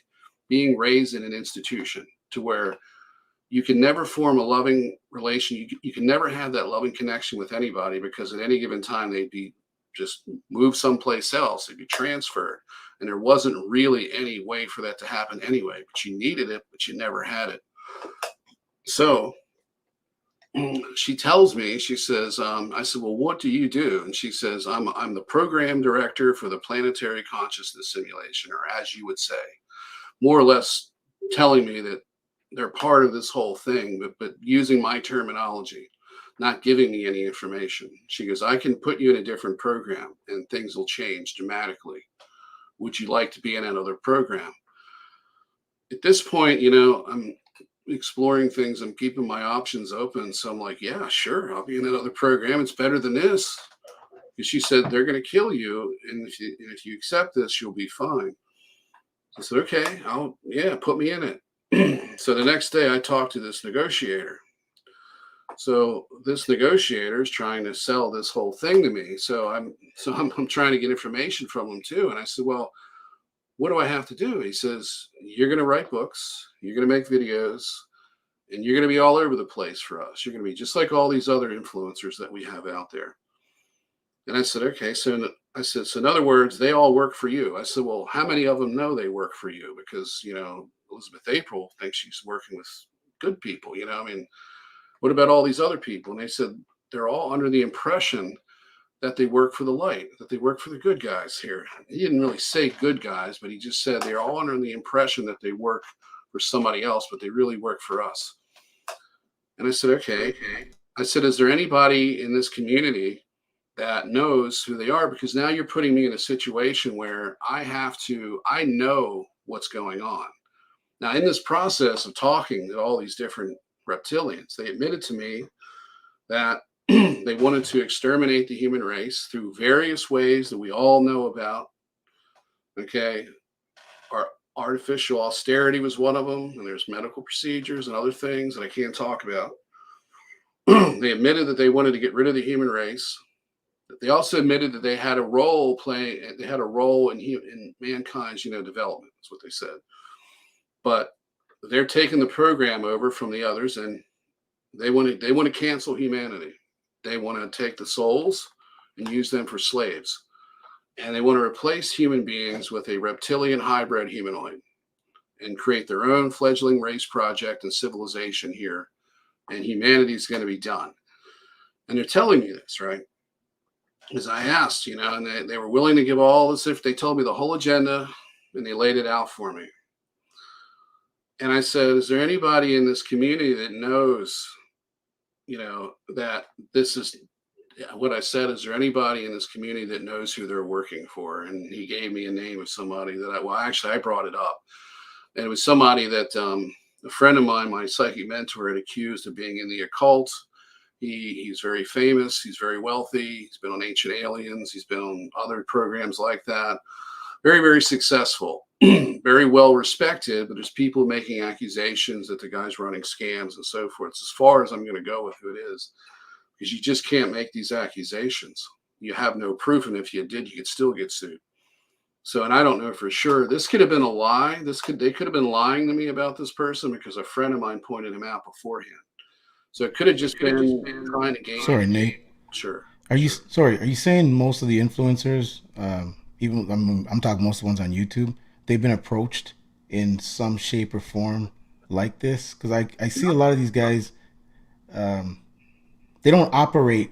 being raised in an institution to where you can never form a loving relation. You can never have that loving connection with anybody because at any given time they'd be just moved someplace else. They'd be transferred. And there wasn't really any way for that to happen anyway, but you needed it, but you never had it. So she tells me, she says, I said, well, what do you do? And she says, I'm the program director for the planetary consciousness simulation, or as you would say, more or less telling me that they're part of this whole thing, but using my terminology, not giving me any information. She goes, I can put you in a different program and things will change dramatically. Would you like to be in another program? At this point, I'm exploring things. I'm keeping my options open. So I'm like, yeah, sure. I'll be in another program. It's better than this. Because she said, they're going to kill you. And if you accept this, you'll be fine. I said, okay, put me in it. So the next day I talked to this negotiator. So this negotiator is trying to sell this whole thing to me. So I'm trying to get information from him too. And I said, well, what do I have to do? He says, you're going to write books, you're going to make videos, and you're going to be all over the place for us. You're going to be just like all these other influencers that we have out there. And I said, okay. So I said, so in other words, they all work for you. I said, well, how many of them know they work for you? Because, Elizabeth April thinks she's working with good people, what about all these other people? And they said, they're all under the impression that they work for the light, that they work for the good guys here. He didn't really say good guys, but he just said they're all under the impression that they work for somebody else, but they really work for us. And I said, okay. I said, is there anybody in this community that knows who they are? Because now you're putting me in a situation where I know what's going on. Now, in this process of talking to all these different reptilians, they admitted to me that they wanted to exterminate the human race through various ways that we all know about. Okay. Our artificial austerity was one of them, and there's medical procedures and other things that I can't talk about. They admitted that they wanted to get rid of the human race. They also admitted that they had a role in mankind's development. That's what they said. But they're taking the program over from the others, and they want to cancel humanity. They want to take the souls and use them for slaves. And they want to replace human beings with a reptilian hybrid humanoid and create their own fledgling race project and civilization here. And humanity is going to be done. And they're telling me this, right? As I asked, and they were willing to give all this. If they told me the whole agenda and they laid it out for me. And I said, is there anybody in this community that knows, that this is what I said? Is there anybody in this community that knows who they're working for? And he gave me a name of somebody that I brought it up. And it was somebody that a friend of mine, my psychic mentor, had accused of being in the occult. He's very famous. He's very wealthy. He's been on Ancient Aliens. He's been on other programs like that. Very, very successful. Very well respected, but there's people making accusations that the guy's running scams and so forth. It's as far as I'm going to go with who it is, because you just can't make these accusations. You have no proof, and if you did, you could still get sued. So, and I don't know for sure. This could have been a lie. They could have been lying to me about this person because a friend of mine pointed him out beforehand. So it could have just been trying to gain. Sorry, Nate. Sure. Are you saying most of the influencers, even I'm talking most of the ones on YouTube, they've been approached in some shape or form like this? Because I see a lot of these guys, they don't operate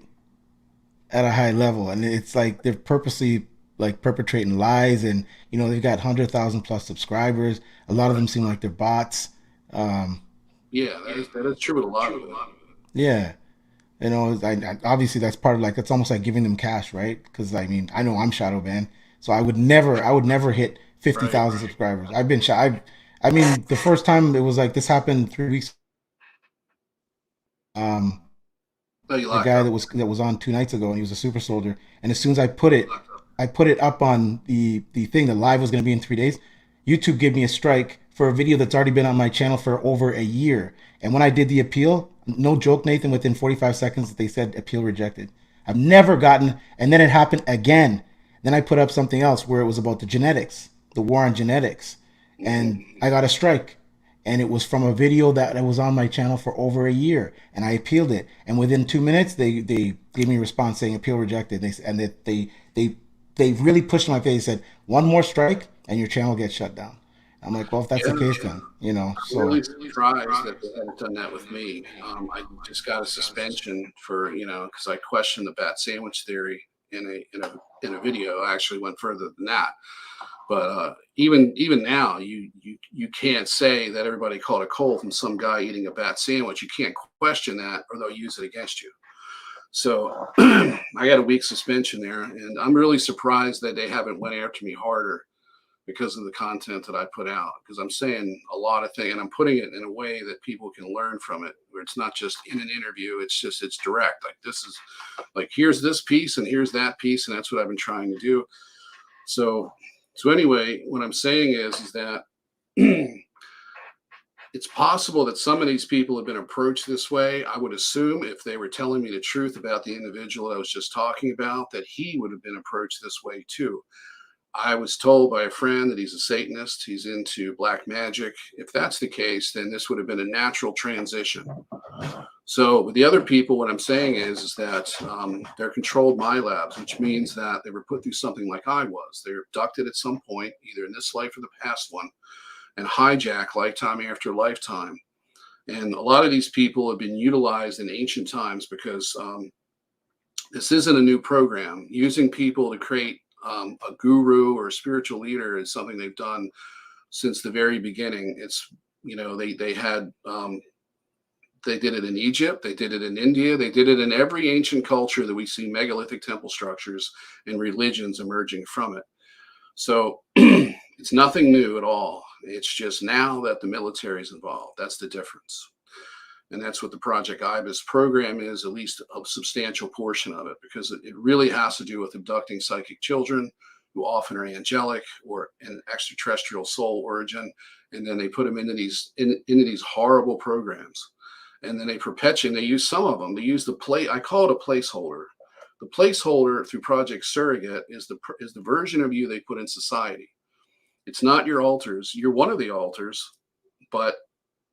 at a high level, and it's like they're purposely like perpetrating lies, and they've got 100,000 plus subscribers. A lot of them seem like they're bots. Yeah, that is true with a lot of them. Yeah, obviously that's part of like it's almost like giving them cash, right? Because I mean, I know I'm shadow banned, so I would never hit 50,000 subscribers. I've been I mean, the first time it was like this happened 3 weeks. Um, a guy that was on 2 nights ago, and he was a super soldier. And as soon as I put it up on the thing. The live was going to be in 3 days. YouTube gave me a strike for a video that's already been on my channel for over a year. And when I did the appeal, no joke, Nathan, within 45 seconds they said appeal rejected. I've never gotten, and then it happened again. Then I put up something else where it was about the genetics, the war on genetics, and I got a strike. And it was from a video that was on my channel for over a year, and I appealed it. And within 2 minutes, they gave me a response saying appeal rejected. They really pushed in my face. Said one more strike, and your channel gets shut down. I'm like, well, if that's the case, then I'm really surprised that they haven't done that with me. I just got a suspension for because I questioned the bat sandwich theory in a video. I actually went further than that. But even now, you can't say that everybody caught a cold from some guy eating a bat sandwich. You can't question that, or they'll use it against you. So I got a week suspension there, and I'm really surprised that they haven't went after me harder because of the content that I put out. Because I'm saying a lot of things, and I'm putting it in a way that people can learn from it, where it's not just in an interview. It's direct. Like this is like here's this piece and here's that piece, and that's what I've been trying to do. So anyway, what I'm saying is that it's possible that some of these people have been approached this way. I would assume if they were telling me the truth about the individual that I was just talking about, that he would have been approached this way too. I was told by a friend that he's a Satanist. He's into black magic. If that's the case, then this would have been a natural transition. So with the other people, what I'm saying is that they're controlled MILABs, which means that they were put through something like I was. They were abducted at some point, either in this life or the past one, and hijacked lifetime after lifetime. And a lot of these people have been utilized in ancient times because This isn't a new program. Using people to create a guru or a spiritual leader is something they've done since the very beginning. It's, they had they did it in Egypt, they did it in India, they did it in every ancient culture that we see megalithic temple structures and religions emerging from it. So it's nothing new at all. It's just now that the military is involved. That's the difference. And that's what the Project Ibis program is, at least a substantial portion of it, because it really has to do with abducting psychic children who often are angelic or an extraterrestrial soul origin. And then they put them into these horrible programs. And then they perpetuate, they use some of them. They use I call it a placeholder. The placeholder through Project Surrogate is the version of you they put in society. It's not your alters. You're one of the alters, but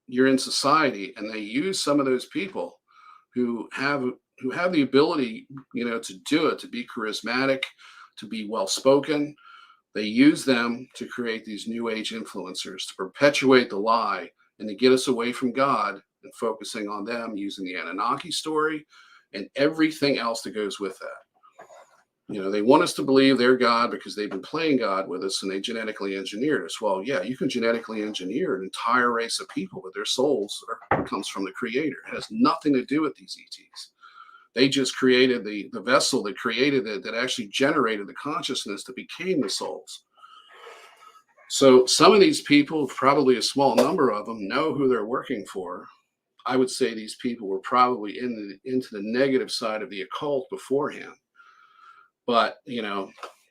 you're in society, and they use some of those people who have the ability, to do it, to be charismatic, to be well spoken. They use them to create these new age influencers, to perpetuate the lie and to get us away from God and focusing on them, using the Anunnaki story and everything else that goes with that. They want us to believe they're God because they've been playing God with us and they genetically engineered us. Well, yeah, you can genetically engineer an entire race of people, but their souls comes from the Creator. It has nothing to do with these ETs. They just created the vessel that created it, that actually generated the consciousness that became the souls. So some of these people, probably a small number of them, know who they're working for. I would say these people were probably into the negative side of the occult beforehand. But,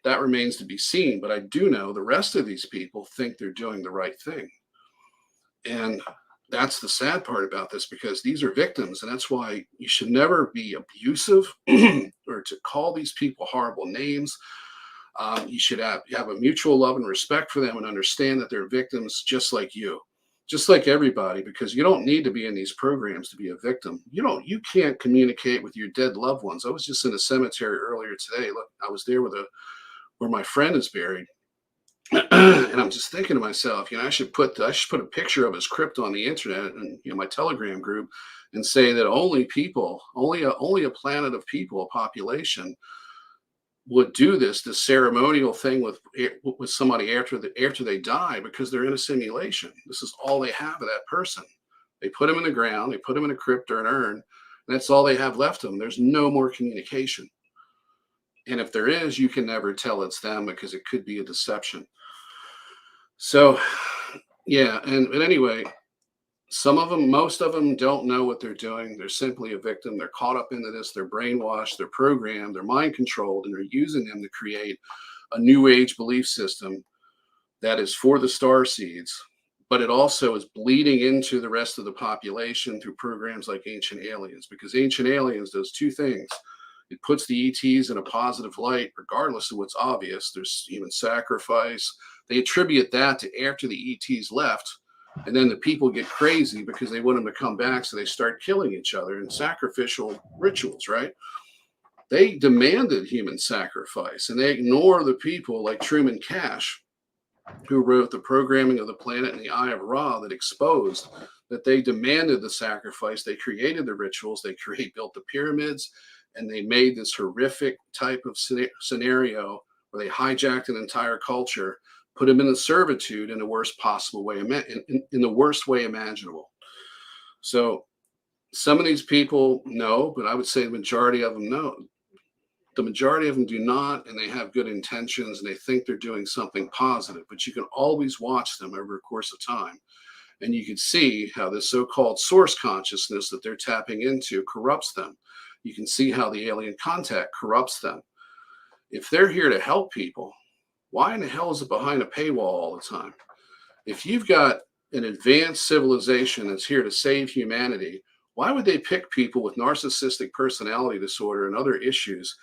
that remains to be seen. But I do know the rest of these people think they're doing the right thing. And that's the sad part about this, because these are victims. And that's why you should never be abusive or to call these people horrible names. You should have a mutual love and respect for them and understand that they're victims just like you. Just like everybody, because you don't need to be in these programs to be a victim. You can't communicate with your dead loved ones. I was just in a cemetery earlier today. Look, I was there where my friend is buried. And I'm just thinking to myself, I should put a picture of his crypt on the internet and my Telegram group and say that only a planet of people, a population, would do this ceremonial thing with somebody after they die, because they're in a simulation. This is all they have of that person. They put them in the ground, they put them in a crypt or an urn, and that's all they have left of them. There's no more communication. And if there is, you can never tell it's them, because it could be a deception. So, yeah, but anyway, most of them don't know what they're doing. They're simply a victim. They're caught up into this. They're brainwashed. They're programmed. They're mind controlled, and they're using them to create a new age belief system that is for the starseeds, but it also is bleeding into the rest of the population through programs like Ancient Aliens, because Ancient Aliens does two things. It puts the ETs in a positive light, regardless of what's obvious. There's even sacrifice. They attribute that to after the ETs left. And then the people get crazy because they want them to come back, so they start killing each other in sacrificial rituals, right? They demanded human sacrifice, and they ignore the people like Truman Cash, who wrote The Programming of the Planet in the Eye of Ra, that exposed that they demanded the sacrifice. They created the rituals, they built the pyramids, and they made this horrific type of scenario where they hijacked an entire culture, put them in servitude in the worst possible way, in the worst way imaginable. So some of these people know, but I would say the majority of them know. The majority of them do not, and they have good intentions, and they think they're doing something positive. But you can always watch them over a course of time, and you can see how this so-called source consciousness that they're tapping into corrupts them. You can see how the alien contact corrupts them. If they're here to help people, why in the hell is it behind a paywall all the time? If you've got an advanced civilization that's here to save humanity, why would they pick people with narcissistic personality disorder and other issues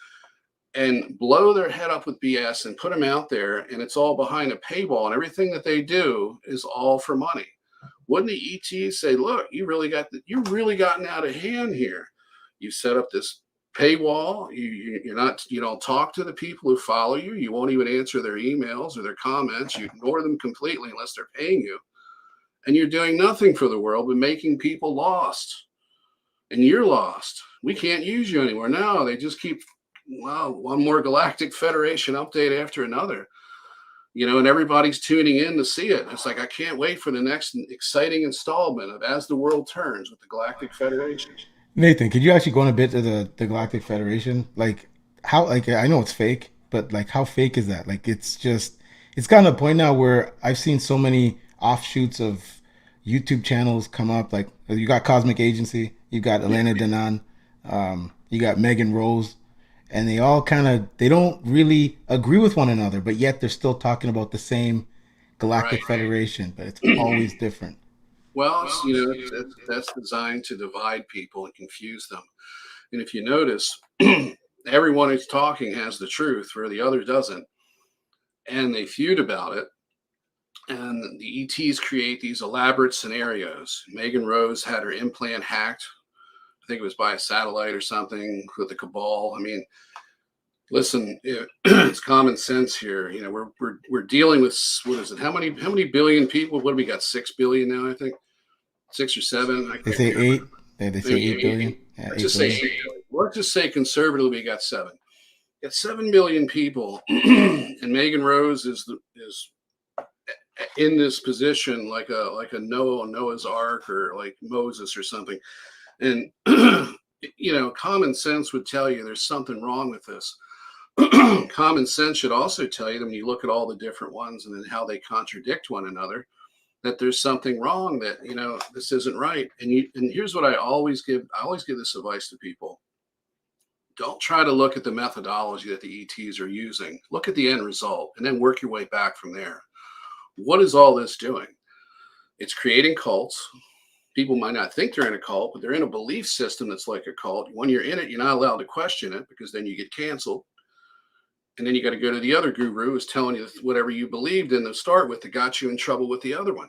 and blow their head up with BS and put them out there, and it's all behind a paywall, and everything that they do is all for money? Wouldn't the ETs say, look, you've really gotten out of hand here. You set up this paywall. You don't talk to the people who follow you. You won't even answer their emails or their comments. You ignore them completely unless they're paying you. And you're doing nothing for the world but making people lost. And you're lost. We can't use you anymore. No, they just keep well, one more Galactic Federation update after another, and everybody's tuning in to see it. It's like, I can't wait for the next exciting installment of As the World Turns with the Galactic Federation. Nathan, could you actually go on a bit to the Galactic Federation? Like how like I know it's fake, but like how fake is that? Like it's gotten to a point now where I've seen so many offshoots of YouTube channels come up. Like you got Cosmic Agency, you got Yeah, Elena Denan, you got Megan Rose, and they all they don't really agree with one another, but yet they're still talking about the same right. Galactic Federation, but it's always different. Well, that's designed to divide people and confuse them. And if you notice, everyone who's talking has the truth where the other doesn't, and they feud about it. And the ETs create these elaborate scenarios. Megan Rose had her implant hacked. I think it was by a satellite or something with the cabal. I mean, listen, it's common sense here. We're dealing with, what is it? How many billion people? What do we got? 6 billion now, I think. 6 or 7. I They can't say remember. eight. They say Maybe 8 billion. eight. Yeah, Let's eight just say billion. 8 billion. Let's just say conservatively we got 7. Got 7 billion people, and Megan Rose is in this position like a Noah's Ark, or like Moses or something. And common sense would tell you there's something wrong with this. Common sense should also tell you that when you look at all the different ones and then how they contradict one another, that there's something wrong, that this isn't right. And here's what I always give this advice to people: don't try to look at the methodology that the ETs are using. Look at the end result and then work your way back from there. What is all this doing? It's creating cults. People might not think they're in a cult, but they're in a belief system that's like a cult. When you're in it, you're not allowed to question it, because then you get canceled. And then you got to go to the other guru who's telling you whatever you believed in to start with that got you in trouble with the other one.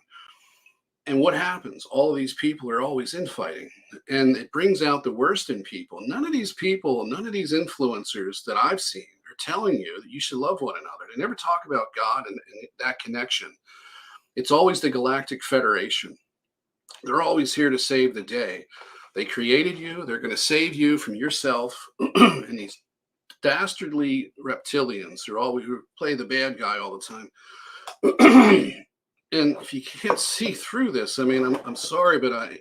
And what happens? All of these people are always infighting, and it brings out the worst in people. None of these people, none of these influencers that I've seen are telling you that you should love one another. They never talk about God and that connection. It's always the Galactic Federation. They're always here to save the day. They created you. They're going to save you from yourself. And these dastardly reptilians who play the bad guy all the time. And if you can't see through this, I mean, I'm sorry, but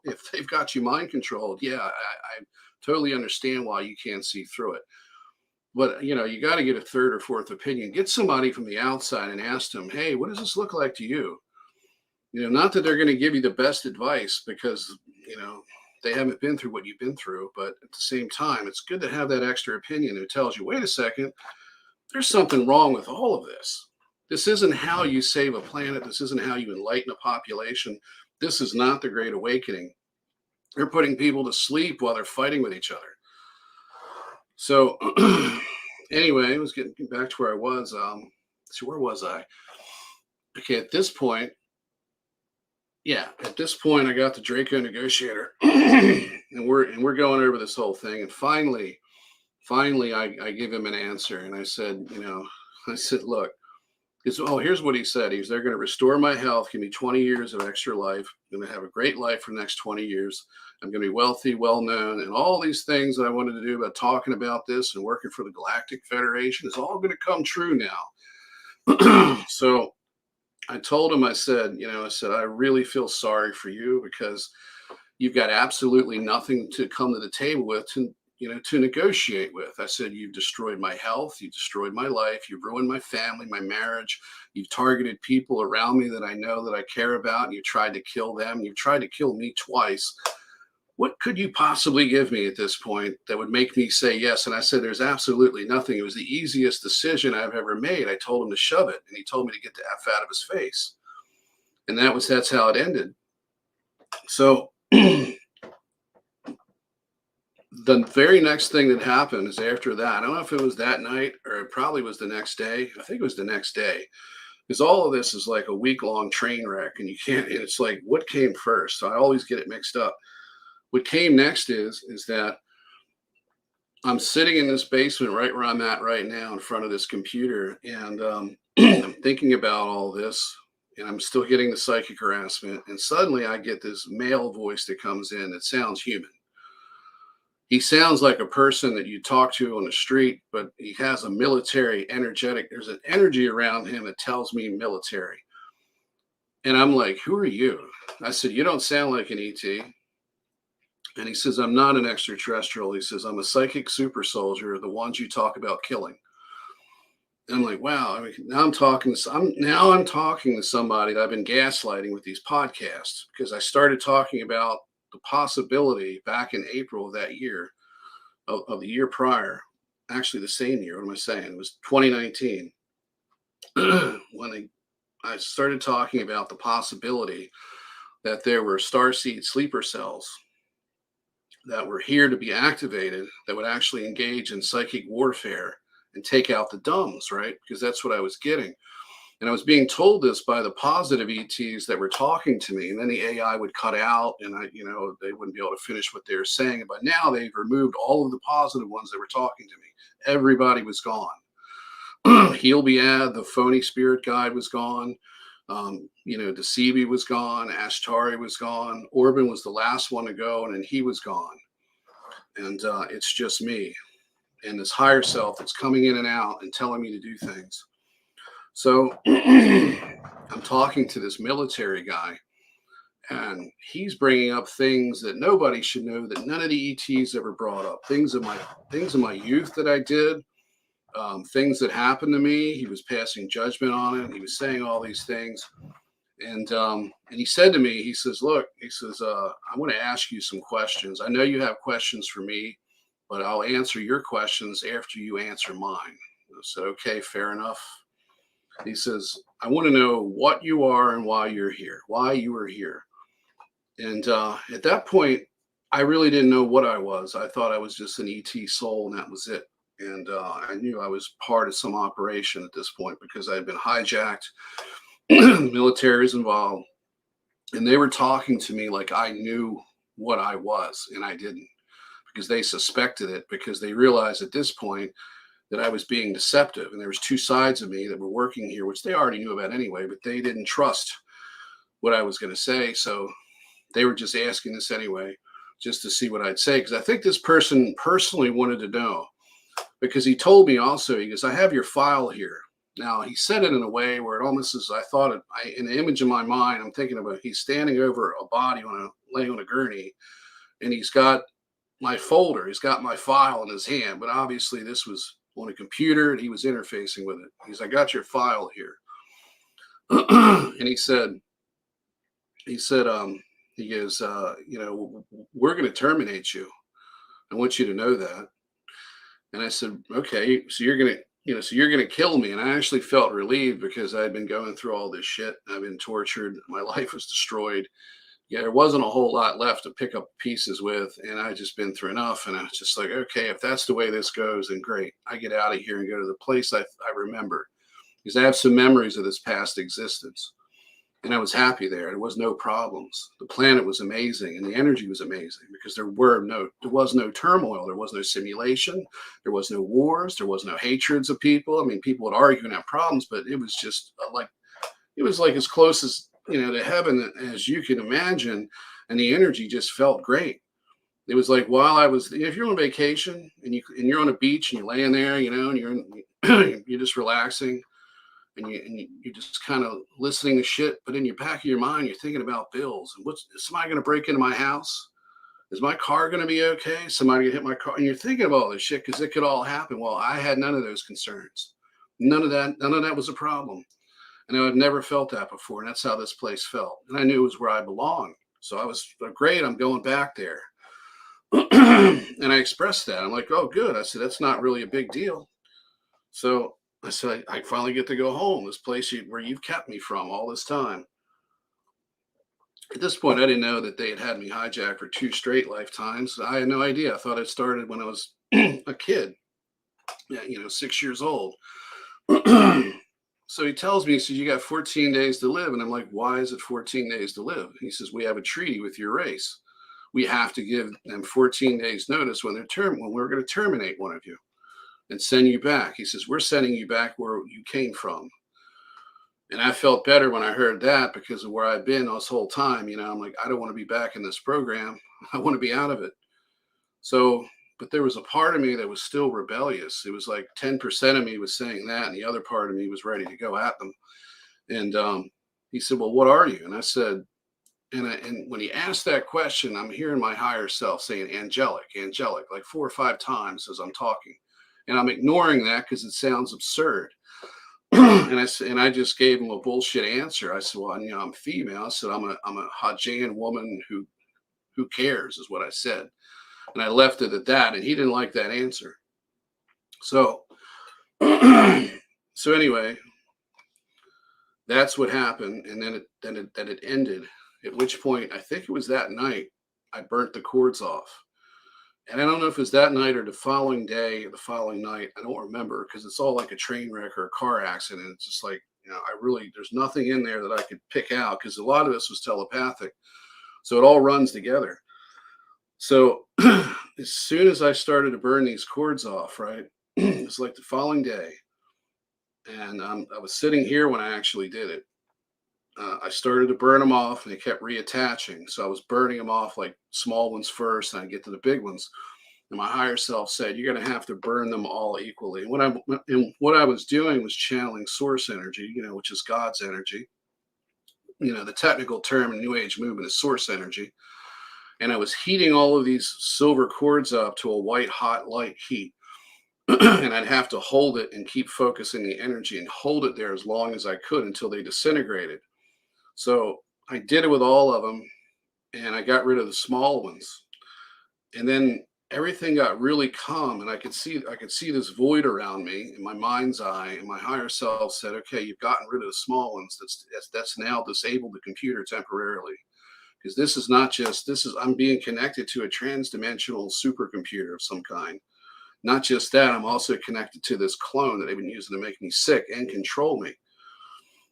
if they've got you mind controlled, yeah, I totally understand why you can't see through it. But you got to get a third or fourth opinion. Get somebody from the outside and ask them, hey, what does this look like to you? Not that they're going to give you the best advice, because they haven't been through what you've been through, but at the same time, it's good to have that extra opinion who tells you, wait a second, there's something wrong with all of this. This isn't how you save a planet. This isn't how you enlighten a population. This is not the Great Awakening. They're putting people to sleep while they're fighting with each other. So anyway, I was getting back to where I was. So where was I? Okay, at this point, I got the Draco negotiator, and we're going over this whole thing. And finally, I give him an answer, and I said, look. Here's what he said. They're going to restore my health, give me 20 years of extra life. I'm going to have a great life for the next 20 years. I'm going to be wealthy, well known, and all these things that I wanted to do about talking about this and working for the Galactic Federation is all going to come true now. So I told him, I said, I really feel sorry for you, because you've got absolutely nothing to come to the table with to negotiate with. I said, you've destroyed my health, you've destroyed my life, you've ruined my family, my marriage, you've targeted people around me that I know, that I care about, and you tried to kill them, you've tried to kill me twice. What could you possibly give me at this point that would make me say yes? And I said, there's absolutely nothing. It was the easiest decision I've ever made. I told him to shove it, and he told me to get the F out of his face. And that's how it ended. So the very next thing that happened is, after that, I don't know if it was that night or it probably was the next day. I think it was the next day, because all of this is like a week-long train wreck, and it's like, what came first? So I always get it mixed up. What came next is that I'm sitting in this basement right where I'm at right now, in front of this computer, and I'm thinking about all this, and I'm still getting the psychic harassment, and suddenly I get this male voice that comes in that sounds human. He sounds like a person that you talk to on the street, but he has a military energetic. There's an energy around him that tells me military. And I'm like, who are you? I said, you don't sound like an ET. And he says, I'm not an extraterrestrial. He says, I'm a psychic super soldier, the ones you talk about killing. And I'm like, wow. I mean, now I'm talking to somebody that I've been gaslighting with these podcasts because I started talking about the possibility back in April of that year, of the year prior, actually the same year. What am I saying? It was 2019 when I started talking about the possibility that there were starseed sleeper cells that were here to be activated that would actually engage in psychic warfare and take out the dumbs, right? Because that's what I was getting. And I was being told this by the positive ETs that were talking to me. And then the AI would cut out and they wouldn't be able to finish what they were saying. But now they've removed all of the positive ones that were talking to me. Everybody was gone. He'll be the phony spirit guide was gone. Deceivy was gone. Ashtari was gone. Orban was the last one to go, and then he was gone. And it's just me and this higher self that's coming in and out and telling me to do things. So I'm talking to this military guy, and he's bringing up things that nobody should know, that none of the ETs ever brought up. Things of my youth that I did, things that happened to me. He was passing judgment on it. He was saying all these things. And he said to me, he says, look, he says, I want to ask you some questions. I know you have questions for me, but I'll answer your questions after you answer mine. I said, okay, fair enough. He says, I want to know what you are and why you're here, why you are here. And at that point, I really didn't know what I was. I thought I was just an ET soul, and that was it. And I knew I was part of some operation at this point because I had been hijacked. The military was involved, and they were talking to me like I knew what I was, and I didn't, because they suspected it, because they realized at this point that I was being deceptive, and there was two sides of me that were working here, which they already knew about anyway, but they didn't trust what I was going to say. So they were just asking this anyway, just to see what I'd say, because I think this person personally wanted to know, because he told me also, he goes, I have your file here. Now, he said it in a way where it almost is, I thought it, in the image in my mind, I'm thinking about, he's standing over a body laying on a gurney, and he's got my folder, he's got my file in his hand, but obviously this was on a computer and he was interfacing with it. He's, I got your file here. And he said, he goes, we're going to terminate you. I want you to know that. And I said, okay, so you're going to kill me. And I actually felt relieved because I had been going through all this shit. I've been tortured. My life was destroyed. Yeah, there wasn't a whole lot left to pick up pieces with. And I just been through enough. And I was just like, okay, if that's the way this goes, then great. I get out of here and go to the place I remember, because I have some memories of this past existence. And I was happy there. There was no problems. The planet was amazing, and the energy was amazing, because there was no turmoil. There was no simulation. There was no wars. There was no hatreds of people. I mean, people would argue and have problems, but it was just it was like as close as, to heaven as you can imagine. And the energy just felt great. It was like, while I was, if you're on vacation and you're on a beach and you're laying there, and you're just relaxing, and you're just kind of listening to shit, but in your back of your mind, you're thinking about bills and is somebody going to break into my house? Is my car going to be okay? Somebody going to hit my car? And you're thinking of all this shit because it could all happen. Well, I had none of those concerns. None of that was a problem. And I've never felt that before. And that's how this place felt. And I knew it was where I belonged. So I was great. I'm going back there. And I expressed that. I'm like, oh, good. I said, that's not really a big deal. So I said, I finally get to go home, this place where you've kept me from all this time. At this point, I didn't know that they had me hijacked for 2 straight lifetimes. I had no idea. I thought it started when I was a kid, 6 years old. So he tells me, he says, you got 14 days to live. And I'm like, why is it 14 days to live? He says, we have a treaty with your race. We have to give them 14 days notice when we're going to terminate one of you and send you back. He says, we're sending you back where you came from. And I felt better when I heard that, because of where I've been this whole time. I'm like, I don't want to be back in this program. I want to be out of it. So, but there was a part of me that was still rebellious. It was like 10% of me was saying that, and the other part of me was ready to go at them. And he said, "Well, what are you?" And I said, and when he asked that question, I'm hearing my higher self saying angelic, angelic, like 4 or 5 times as I'm talking. And I'm ignoring that because it sounds absurd. And I just gave him a bullshit answer. I said, "Well, I'm female." I said, I'm a Hajan woman who cares," is what I said. And I left it at that. And he didn't like that answer. So, so anyway, that's what happened. And then it ended. At which point, I think it was that night, I burnt the cords off. And I don't know if it was that night or the following day or the following night. I don't remember because it's all like a train wreck or a car accident. It's just like, there's nothing in there that I could pick out because a lot of this was telepathic. So it all runs together. So as soon as I started to burn these cords off, right, it's like the following day. And I was sitting here when I actually did it. I started to burn them off and they kept reattaching. So I was burning them off like small ones first, and I get to the big ones. And my higher self said, "You're going to have to burn them all equally." And what I was doing was channeling source energy, which is God's energy. The technical term in New Age movement is source energy. And I was heating all of these silver cords up to a white hot light heat. And I'd have to hold it and keep focusing the energy and hold it there as long as I could until they disintegrated. So I did it with all of them, and I got rid of the small ones. And then everything got really calm, and I could see this void around me in my mind's eye. And my higher self said, "Okay, you've gotten rid of the small ones. That's now disabled the computer temporarily, because this is not just this is I'm being connected to a trans-dimensional supercomputer of some kind. Not just that, I'm also connected to this clone that they've been using to make me sick and control me."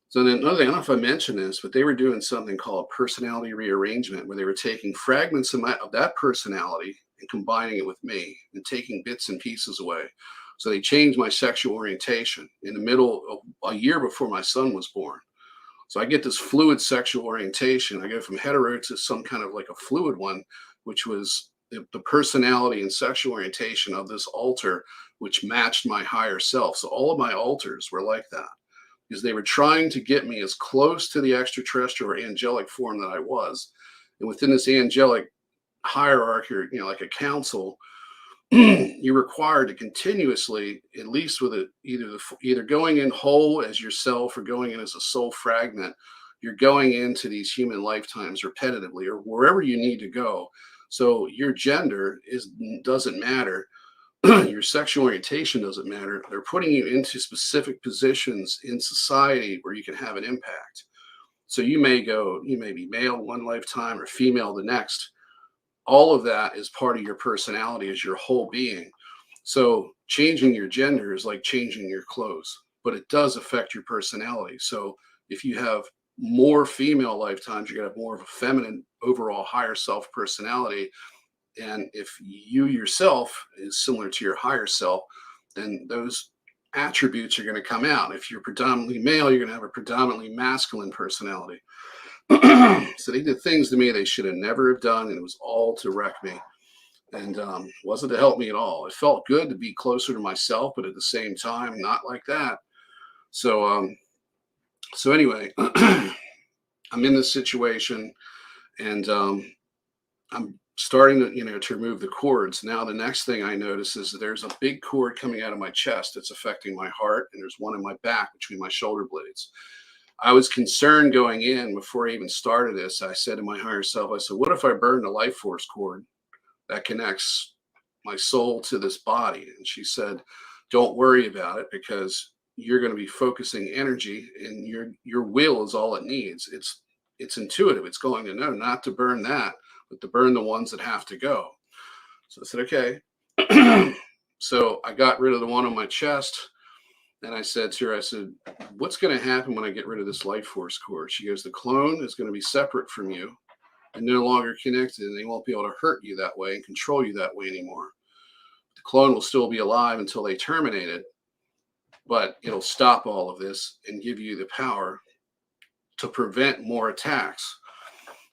So then another thing, I don't know if I mentioned this, but they were doing something called personality rearrangement, where they were taking fragments of that personality and combining it with me and taking bits and pieces away. So they changed my sexual orientation in the middle of a year before my son was born. So I get this fluid sexual orientation. I go from hetero to some kind of like a fluid one, which was the personality and sexual orientation of this alter, which matched my higher self. So all of my alters were like that, because they were trying to get me as close to the extraterrestrial or angelic form that I was. And within this angelic hierarchy, like a council, you're required to continuously, at least with it, either going in whole as yourself or going in as a soul fragment. You're going into these human lifetimes repetitively or wherever you need to go. So your gender doesn't matter. Your sexual orientation doesn't matter. They're putting you into specific positions in society where you can have an impact. So you may be male one lifetime or female the next. All of that is part of your personality, as your whole being. So changing your gender is like changing your clothes, but it does affect your personality. So if you have more female lifetimes, you're going to have more of a feminine overall higher self personality. And if you yourself is similar to your higher self, then those attributes are going to come out. If you're predominantly male, you're going to have a predominantly masculine personality. So they did things to me they should have never have done, and it was all to wreck me. And wasn't to help me at all. It felt good to be closer to myself, but at the same time, not like that. So anyway, I'm in this situation, and I'm starting to remove the cords. Now the next thing I notice is that there's a big cord coming out of my chest that's affecting my heart, and there's one in my back between my shoulder blades. I was concerned going in before I even started this. I said to my higher self, I said, "What if I burn the life force cord that connects my soul to this body?" And she said, "Don't worry about it, because you're going to be focusing energy, and your will is all it needs. It's intuitive. It's going to know not to burn that, but to burn the ones that have to go." So I said, "Okay." So I got rid of the one on my chest. And I said to her, I said, "What's going to happen when I get rid of this life force cord?" She goes, "The clone is going to be separate from you and no longer connected, and they won't be able to hurt you that way and control you that way anymore. The clone will still be alive until they terminate it, but it'll stop all of this and give you the power to prevent more attacks."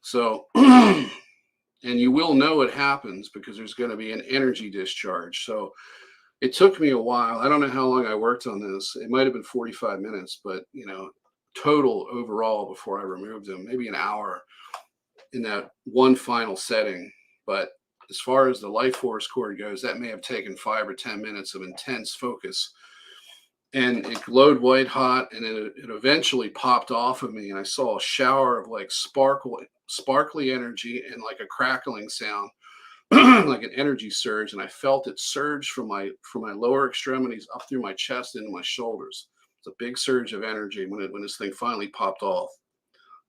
So And you will know it happens because there's going to be an energy discharge. So it took me a while. I don't know how long I worked on this. It might have been 45 minutes, but total overall before I removed them, maybe an hour in that one final setting. But as far as the life force cord goes, that may have taken 5 or 10 minutes of intense focus. And it glowed white hot, and it eventually popped off of me, and I saw a shower of like sparkly energy and like a crackling sound, like an energy surge, and I felt it surge from my lower extremities up through my chest into my shoulders. It's a big surge of energy when this thing finally popped off,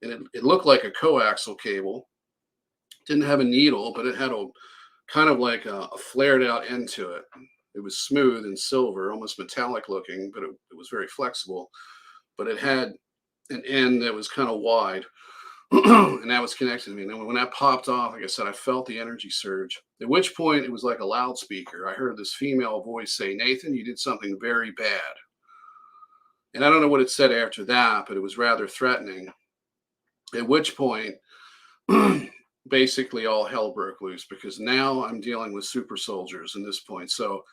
and it looked like a coaxial cable. Didn't have a needle, but it had a kind of like a flared out end to it. It was smooth and silver, almost metallic looking, but it was very flexible. But it had an end that was kind of wide, and that was connected to me. And then when that popped off, like I said, I felt the energy surge. At which point, it was like a loudspeaker. I heard this female voice say, "Nathan, you did something very bad." And I don't know what it said after that, but it was rather threatening. At which point, basically all hell broke loose because now I'm dealing with super soldiers in this point. So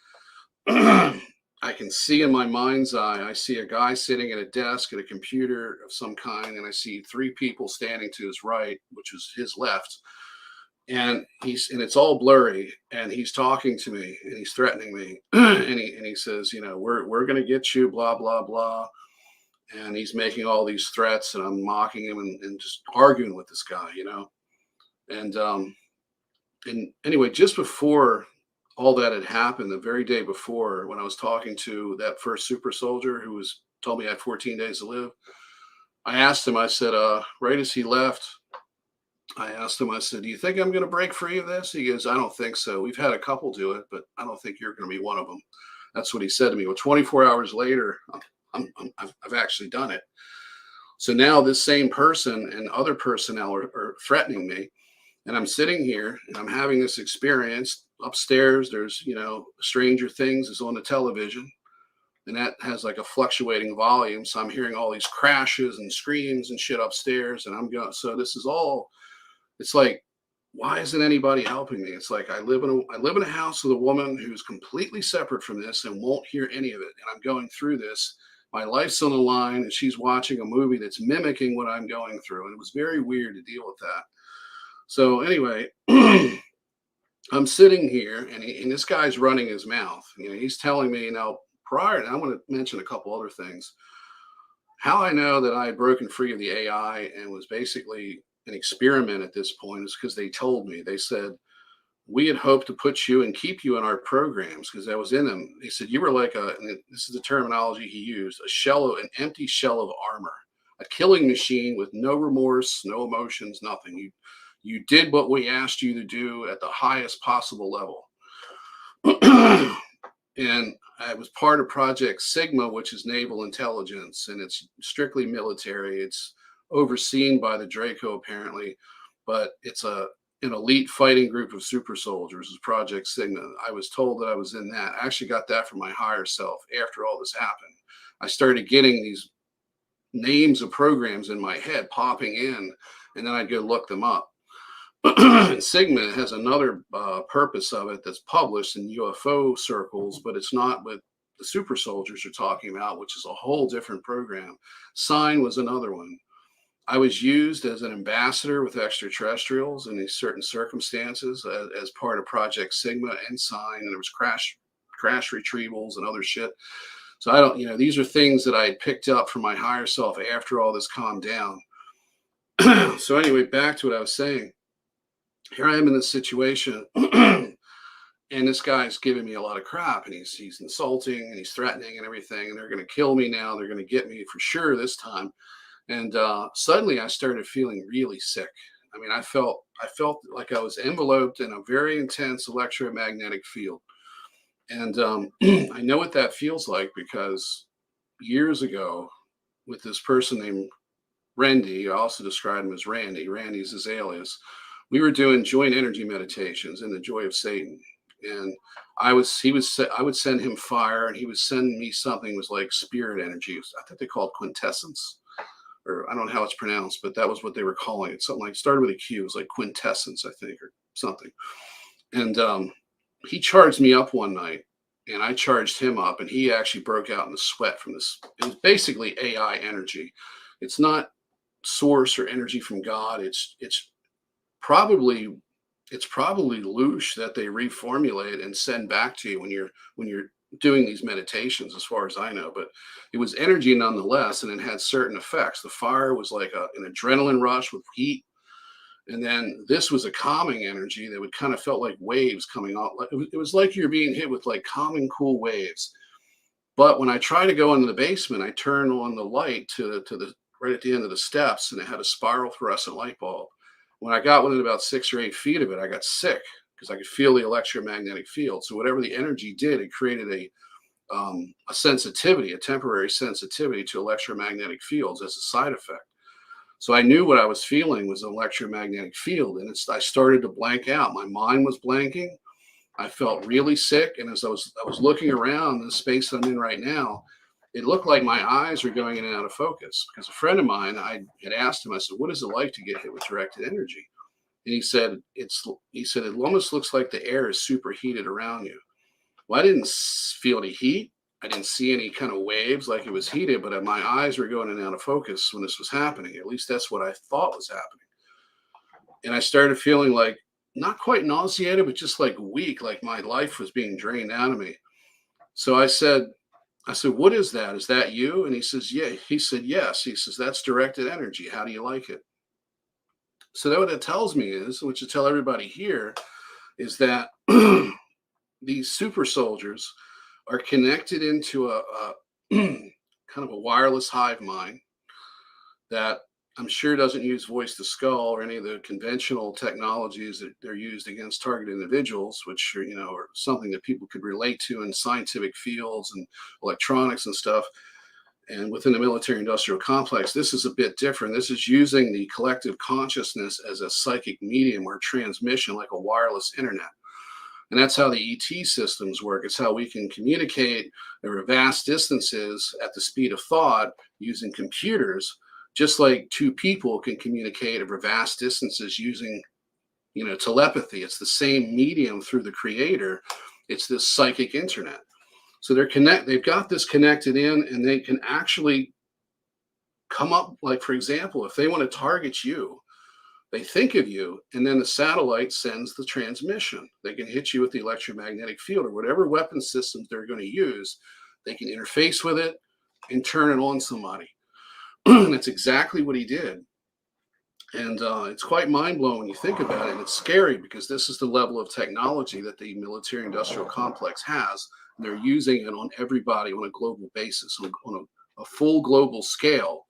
I can see in my mind's eye, I see a guy sitting at a desk at a computer of some kind, and I see three people standing to his right, which is his left. And it's all blurry, and he's talking to me and he's threatening me. And he says, we're gonna get you, blah, blah, blah. And he's making all these threats, and I'm mocking him and just arguing with this guy. And anyway, just before all that had happened, the very day before, when I was talking to that first super soldier who was told me I had 14 days to live, I asked him, I said, right as he left, I asked him, I said, "Do you think I'm going to break free of this?" He goes, "I don't think so. We've had a couple do it, but I don't think you're going to be one of them." That's what he said to me. Well, 24 hours later, I've actually done it. So now this same person and other personnel are threatening me. And I'm sitting here and I'm having this experience upstairs. There's, Stranger Things is on the television, and that has like a fluctuating volume. So I'm hearing all these crashes and screams and shit upstairs. And I'm going, so this is all, it's like, why isn't anybody helping me? It's like I live in a house with a woman who's completely separate from this and won't hear any of it. And I'm going through this. My life's on the line, and she's watching a movie that's mimicking what I'm going through. And it was very weird to deal with that. So anyway, I'm sitting here, and this guy's running his mouth. He's telling me now. Prior, and I want to mention a couple other things. How I know that I had broken free of the AI and was basically an experiment at this point is because they told me. They said, "We had hoped to put you and keep you in our programs," because I was in them. He said, "You were like and this is the terminology he used, an empty shell of armor, a killing machine with no remorse, no emotions, nothing. You did what we asked you to do at the highest possible level." And I was part of Project Sigma, which is naval intelligence, and it's strictly military. It's overseen by the Draco, apparently, but it's an elite fighting group of super soldiers is Project Sigma. I was told that I was in that. I actually got that from my higher self after all this happened. I started getting these names of programs in my head popping in, and then I'd go look them up. Sigma has another purpose of it that's published in UFO circles, but it's not what the super soldiers are talking about, which is a whole different program. Sign was another one. I was used as an ambassador with extraterrestrials in these certain circumstances as part of Project Sigma and Sign, and there was crash retrievals and other shit. So I don't, these are things that I had picked up from my higher self after all this calmed down. So anyway, back to what I was saying. Here I am in this situation, and this guy's giving me a lot of crap, and he's insulting and he's threatening and everything, and they're going to kill me now. They're going to get me for sure this time. And suddenly I started feeling really sick. I mean, I felt like I was enveloped in a very intense electromagnetic field. And I know what that feels like because years ago, with this person named Randy, I also described him as Randy. Randy's his alias. We were doing joint energy meditations in the Joy of Satan, and I would send him fire, and he would send me something that was like spirit energy. I think they called quintessence, or I don't know how it's pronounced, but that was what they were calling it. Something like started with a Q. It was like quintessence, I think, or something. And he charged me up one night, and I charged him up, and he actually broke out in the sweat from this. It was basically AI energy. It's not source or energy from God. Probably it's probably loosh that they reformulate and send back to you when you're doing these meditations, as far as I know. But it was energy nonetheless, and it had certain effects. The fire was like an adrenaline rush with heat, and then this was a calming energy that would kind of felt like waves coming off. It was like you're being hit with like calming, cool waves. But when I tried to go into the basement, I turned on the light to the right at the end of the steps, and it had a spiral fluorescent light bulb. When I got within about 6 or 8 feet of it, I got sick because I could feel the electromagnetic field. So whatever the energy did, it created a sensitivity, a temporary sensitivity to electromagnetic fields as a side effect. So I knew what I was feeling was an electromagnetic field, and I started to blank out. My mind was blanking. I felt really sick, and as I was looking around the space I'm in right now, it looked like my eyes were going in and out of focus. Because a friend of mine, I had asked him, I said, "What is it like to get hit with directed energy?" And he said it almost looks like the air is superheated around you. Well, I didn't feel any heat. I didn't see any kind of waves like it was heated, but my eyes were going in and out of focus when this was happening. At least that's what I thought was happening. And I started feeling like not quite nauseated, but just like weak, like my life was being drained out of me. So I said, "What is that? Is that you?" And he says, "Yeah." He said, "Yes." He says, "That's directed energy. How do you like it?" So that what it tells me is, which to tell everybody here, is that these super soldiers are connected into a kind of a wireless hive mind that I'm sure doesn't use voice to skull or any of the conventional technologies that they're used against target individuals, which are, are something that people could relate to in scientific fields and electronics and stuff. And within the military industrial complex, this is a bit different. This is using the collective consciousness as a psychic medium or transmission, like a wireless internet. And that's how the ET systems work. It's how we can communicate over vast distances at the speed of thought using computers, just like two people can communicate over vast distances using, telepathy. It's the same medium through the creator. It's this psychic internet. So they've got this connected in, and they can actually come up, like, for example, if they want to target you, they think of you, and then the satellite sends the transmission. They can hit you with the electromagnetic field or whatever weapon systems they're going to use. They can interface with it and turn it on somebody. That's exactly what he did. And it's quite mind-blowing when you think about it. And it's scary because this is the level of technology that the military-industrial complex has. And they're using it on everybody on a global basis, on a full global scale,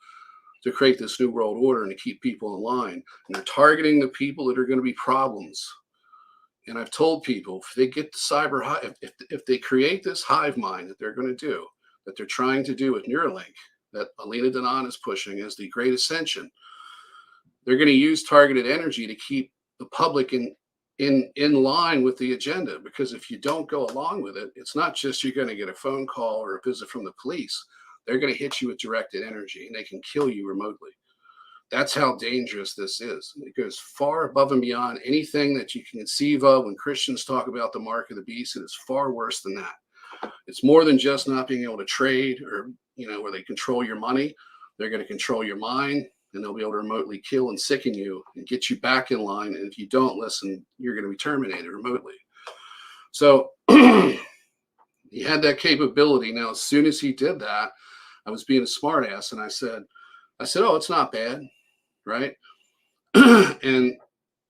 to create this new world order and to keep people in line. And they're targeting the people that are going to be problems. And I've told people, if they get the cyber hive, if they create this hive mind that they're going to do, that they're trying to do with Neuralink, that Alina Danan is pushing as the Great Ascension, they're going to use targeted energy to keep the public in line with the agenda. Because if you don't go along with it, it's not just you're going to get a phone call or a visit from the police. They're going to hit you with directed energy, and they can kill you remotely. That's how dangerous this is. It goes far above and beyond anything that you can conceive of. When Christians talk about the mark of the beast, it is far worse than that. It's more than just not being able to trade or, where they control your money. They're going to control your mind, and they'll be able to remotely kill and sicken you and get you back in line. And if you don't listen, you're going to be terminated remotely. So he had that capability. Now, as soon as he did that, I was being a smartass, and I said, "Oh, it's not bad, right?" And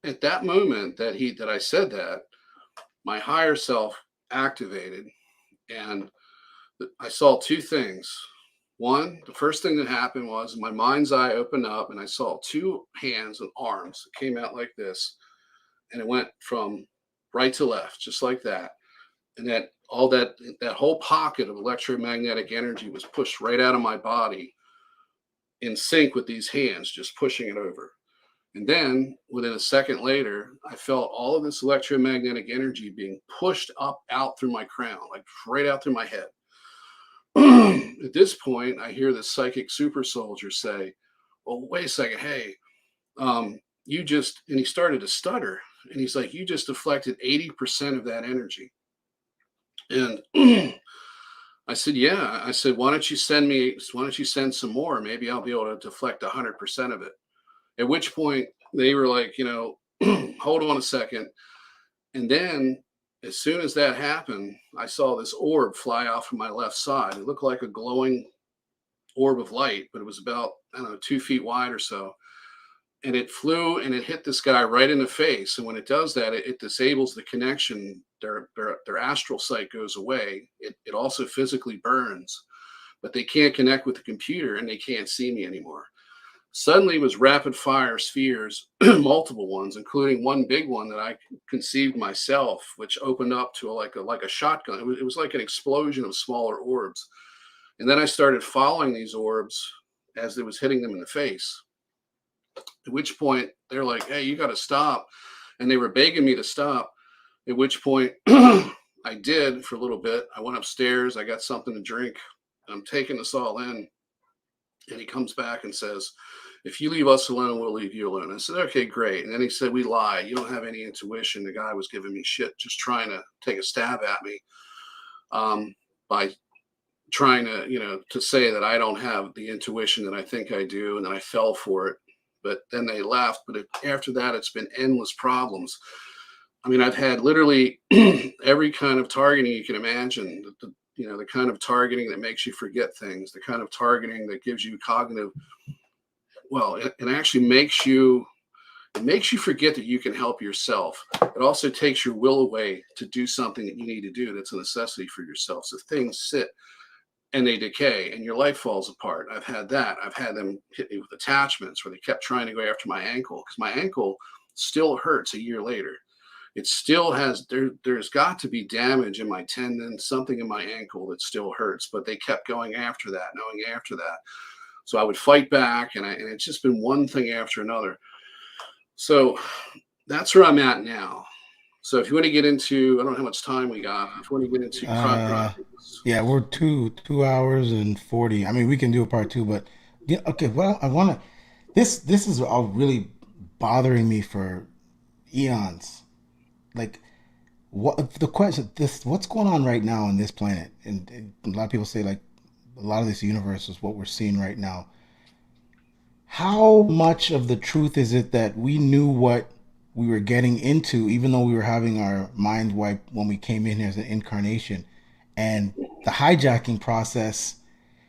at that moment that I said that, my higher self activated, and I saw two things. One, the first thing that happened was my mind's eye opened up, and I saw two hands and arms that came out like this, and it went from right to left, just like that. And that whole pocket of electromagnetic energy was pushed right out of my body in sync with these hands, just pushing it over. And then within a second later, I felt all of this electromagnetic energy being pushed up out through my crown, like right out through my head. At this point, I hear the psychic super soldier say, "Well, wait a second. Hey, and he started to stutter. And he's like, you just deflected 80% of that energy. And I said, yeah. I said, why don't you send some more? Maybe I'll be able to deflect 100% of it. At which point they were like, hold on a second. And then as soon as that happened, I saw this orb fly out from my left side. It looked like a glowing orb of light, but it was about, I don't know, 2 feet wide or so. And it flew and it hit this guy right in the face. And when it does that, it disables the connection. Their astral sight goes away. It also physically burns, but they can't connect with the computer and they can't see me anymore. Suddenly it was rapid fire spheres, multiple ones, including one big one that I conceived myself, which opened up to like a shotgun. It was like an explosion of smaller orbs. And then I started following these orbs as it was hitting them in the face. At which point they're like, hey, you got to stop. And they were begging me to stop. At which point I did for a little bit. I went upstairs. I got something to drink. I'm taking this all in. And he comes back and says, if you leave us alone, we'll leave you alone. I said, okay, great. And then he said, we lie. You don't have any intuition. The guy was giving me shit, just trying to take a stab at me by trying to say that I don't have the intuition that I think I do. And then I fell for it. But then they left. But after that, it's been endless problems. I mean, I've had literally every kind of targeting you can imagine. The kind of targeting that makes you forget things, the kind of targeting that gives you cognitive, well, it actually makes you forget that you can help yourself. It also takes your will away to do something that you need to do that's a necessity for yourself. So things sit and they decay and your life falls apart. I've had that. I've had them hit me with attachments where they kept trying to go after my ankle because my ankle still hurts a year later. It still has, there's got to be damage in my tendon, something in my ankle that still hurts, but they kept going after that. So I would fight back and it's just been one thing after another. So that's where I'm at now. So if you want to get into, I don't know how much time we got. If you want to get into projects. Yeah, we're 2 hours and 40. I mean, we can do a part two, but yeah, okay. Well, I want to. This is all really bothering me for eons. Like, what the question? What's going on right now on this planet? And a lot of people say like a lot of this universe is what we're seeing right now. How much of the truth is it that we knew what we were getting into, even though we were having our mind wiped when we came in here as an incarnation, and the hijacking process?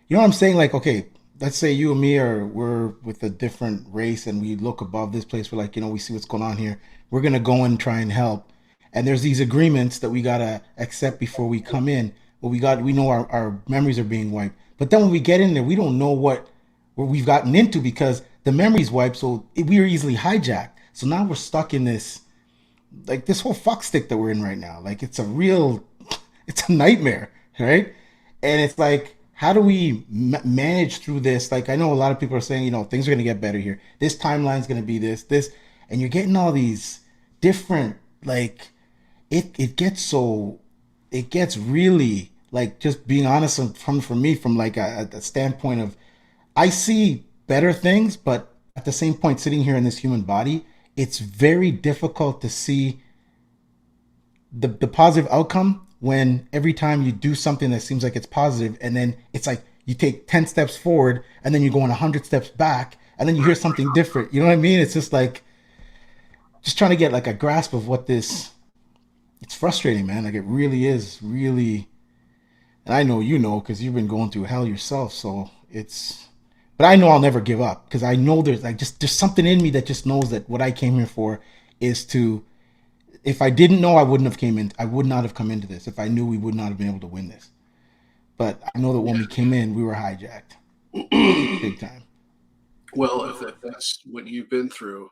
You know what I'm saying? Like, okay, let's say you and me we're with a different race, and we look above this place. We're like, we see what's going on here. We're gonna go and try and help. And there's these agreements that we gotta accept before we come in. But we know our memories are being wiped. But then when we get in there, we don't know what we've gotten into because the memory's wiped. So we were easily hijacked. So now we're stuck in this, like this whole fuck stick that we're in right now. Like it's a nightmare, right? And it's like, how do we manage through this? Like, I know a lot of people are saying, things are going to get better here. This timeline's going to be this, and you're getting all these different, like, it gets really, like, just being honest from me, from like a standpoint of, I see better things, but at the same point, sitting here in this human body, it's very difficult to see the positive outcome when every time you do something that seems like it's positive, and then it's like you take 10 steps forward and then you go on 100 steps back and then you hear something different. You know what I mean? It's just like, just trying to get like a grasp of what this, it's frustrating, man. Like, it really is really, and I know because you've been going through hell yourself. So but I know I'll never give up because I know there's like there's something in me that just knows that what I came here for is to, if I didn't know, I would not have come into this. If I knew, we would not have been able to win this. But I know that when we came in, we were hijacked big time. Well, if that's what you've been through,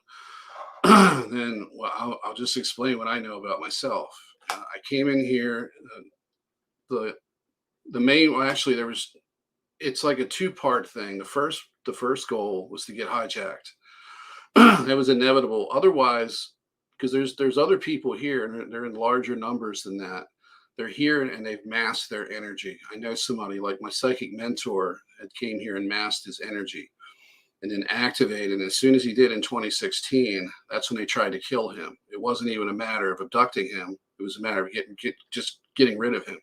then I'll just explain what I know about myself. I came in here. The the main, well, actually, it's like a two-part thing. The first goal was to get hijacked. That was inevitable. Otherwise, because there's other people here, and they're in larger numbers than that. They're here and they've masked their energy. I know somebody like my psychic mentor had came here and masked his energy and then activated. And as soon as he did in 2016, that's when they tried to kill him. It wasn't even a matter of abducting him. It was a matter of just getting rid of him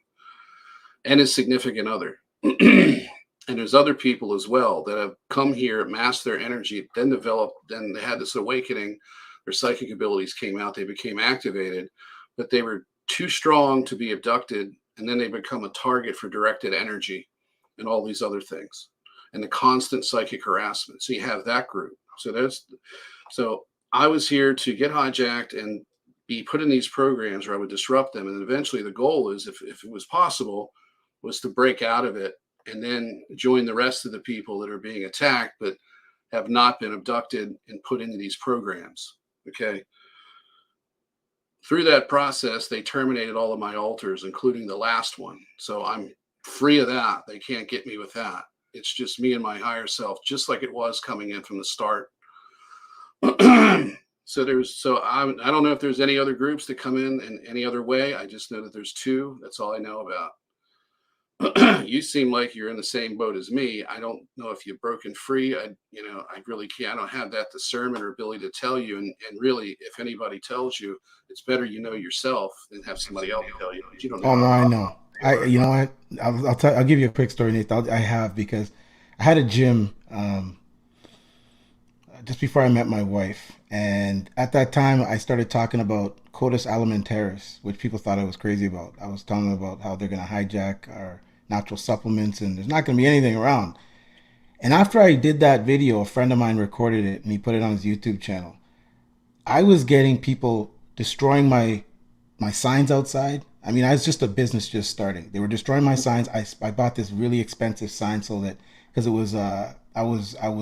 and his significant other. And there's other people as well that have come here, masked their energy, then developed, then they had this awakening. Their psychic abilities came out, they became activated, but they were too strong to be abducted. And then they become a target for directed energy and all these other things and the constant psychic harassment. So you have that group. So I was here to get hijacked and be put in these programs where I would disrupt them. And eventually the goal is, if it was possible, was to break out of it and then join the rest of the people that are being attacked, but have not been abducted and put into these programs. Okay. Through that process, they terminated all of my altars, including the last one. So I'm free of that. They can't get me with that. It's just me and my higher self, just like it was coming in from the start. So I don't know if there's any other groups that come in any other way. I just know that there's two. That's all I know about. You seem like you're in the same boat as me. I don't know if you've broken free. I really can't. I don't have that discernment or ability to tell you. And really, if anybody tells you, it's better you know yourself than have somebody else tell you. But you don't Oh no, know. I know. You know what? I'll give you a quick story, Nate. I have because I had a gym just before I met my wife, and at that time I started talking about Codus alimentaris, which people thought I was crazy about. I was telling them about how they're going to hijack our natural supplements, and there's not going to be anything around. And after I did that video, a friend of mine recorded it and he put it on his YouTube channel. I was getting people destroying my signs outside. I mean, I was just a business just starting. They were destroying my signs. I bought this really expensive sign so that because it was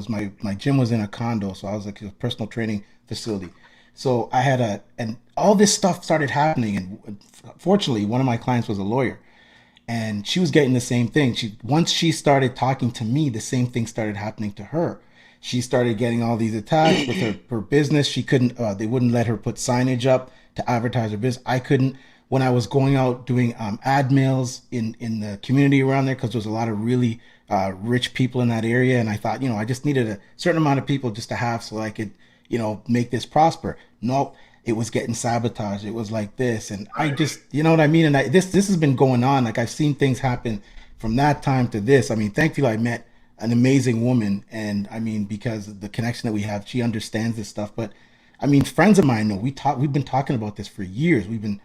my gym was in a condo, so I was like a personal training facility. So I had and all this stuff started happening, and fortunately, one of my clients was a lawyer, and she was getting the same thing. Once she started talking to me, the same thing started happening to her. She started getting all these attacks with her business. She couldn't. They wouldn't let her put signage up to advertise her business. I couldn't. When I was going out doing ad mails in the community around there, because there was a lot of really rich people in that area, and I thought, I just needed a certain amount of people just to have so I could, make this prosper. Nope, it was getting sabotaged. It was like this, and I just, you know what I mean. And this has been going on. Like I've seen things happen from that time to this. I mean, thankfully I met an amazing woman, and I mean because of the connection that we have, she understands this stuff. But I mean, friends of mine know we've been talking about this for years. We've been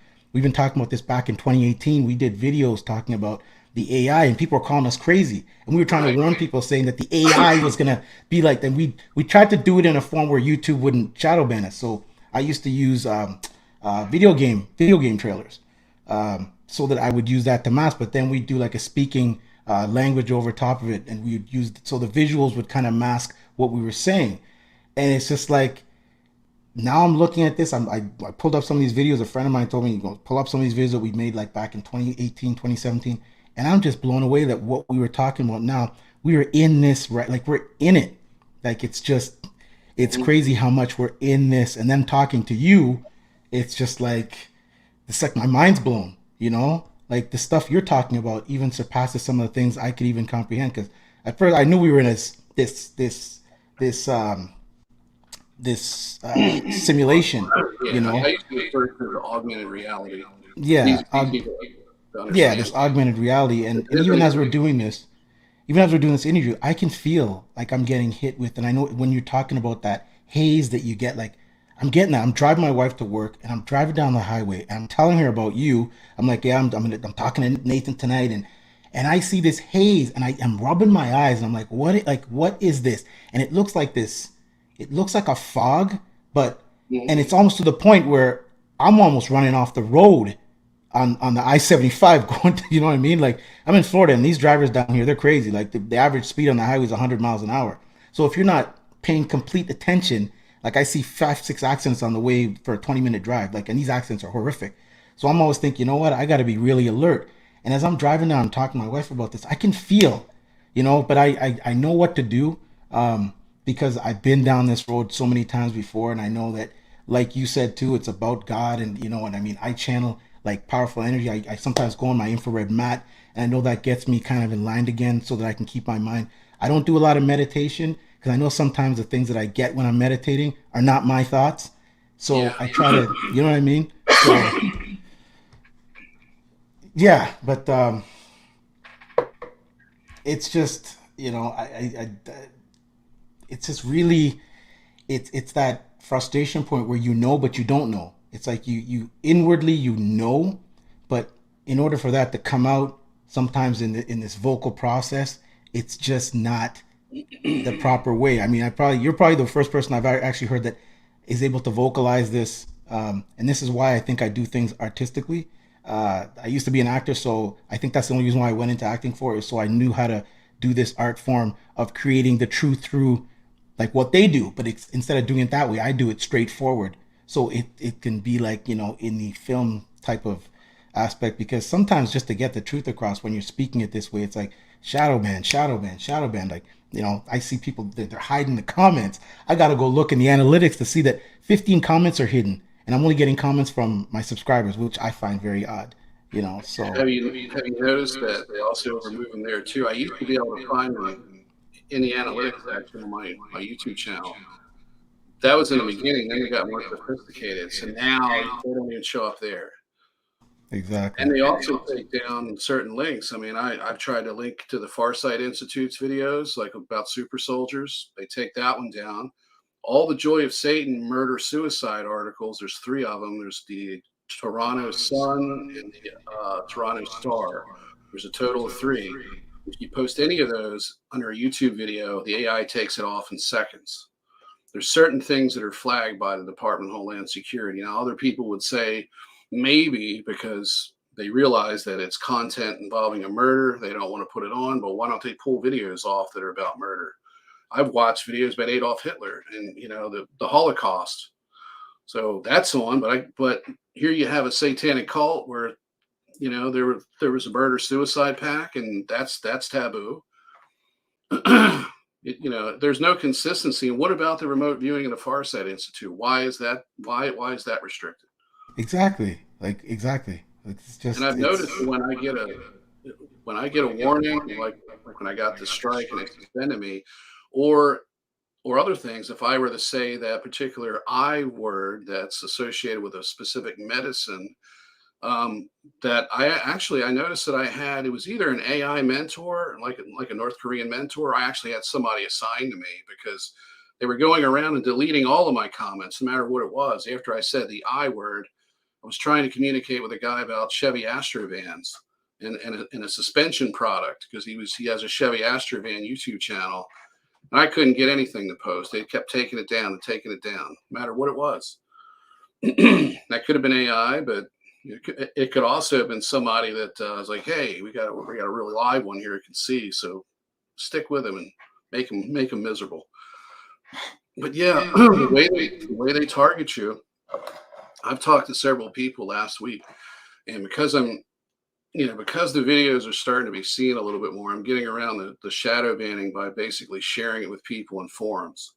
talking about this back in 2018. We did videos talking about the AI, and people were calling us crazy. And we were trying to warn people, saying that the AI was gonna be like. Then we tried to do it in a form where YouTube wouldn't shadow ban us. So I used to use video game trailers, so that I would use that to mask. But then we'd do like a speaking language over top of it, and we'd use so the visuals would kind of mask what we were saying. And it's just like now I'm looking at this. I pulled up some of these videos. A friend of mine told me, go pull up some of these videos that we made like back in 2018, 2017. And I'm just blown away that what we were talking about now, we are in this, right? Like we're in it. Like it's crazy how much we're in this. And then talking to you, it's just like, it's like my mind's blown, Like the stuff you're talking about even surpasses some of the things I could even comprehend. Because at first I knew we were in this simulation, you Yeah, I know? used to refer to it as augmented reality. It's Yeah, easy to yeah, understand. this augmented reality, and It even is as we're doing this, even as we're doing this interview, I can feel like I'm getting hit with, and I know when you're talking about that haze that you get, like I'm getting that. I'm driving my wife to work, and I'm driving down the highway, and I'm telling her about you. I'm like, yeah, I'm talking to Nathan tonight, and I see this haze, and I am rubbing my eyes, and I'm like, what is this? And it looks like this. It looks like a fog, but and it's almost to the point where I'm almost running off the road on the I-75 going to, you know what I mean? Like I'm in Florida and these drivers down here, they're crazy. Like the average speed on the highway is 100 miles an hour. So if you're not paying complete attention, like I see 5, 6 accidents on the way for a 20-minute drive, like, and these accidents are horrific. So I'm always thinking, you know what? I got to be really alert. And as I'm driving down, I'm talking to my wife about this, I can feel, but I know what to do, because I've been down this road so many times before. And I know that, like you said too, it's about God. And I mean, I channel like powerful energy. I sometimes go on my infrared mat, and I know that gets me kind of in line again so that I can keep my mind. I don't do a lot of meditation because I know sometimes the things that I get when I'm meditating are not my thoughts. So Yeah. I try to, you know what I mean? So yeah, but it's just, it's just really, it's that frustration point where you know but you don't know. It's like you inwardly you know, but in order for that to come out, sometimes in this vocal process, it's just not the proper way. I mean, you're probably the first person I've actually heard that is able to vocalize this, and this is why I think I do things artistically. I used to be an actor, so I think that's the only reason why I went into acting for it, is so I knew how to do this art form of creating the truth through like what they do, but instead of doing it that way, I do it straightforward. So it can be like, in the film type of aspect, because sometimes just to get the truth across when you're speaking it this way, it's like shadow ban, shadow ban, shadow ban. Like, I see people, they're hiding the comments. I got to go look in the analytics to see that 15 comments are hidden. And I'm only getting comments from my subscribers, which I find very odd, so. Have you noticed that they also are moving there too? I used to be able to find them in the analytics section of my YouTube channel. That was in the beginning. Then they got more sophisticated. So now they don't even show up there. Exactly. And they also take down certain links. I mean, I've tried to link to the Farsight Institute's videos, like about super soldiers. They take that one down. All the Joy of Satan murder suicide articles, there's three of them. There's the Toronto Sun and the Toronto Star. There's a total of three. If you post any of those under a YouTube video, the AI takes it off in seconds. There's certain things that are flagged by the Department of Homeland Security. Now, other people would say maybe because they realize that it's content involving a murder, they don't want to put it on, but why don't they pull videos off that are about murder? I've watched videos about Adolf Hitler and the Holocaust. So that's on, but here you have a satanic cult where there was a murder suicide pack, and that's taboo. There's no consistency. And what about the remote viewing in the Farsight Institute? Why is that? Why is that restricted? Exactly. Like, exactly. It's And just, I've noticed when I get a warning, like when I got the strike and it suspended me, or other things, if I were to say that particular I word that's associated with a specific medicine, that I noticed that I had, it was either an AI mentor, like a North Korean mentor. I actually had somebody assigned to me because they were going around and deleting all of my comments, no matter what it was. After I said the I word, I was trying to communicate with a guy about Chevy Astrovans and a suspension product because he has a Chevy Astrovan YouTube channel, and I couldn't get anything to post. They kept taking it down and taking it down, no matter what it was. That could have been AI, but it could also have been somebody that was like, "Hey, we got a really live one here. You can see, so stick with him and make him miserable." But yeah, the way they target you. I've talked to several people last week, and because the videos are starting to be seen a little bit more, I'm getting around the shadow banning by basically sharing it with people in forums.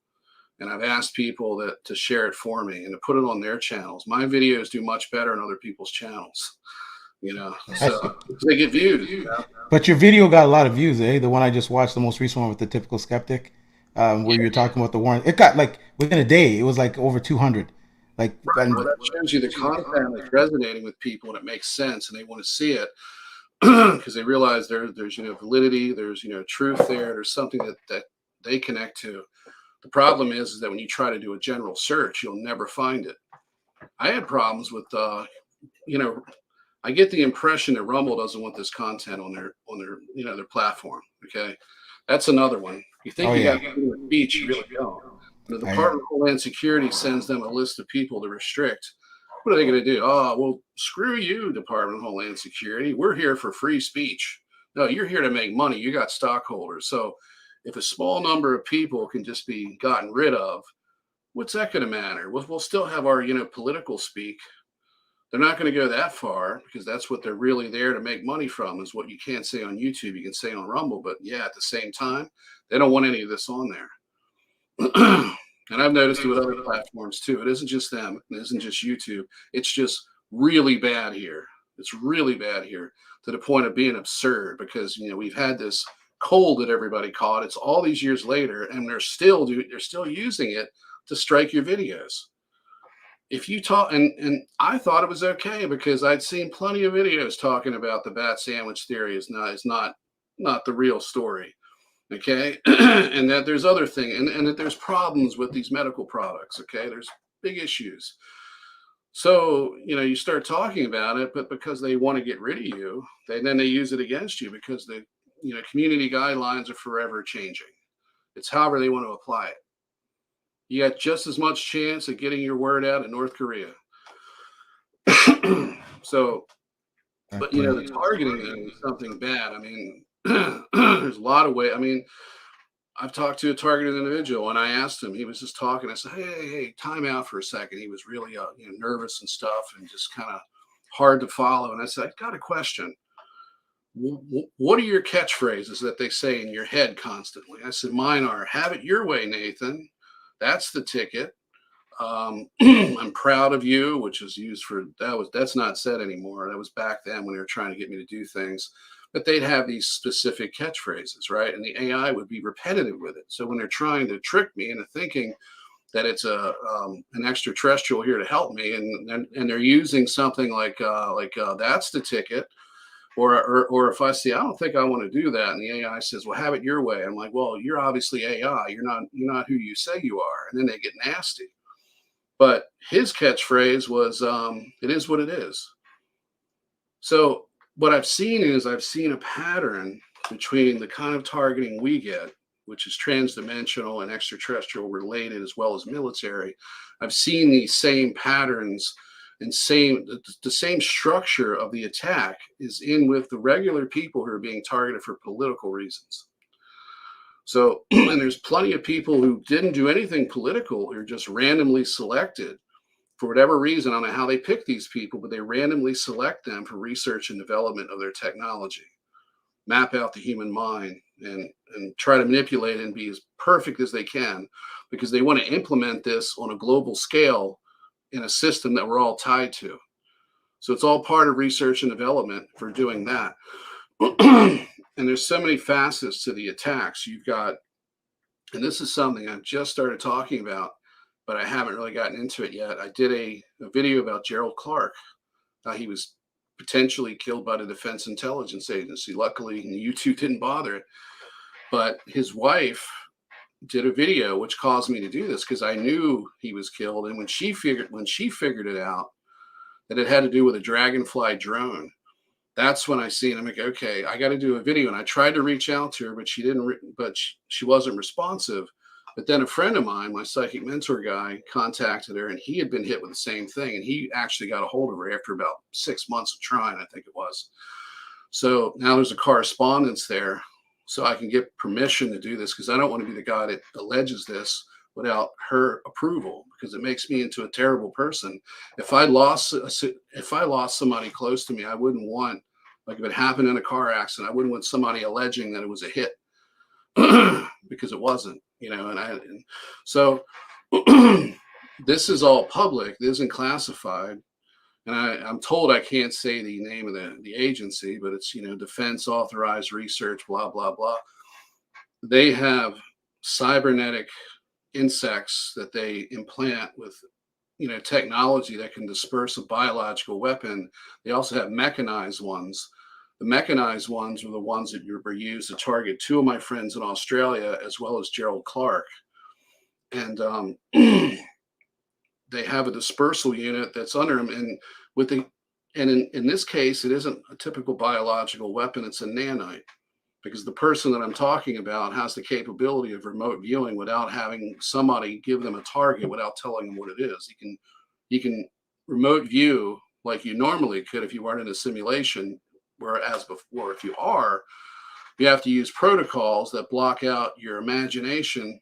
And I've asked people to share it for me and to put it on their channels. My videos do much better on other people's channels, I, so they get views. but your video got a lot of views, eh? The one I just watched, the most recent one with the typical skeptic, where Yeah, you're talking about the warrant. It got like within a day, it was like over 200. Like, right. and Well, that shows you the content is resonating with people and it makes sense and they want to see it because they realize there's validity, there's truth there, there's something that they connect to. The problem is that when you try to do a general search, you'll never find it. I had problems with you know I get the impression that Rumble doesn't want this content on their platform. Okay, that's another one. You oh think you got yeah, freedom of speech, you really don't. The I Department of Homeland Security sends them a list of people to restrict. What are they going to do? Oh, well, screw you, Department of Homeland Security. We're here for free speech. No, you're here to make money. You got stockholders. So if a small number of people can just be gotten rid of, what's that going to matter? We'll still have our political speak. They're not going to go that far because that's what they're really there to make money from, is what you can't say on YouTube, you can say on Rumble. But yeah, at the same time, they don't want any of this on there. And I've noticed it with other platforms too. It isn't just them, it isn't just YouTube. It's just really bad here. It's really bad here to the point of being absurd because we've had this cold that everybody caught. It's all these years later, and they're still using it to strike your videos. if you talk, and I thought it was okay because I'd seen plenty of videos talking about the bat sandwich theory is not the real story. Okay. And that there's other things, and that there's problems with these medical products. Okay. There's big issues. So, you start talking about it, but because they want to get rid of you, then they use it against you because the, community guidelines are forever changing. It's however they want to apply it. You got just as much chance of getting your word out in North Korea. So, but Exactly. the targeting thing is something bad. I mean, there's a lot of ways. I mean, I've talked to a targeted individual, and I asked him. He was just talking. I said, "Hey, time out for a second." He was really, nervous and stuff, and just kind of hard to follow. And I said, "I got a question. What are your catchphrases that they say in your head constantly?" I said, "Mine are, have it your way, Nathan. That's the ticket. I'm proud of you," which is used for that's not said anymore. That was back then when they were trying to get me to do things. But they'd have these specific catchphrases, right? And the AI would be repetitive with it. So when they're trying to trick me into thinking that it's an extraterrestrial here to help me, and they're using something like that's the ticket, or if I say I don't think I want to do that, and the AI says, "Well, have it your way," I'm like, "Well, you're obviously AI. You're not who you say you are," and then they get nasty. But his catchphrase was, "It is what it is." So what I've seen a pattern between the kind of targeting we get, which is transdimensional and extraterrestrial related as well as military. I've seen these same patterns and the same structure of the attack is in with the regular people who are being targeted for political reasons. So, and there's plenty of people who didn't do anything political, who are just randomly selected for whatever reason. I don't know how they pick these people, but they randomly select them for research and development of their technology, map out the human mind, and try to manipulate it and be as perfect as they can because they want to implement this on a global scale in a system that we're all tied to. So it's all part of research and development for doing that. And there's so many facets to the attacks. You've got, and this is something I've just started talking about, but I haven't really gotten into it yet. I did a video about Gerald Clark. He was potentially killed by the Defense Intelligence Agency. Luckily, YouTube didn't bother it. But his wife did a video, which caused me to do this because I knew he was killed. And when she figured it out that it had to do with a Dragonfly drone, that's when I seen. I'm like, okay, I got to do a video. And I tried to reach out to her, but she didn't. But she wasn't responsive. But then a friend of mine, my psychic mentor guy, contacted her, and he had been hit with the same thing. And he actually got a hold of her after about 6 months of trying, I think it was. So now there's a correspondence there. So I can get permission to do this because I don't want to be the guy that alleges this without her approval because it makes me into a terrible person. If I lost somebody close to me, I wouldn't want, like if it happened in a car accident, I wouldn't want somebody alleging that it was a hit because it wasn't, and so this is all public. This isn't classified. And I'm told I can't say the name of the agency, but it's, Defense Authorized Research, blah, blah, blah. They have cybernetic insects that they implant with, technology that can disperse a biological weapon. They also have mechanized ones. The mechanized ones were the ones that were used to target two of my friends in Australia, as well as Gerald Clark. And they have a dispersal unit that's under them, in this case, it isn't a typical biological weapon; it's a nanite, because the person that I'm talking about has the capability of remote viewing without having somebody give them a target without telling them what it is. He can remote view like you normally could if you weren't in a simulation. Whereas before, if you are, you have to use protocols that block out your imagination,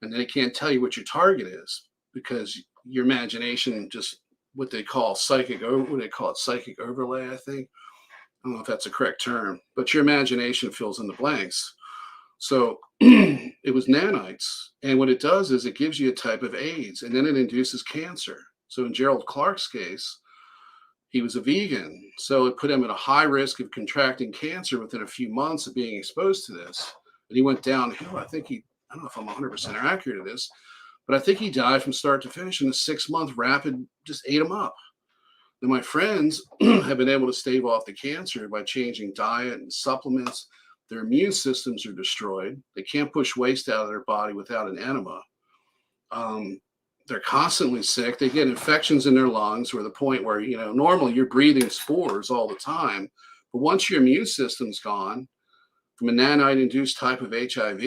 and then it can't tell you what your target is because your imagination just what they call psychic overlay, I think. I don't know if that's a correct term, but your imagination fills in the blanks. So it was nanites. And what it does is it gives you a type of AIDS, and then it induces cancer. So in Gerald Clark's case, he was a vegan. So it put him at a high risk of contracting cancer within a few months of being exposed to this. And he went downhill. I don't know if I'm 100% accurate of this, But I think he died from start to finish in a 6-month rapid, just ate him up. And my friends have been able to stave off the cancer by changing diet and supplements. Their immune systems are destroyed. They can't push waste out of their body without an enema. Um, they're constantly sick. They get infections in their lungs, or the point where, normally you're breathing spores all the time. But once your immune system's gone from a nanite induced type of HIV,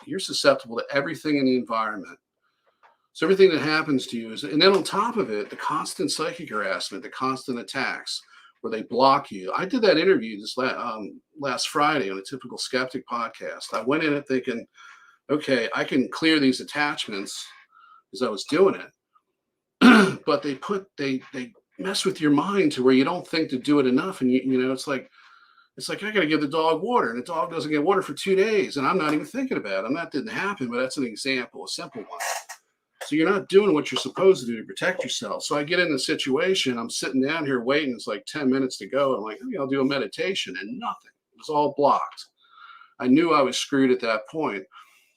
you're susceptible to everything in the environment. So everything that happens to you is, and then on top of it, the constant psychic harassment, the constant attacks, where they block you. I did that interview this last Friday on a Typical Skeptic podcast. I went in it thinking, okay, I can clear these attachments as I was doing it, but they mess with your mind to where you don't think to do it enough, and it's like I got to give the dog water, and the dog doesn't get water for 2 days, and I'm not even thinking about it. And that didn't happen, but that's an example, a simple one. So you're not doing what you're supposed to do to protect yourself. So I get in the situation, I'm sitting down here waiting, it's like 10 minutes to go. I'm like, okay, I'll do a meditation, and nothing. It was all blocked. I knew I was screwed at that point.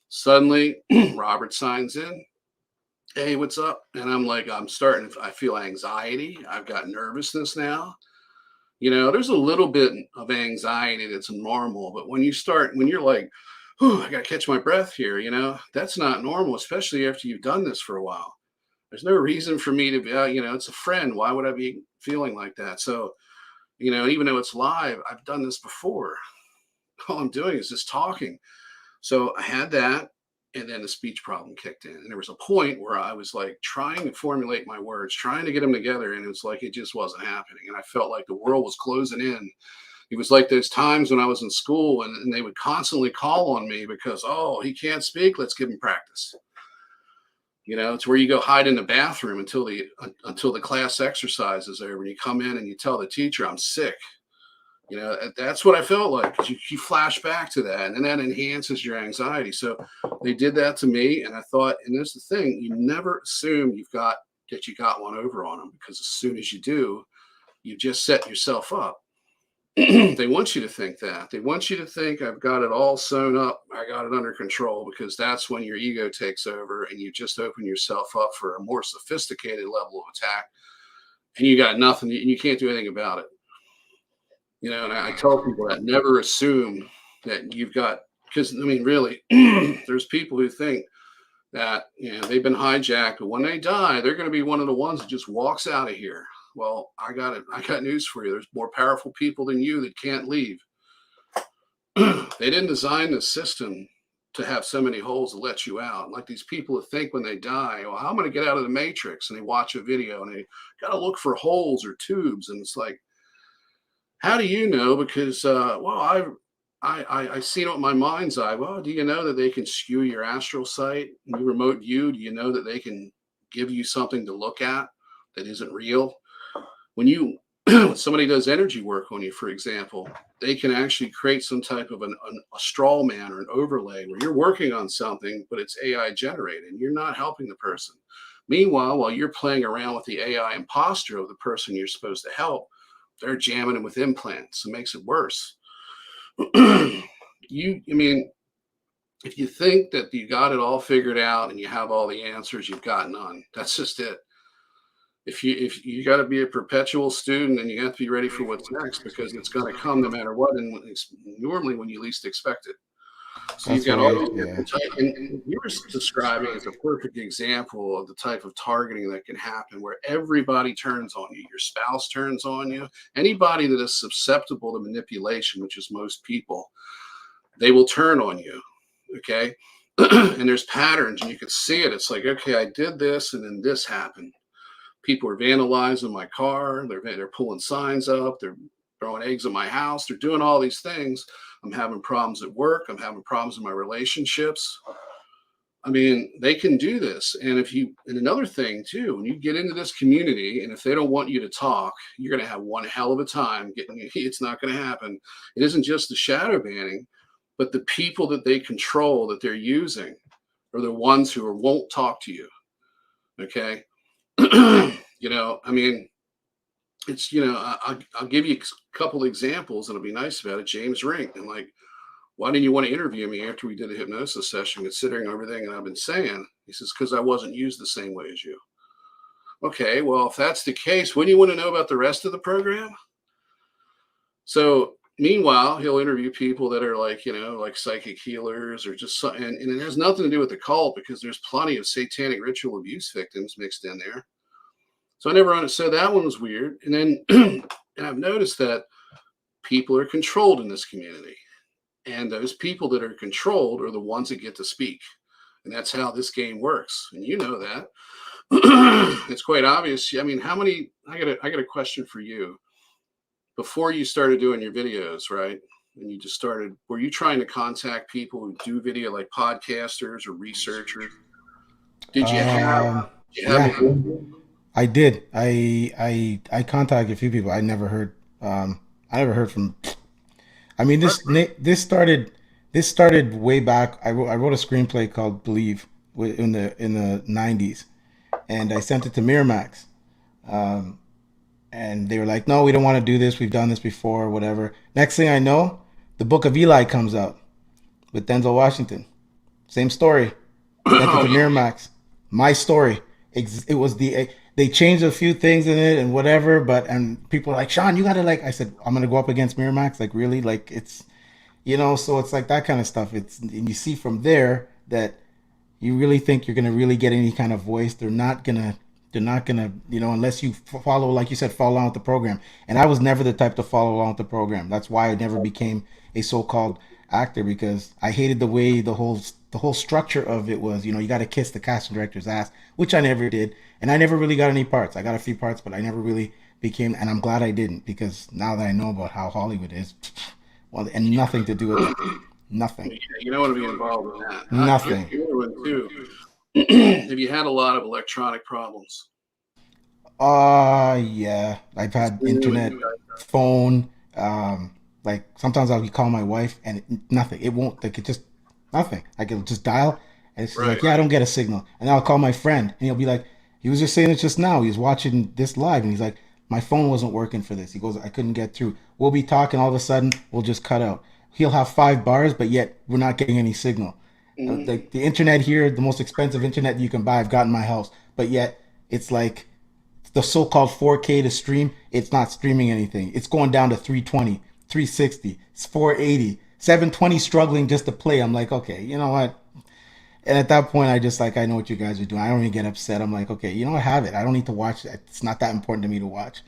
Suddenly, Robert signs in. Hey, what's up? And I'm like, I feel anxiety. I've got nervousness now. There's a little bit of anxiety that's normal, but when you're like, oh, I got to catch my breath here, that's not normal, especially after you've done this for a while. There's no reason for me to be, it's a friend. Why would I be feeling like that? So, even though it's live, I've done this before. All I'm doing is just talking. So I had that. And then the speech problem kicked in. And there was a point where I was like trying to formulate my words, trying to get them together. And it was like, it just wasn't happening. And I felt like the world was closing in. It was like those times when I was in school and they would constantly call on me because, oh, he can't speak. Let's give him practice. It's where you go hide in the bathroom until the class exercise is over. And you come in and you tell the teacher, I'm sick. That's what I felt like, because you flash back to that, and then that enhances your anxiety. So they did that to me, and I thought, and there's the thing, you never assume you got one over on them, because as soon as you do, you just set yourself up. They want you to think that. They want you to think, I've got it all sewn up, I got it under control, because that's when your ego takes over, and you just open yourself up for a more sophisticated level of attack, and you got nothing, and you can't do anything about it. And I tell people that never assume that you've got, because really, there's people who think that they've been hijacked, but when they die, they're going to be one of the ones that just walks out of here. Well, I got news for you. There's more powerful people than you that can't leave. They didn't design the system to have so many holes to let you out. Like these people who think when they die, well, how am I going to get out of the matrix? And they watch a video and they got to look for holes or tubes, and it's like, how do you know? Because, I seen it with my mind's eye. Well, do you know that they can skew your astral sight, your remote view? Do you know that they can give you something to look at that isn't real? When somebody does energy work on you, for example, they can actually create some type of a straw man or an overlay where you're working on something, but it's AI generated, and you're not helping the person. Meanwhile, while you're playing around with the AI imposter of the person you're supposed to help, they're jamming them with implants. It makes it worse. If you think that you got it all figured out and you have all the answers, you've got none. That's just it. If you got to be a perpetual student, and you have to be ready for what's next, because it's going to come no matter what, and it's normally when you least expect it. So you've got all these different types, and you were describing as a perfect example of the type of targeting that can happen, where everybody turns on you. Your spouse turns on you. Anybody that is susceptible to manipulation, which is most people, they will turn on you. Okay. And there's patterns, and you can see it. It's like, okay, I did this, and then this happened. People are vandalizing my car. They're pulling signs up. They're throwing eggs at my house. They're doing all these things. I'm having problems at work. I'm having problems in my relationships. They can do this. And another thing too, when you get into this community, and if they don't want you to talk, you're going to have one hell of a time it's not going to happen. It isn't just the shadow banning, but the people that they control, that they're using, are the ones who won't talk to you. Okay. It's, I'll give you a couple examples, and it'll be nice about it. James Rink, and like, why didn't you want to interview me after we did a hypnosis session, considering everything that I've been saying? He says, because I wasn't used the same way as you. Okay, well, if that's the case, wouldn't you want to know about the rest of the program? So meanwhile, he'll interview people that are like, like psychic healers or just something. And it has nothing to do with the cult because there's plenty of satanic ritual abuse victims mixed in there. So I never understood that one was weird. And then and I've noticed that people are controlled in this community. And those people that are controlled are the ones that get to speak. And that's how this game works. And you know that. It's quite obvious. I mean, how many I got a question for you. Before you started doing your videos, right? And you just started, were you trying to contact people who do video like podcasters or researchers? Did you have Yeah, a I did. I contacted a few people. I never heard from. I mean, this started way back. I wrote a screenplay called Believe in the '90s, and I sent it to Miramax. Um, and they were like, "No, we don't want to do this. We've done this before, whatever." Next thing I know, the Book of Eli comes out with Denzel Washington. Same story. Sent it oh, to Miramax. My story. It was they changed a few things in it and whatever, but and people are like, Shawn, you gotta like. I said, I'm gonna go up against Miramax. Like really, like it's so it's like that kind of stuff. It's and you see from there that you really think you're gonna really get any kind of voice. They're not gonna unless you follow, like you said, follow along with the program. And I was never the type to follow along with the program. That's why I never became a so-called actor, because I hated the way the whole structure of it was. You got to kiss the casting director's ass, which I never did, and I never really got any parts. I got a few parts, but I never really became, and I'm glad I didn't, because now that I know about how Hollywood is, well, and nothing to do with it, nothing, you don't want to be involved in that. nothing. Here's one too. Have you had a lot of electronic problems? Yeah, I've had internet, phone. Like sometimes I'll call my wife and nothing. It won't, like, it just nothing. Like it'll just dial, and she's Right. like, "Yeah, I don't get a signal." And I'll call my friend, and he'll be like, "He was just saying it just now. He was watching this live, and he's like, my phone wasn't working for this." He goes, "I couldn't get through." We'll be talking, all of a sudden, we'll just cut out. He'll have 5 bars, but yet we're not getting any signal. Mhm. The internet here, the most expensive internet you can buy, I've got in my house, but yet it's like the so-called 4K to stream, it's not streaming anything. It's going down to 320, 360, it's 480, 720 struggling just to play. I'm like, okay, you know what? And at that point, I just like, I know what you guys are doing. I don't even get upset. I'm like, okay, you know what? Have it. I don't need to watch it. It's not that important to me to watch.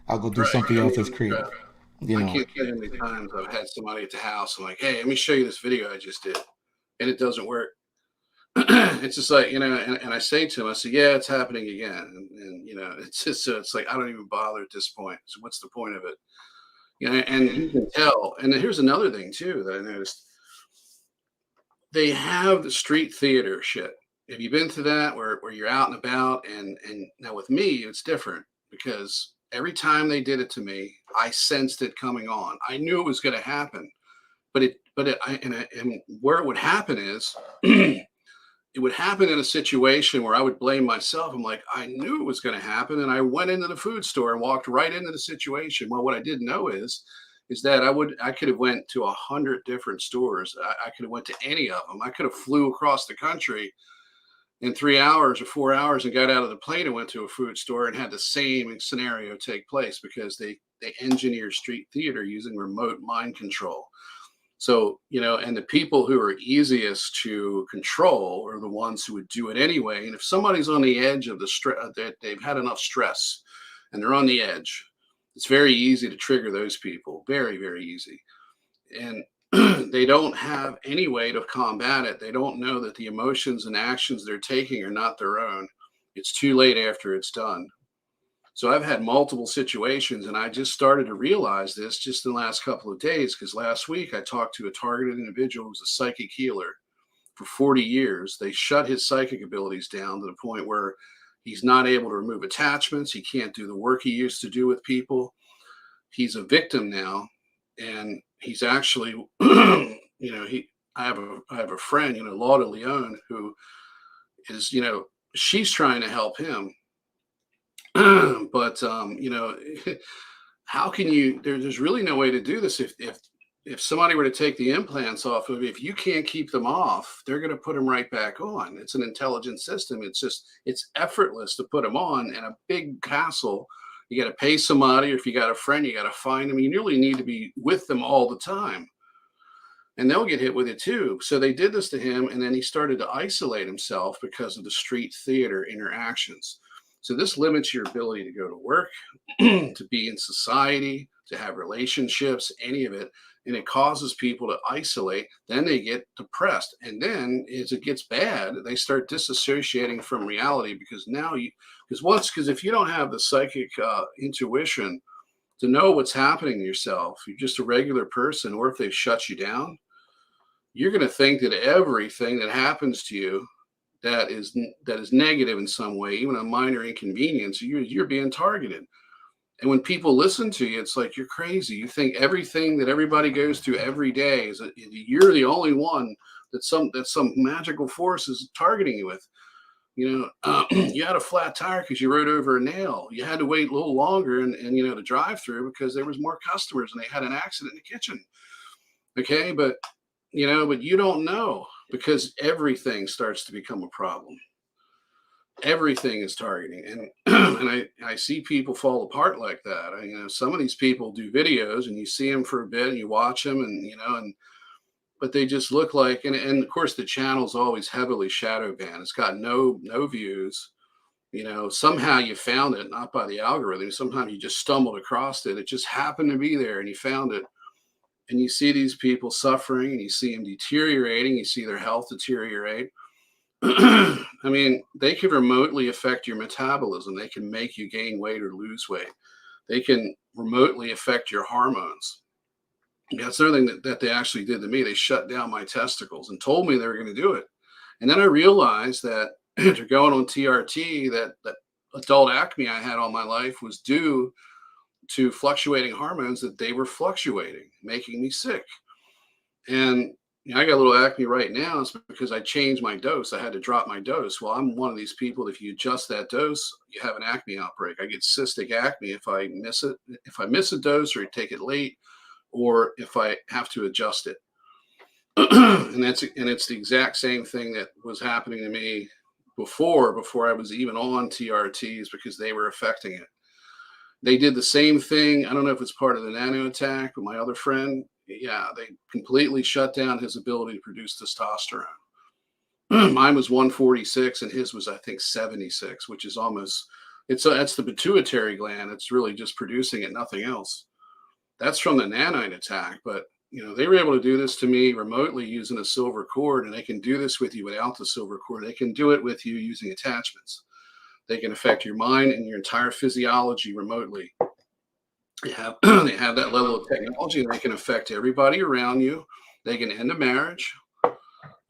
I'll go do Right. something I else that's mean, creative. You I know. can't tell you how many times I've had somebody at the house. I'm like, hey, let me show you this video I just did. And it doesn't work. It's just like, and I say to him, I say, yeah, it's happening again. And it's just, so it's like, I don't even bother at this point. So what's the point of it? And you can tell. And then here's another thing too that I noticed. They have the street theater shit. Have you been to that where you're out and about? And now with me, it's different because every time they did it to me, I sensed it coming on. I knew it was going to happen, and where it would happen is it would happen in a situation where I would blame myself. I'm like, I knew it was going to happen, and I went into the food store and walked right into the situation. Well, what I didn't know is that I could have went to 100 different stores. I could have went to any of them. I could have flew across the country in 3 hours or 4 hours and got out of the plane and went to a food store and had the same scenario take place because they engineer street theater using remote mind control. So, and the people who are easiest to control are the ones who would do it anyway. And if somebody's on the edge of the stress, that they've had enough stress and they're on the edge, it's very easy to trigger those people. Very, very easy. And they don't have any way to combat it. They don't know that the emotions and actions they're taking are not their own. It's too late after it's done. So I've had multiple situations, and I just started to realize this just in the last couple of days because last week I talked to a targeted individual who's a psychic healer for 40 years. They shut his psychic abilities down to the point where he's not able to remove attachments. He can't do the work he used to do with people. He's a victim now, and he's actually, he. I have a friend, Lauda Leone, who is, she's trying to help him, but how can you there's really no way to do this if if somebody were to take the implants off of you, if you can't keep them off, they're going to put them right back on. It's an intelligent system. It's effortless to put them on, and a big hassle. You got to pay somebody, or if you got a friend, you got to find them. You really need to be with them all the time, and they'll get hit with it too. So they did this to him, and then he started to isolate himself because of the street theater interactions. So this limits your ability to go to work, to be in society, to have relationships, any of it. And it causes people to isolate. Then they get depressed. And then as it gets bad, they start disassociating from reality because now because if you don't have the psychic intuition to know what's happening to yourself, you're just a regular person, or if they've shut you down, you're going to think that everything that happens to you that is negative in some way, even a minor inconvenience, you're being targeted. And when people listen to you, it's like you're crazy. You think everything that everybody goes through every day you're the only one that some magical force is targeting you with. You had a flat tire because you rode over a nail. You had to wait a little longer and to drive through because there was more customers and they had an accident in the kitchen. Okay, but you don't know because everything starts to become a problem. Everything is targeting, and and I see people fall apart like that. Some of these people do videos and you see them for a bit and you watch them and but they just look like, and of course the channel's always heavily shadow banned. It's got no views. Somehow you found it, not by the algorithm. Sometimes you just stumbled across it. It just happened to be there and you found it. And you see these people suffering and you see them deteriorating. You see their health deteriorate. They can remotely affect your metabolism. They can make you gain weight or lose weight. They can remotely affect your hormones. That's another thing that they actually did to me. They shut down my testicles and told me they were going to do it. And then I realized that after going on TRT, that adult acne I had all my life was due to fluctuating hormones, that they were fluctuating, making me sick. And I got a little acne right now. It's because I changed my dose. I had to drop my dose. Well, I'm one of these people. If you adjust that dose, you have an acne outbreak. I get cystic acne if I miss it. If I miss a dose or take it late, or if I have to adjust it. and it's the exact same thing that was happening to me before I was even on TRTs, because they were affecting it. They did the same thing. I don't know if it's part of the nano attack, but my other friend, yeah, they completely shut down his ability to produce testosterone. Mine was 146 and his was, I think, 76, which is almost, that's the pituitary gland. It's really just producing it, nothing else. That's from the nanite attack. But they were able to do this to me remotely using a silver cord, and they can do this with you without the silver cord. They can do it with you using attachments. They can affect your mind and your entire physiology remotely. They have that level of technology, and they can affect everybody around you. They can end a marriage.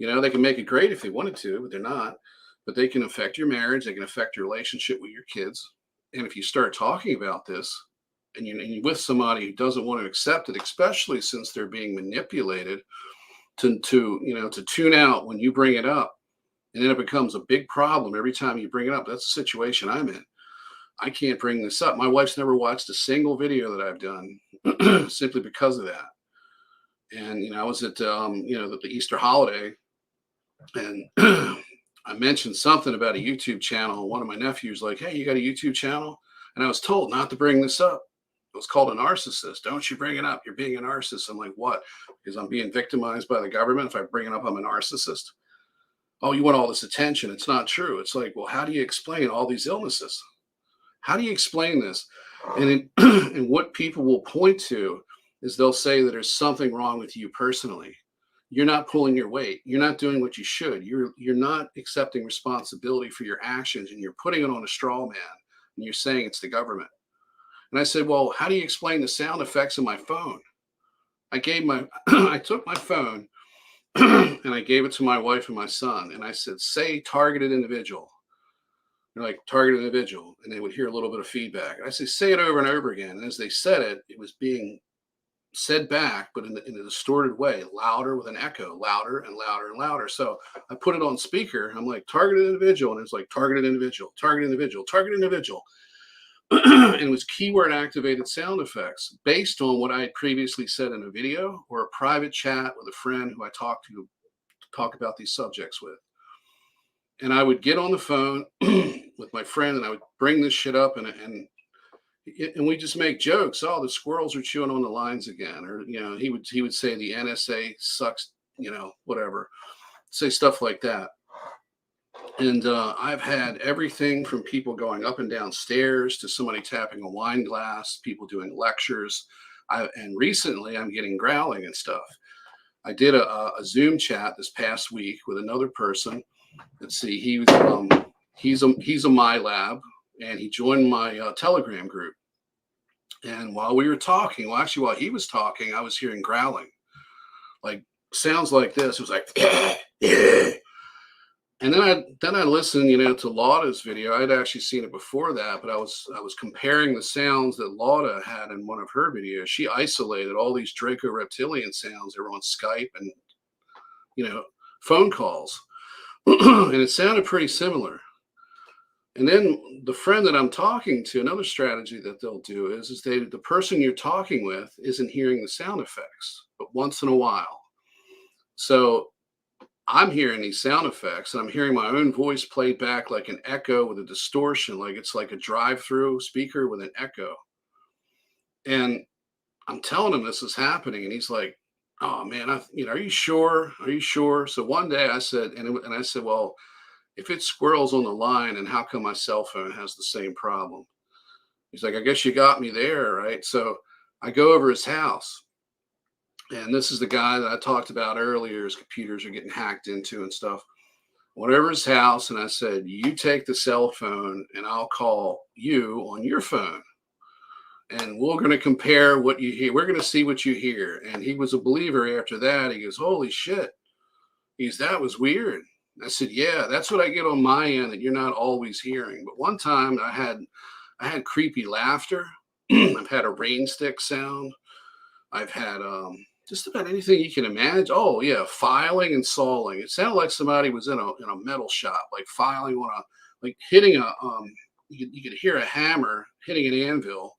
They can make it great if they wanted to, but they're not. But they can affect your marriage. They can affect your relationship with your kids. And if you start talking about this, and you're with somebody who doesn't want to accept it, especially since they're being manipulated to tune out when you bring it up, and then it becomes a big problem every time you bring it up. That's the situation I'm in. I can't bring this up. My wife's never watched a single video that I've done simply because of that. And I was at the Easter holiday, and I mentioned something about a YouTube channel. One of my nephews like, "Hey, you got a YouTube channel?" And I was told not to bring this up. It was called a narcissist. Don't you bring it up. You're being a narcissist. I'm like, what? Because I'm being victimized by the government. If I bring it up, I'm a narcissist. Oh, you want all this attention. It's not true. It's like, well, how do you explain all these illnesses? How do you explain this? And and what people will point to is they'll say that there's something wrong with you personally. You're not pulling your weight. You're not doing what you should. You're not accepting responsibility for your actions, and you're putting it on a straw man, and you're saying it's the government. And I said, well, how do you explain the sound effects of my phone? I took my phone and I gave it to my wife and my son. And I said, say targeted individual. They're like, targeted individual. And they would hear a little bit of feedback. And I said, say it over and over again. And as they said it, it was being said back, but in a distorted way, louder with an echo, louder and louder and louder. So I put it on speaker. I'm like, targeted individual. And it's like, targeted individual, targeted individual, targeted individual. And it was keyword activated sound effects based on what I had previously said in a video or a private chat with a friend who I talk about these subjects with. And I would get on the phone with my friend and I would bring this shit up and we just make jokes. Oh, the squirrels are chewing on the lines again. Or, he would say the NSA sucks, whatever, say stuff like that. And I've had everything from people going up and down stairs to somebody tapping a wine glass, people doing lectures. And recently I'm getting growling and stuff. I did a Zoom chat this past week with another person. Let's see, he's a MILAB, and he joined my Telegram group. And while we were talking, well, actually, while he was talking, I was hearing growling, like sounds like this. It was like, and then I listened, to Lauda's video. I'd actually seen it before that, but I was comparing the sounds that Lauda had in one of her videos. She isolated all these Draco reptilian sounds that were on Skype and phone calls, and it sounded pretty similar. And then the friend that I'm talking to, another strategy that they'll do is the person you're talking with isn't hearing the sound effects, but once in a while. So I'm hearing these sound effects and I'm hearing my own voice played back like an echo with a distortion, like it's like a drive-through speaker with an echo. And I'm telling him this is happening, and he's like, "Oh man, are you sure? Are you sure?" So one day I said, and I said, "Well, if it's squirrels on the line, and how come my cell phone has the same problem?" He's like, "I guess you got me there, right?" So I go over his house, and this is the guy that I talked about earlier. His computers are getting hacked into and stuff. Whatever his house, and I said, "You take the cell phone, and I'll call you on your phone, and we're going to compare what you hear. We're going to see what you hear." And he was a believer after that. He goes, "Holy shit!" That was weird. I said, "Yeah, that's what I get on my end that you're not always hearing." But one time I had creepy laughter. I've had a rain stick sound. I've had just about anything you can imagine. Oh yeah, filing and sawing. It sounded like somebody was in a metal shop, like filing on like hitting a you could hear a hammer hitting an anvil.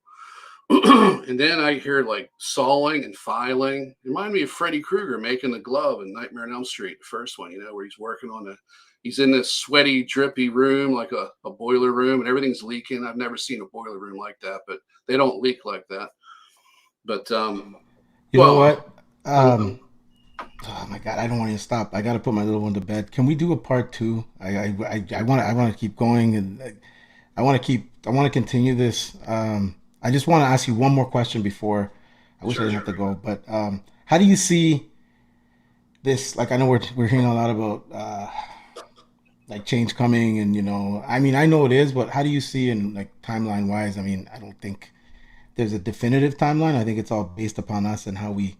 And then I hear like sawing and filing. It reminded me of Freddy Krueger making the glove in Nightmare on Elm Street, the first one, where he's working on he's in this sweaty, drippy room, like a boiler room, and everything's leaking. I've never seen a boiler room like that, but they don't leak like that. But, You know well, what? I don't know. Oh my god, I don't want to stop. I got to put my little one to bed. Can we do a part two? I want to keep going, and I want to continue this. I just want to ask you one more question before. I wish I Sure, didn't sure. have to go, but how do you see this? Like, I know we're hearing a lot about like change coming, and I mean, I know it is, but how do you see in like timeline wise? I mean, I don't think there's a definitive timeline. I think it's all based upon us and how we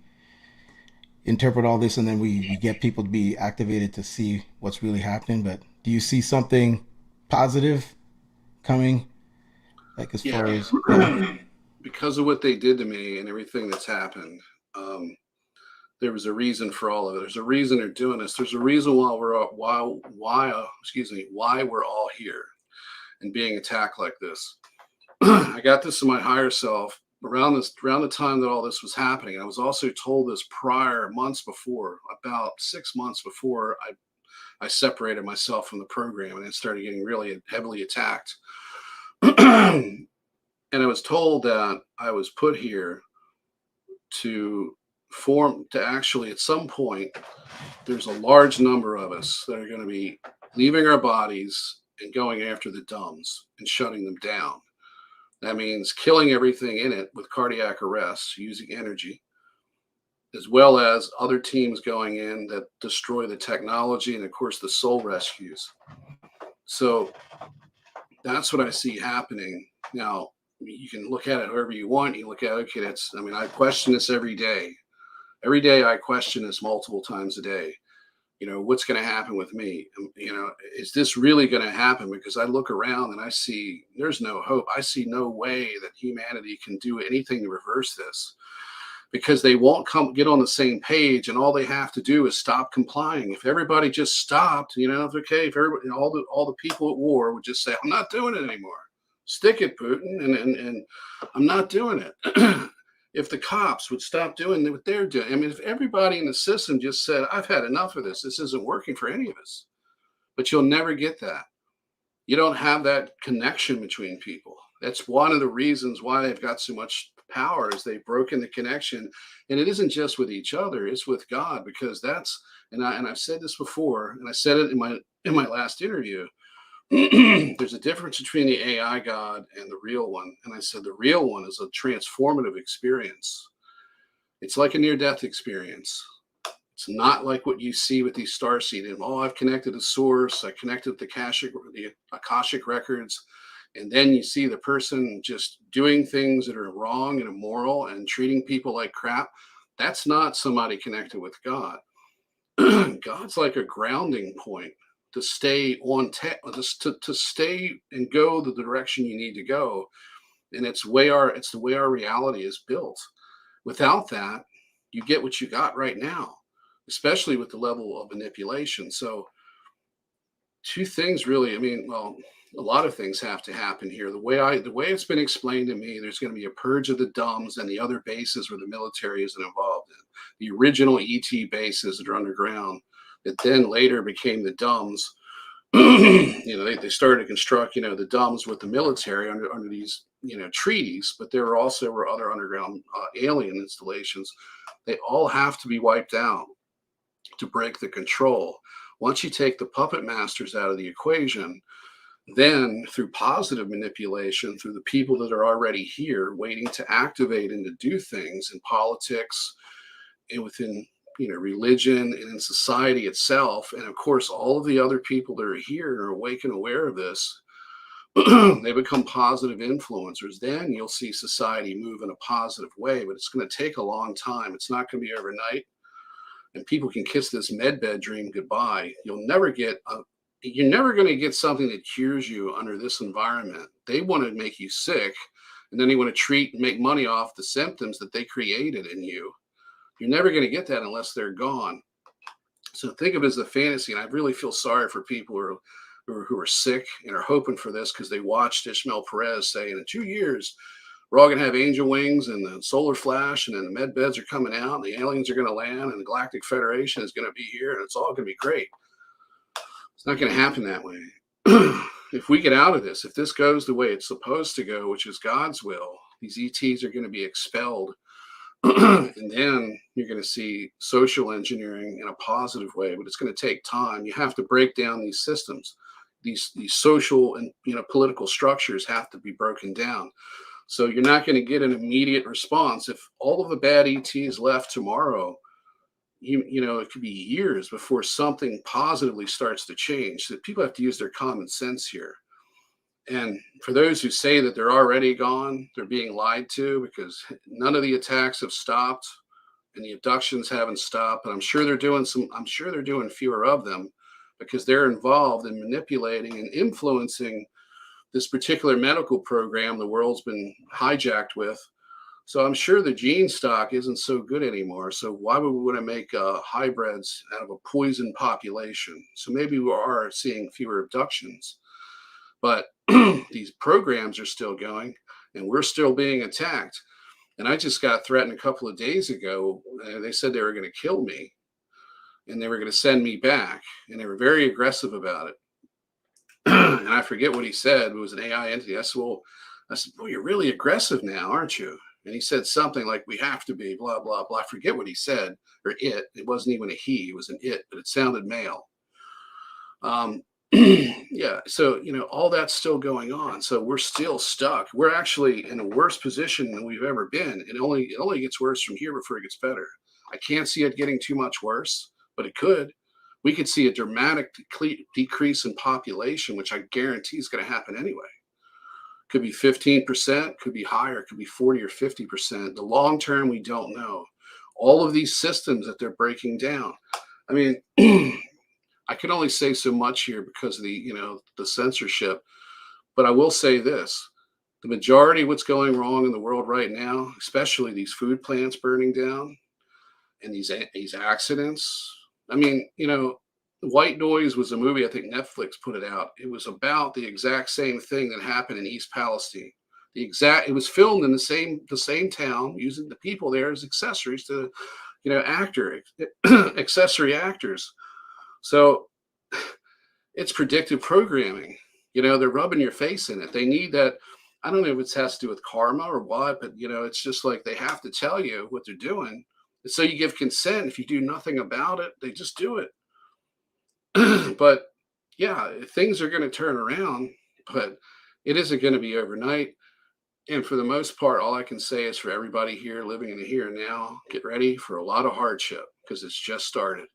interpret all this, and then we get people to be activated to see what's really happening. But do you see something positive coming, like as far Yeah. as yeah? Because of what they did to me and everything that's happened, there was a reason for all of it. There's a reason they're doing this. There's a reason why why we're all here and being attacked like this. I got this in my higher self around the time that all this was happening. I was also told this prior months before, about 6 months before I separated myself from the program and it started getting really heavily attacked. And I was told that I was put here to actually at some point there's a large number of us that are going to be leaving our bodies and going after the dumbs and shutting them down. That means killing everything in it with cardiac arrest using energy, as well as other teams going in that destroy the technology and, of course, the soul rescues. So that's what I see happening. Now, you can look at it however you want. You look at it, okay, I question this every day. Every day I question this multiple times a day. What's going to happen with me? Is this really going to happen? Because I look around and I see there's no hope. I see no way that humanity can do anything to reverse this because they won't get on the same page, and all they have to do is stop complying. If everybody just stopped, if everybody, all the people at war would just say, "I'm not doing it anymore." Stick it, Putin. And I'm not doing it. If the cops would stop doing what they're doing, I mean, if everybody in the system just said, I've had enough of this, this isn't working for any of us, but you'll never get that. You don't have that connection between people. That's one of the reasons why they've got so much power is they've broken the connection. And it isn't just with each other, it's with God, because that's, I've said this before, and I said it in my last interview. There's a difference between the AI God and the real one. And I said the real one is a transformative experience. It's like a near death experience. It's not like what you see with these starseed. And oh, I've connected to source, I connected the Akashic records, and then you see the person just doing things that are wrong and immoral and treating people like crap. That's not somebody connected with God. God's like a grounding point to stay on to stay and go the direction you need to go, and it's the way our reality is built. Without that, you get what you got right now, especially with the level of manipulation. So two things really, I mean, well, a lot of things have to happen here. The way it's been explained to me, there's going to be a purge of the dumbs and the other bases where the military isn't involved in. The original ET bases that are underground that then later became the dumbs. They started to construct, the dumbs with the military under these, treaties, but there also were other underground alien installations. They all have to be wiped out to break the control. Once you take the puppet masters out of the equation, then through positive manipulation, through the people that are already here waiting to activate and to do things in politics and within religion and in society itself, and of course all of the other people that are here are awake and aware of this, they become positive influencers. Then you'll see society move in a positive way, but it's going to take a long time. It's not going to be overnight, and people can kiss this medbed dream goodbye. You're never going to get something that cures you under this environment. They want to make you sick, and then they want to treat and make money off the symptoms that they created in you. You're never going to get that unless they're gone. So think of it as a fantasy, and I really feel sorry for people who are sick and are hoping for this because they watched Ishmael Perez say in 2 years we're all going to have angel wings and the solar flash, and then the med beds are coming out, and the aliens are going to land, and the Galactic Federation is going to be here, and it's all going to be great. It's not going to happen that way. If we get out of this, if this goes the way it's supposed to go, which is God's will, these ETs are going to be expelled. And then you're going to see social engineering in a positive way, but it's going to take time. You have to break down these systems. These social and political structures have to be broken down. So you're not going to get an immediate response. If all of the bad ETs left tomorrow, it could be years before something positively starts to change. So people have to use their common sense here. And for those who say that they're already gone, they're being lied to, because none of the attacks have stopped and the abductions haven't stopped. But I'm sure they're doing fewer of them because they're involved in manipulating and influencing this particular medical program the world's been hijacked with. So I'm sure the gene stock isn't so good anymore. So why would we want to make hybrids out of a poisoned population? So maybe we are seeing fewer abductions. But these programs are still going, and we're still being attacked. And I just got threatened a couple of days ago. They said they were going to kill me, and they were going to send me back, and they were very aggressive about it. And I forget what he said. It was an AI entity. I said, well, you're really aggressive now, aren't you? And he said something like, we have to be, blah, blah, blah. I forget what he said, or it. It wasn't even a he. It was an it, but it sounded male. Yeah, so all that's still going on. So we're still stuck. We're actually in a worse position than we've ever been. It only gets worse from here before it gets better. I can't see it getting too much worse, but it could. We could see a dramatic decrease in population, which I guarantee is going to happen anyway. Could be 15%, could be higher, could be 40 or 50%. The long term, we don't know. All of these systems that they're breaking down. I mean, I can only say so much here because of the censorship, but I will say this: the majority of what's going wrong in the world right now, especially these food plants burning down and these accidents. I mean, White Noise was a movie, I think Netflix put it out. It was about the exact same thing that happened in East Palestine. It was filmed in the same town, using the people there as accessories to, accessory actors. So it's predictive programming. They're rubbing your face in it. They need that. I don't know if it has to do with karma or what, but it's just like they have to tell you what they're doing. And so you give consent. If you do nothing about it, they just do it. But yeah, things are going to turn around, but it isn't going to be overnight. And for the most part, all I can say is for everybody here living in the here and now, get ready for a lot of hardship because it's just started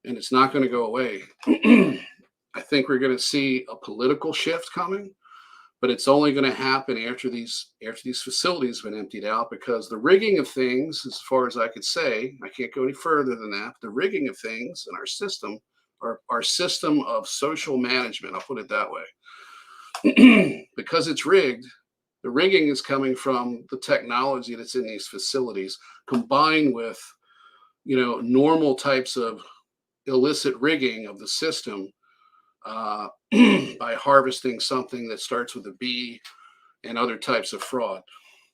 and it's not going to go away. I think we're going to see a political shift coming, but it's only going to happen after these facilities have been emptied out, because the rigging of things, as far as I could say, I can't go any further than that. The rigging of things in our system, our system of social management, I'll put it that way, because it's rigged. The rigging is coming from the technology that's in these facilities, combined with, normal types of illicit rigging of the system, by harvesting something that starts with a B and other types of fraud.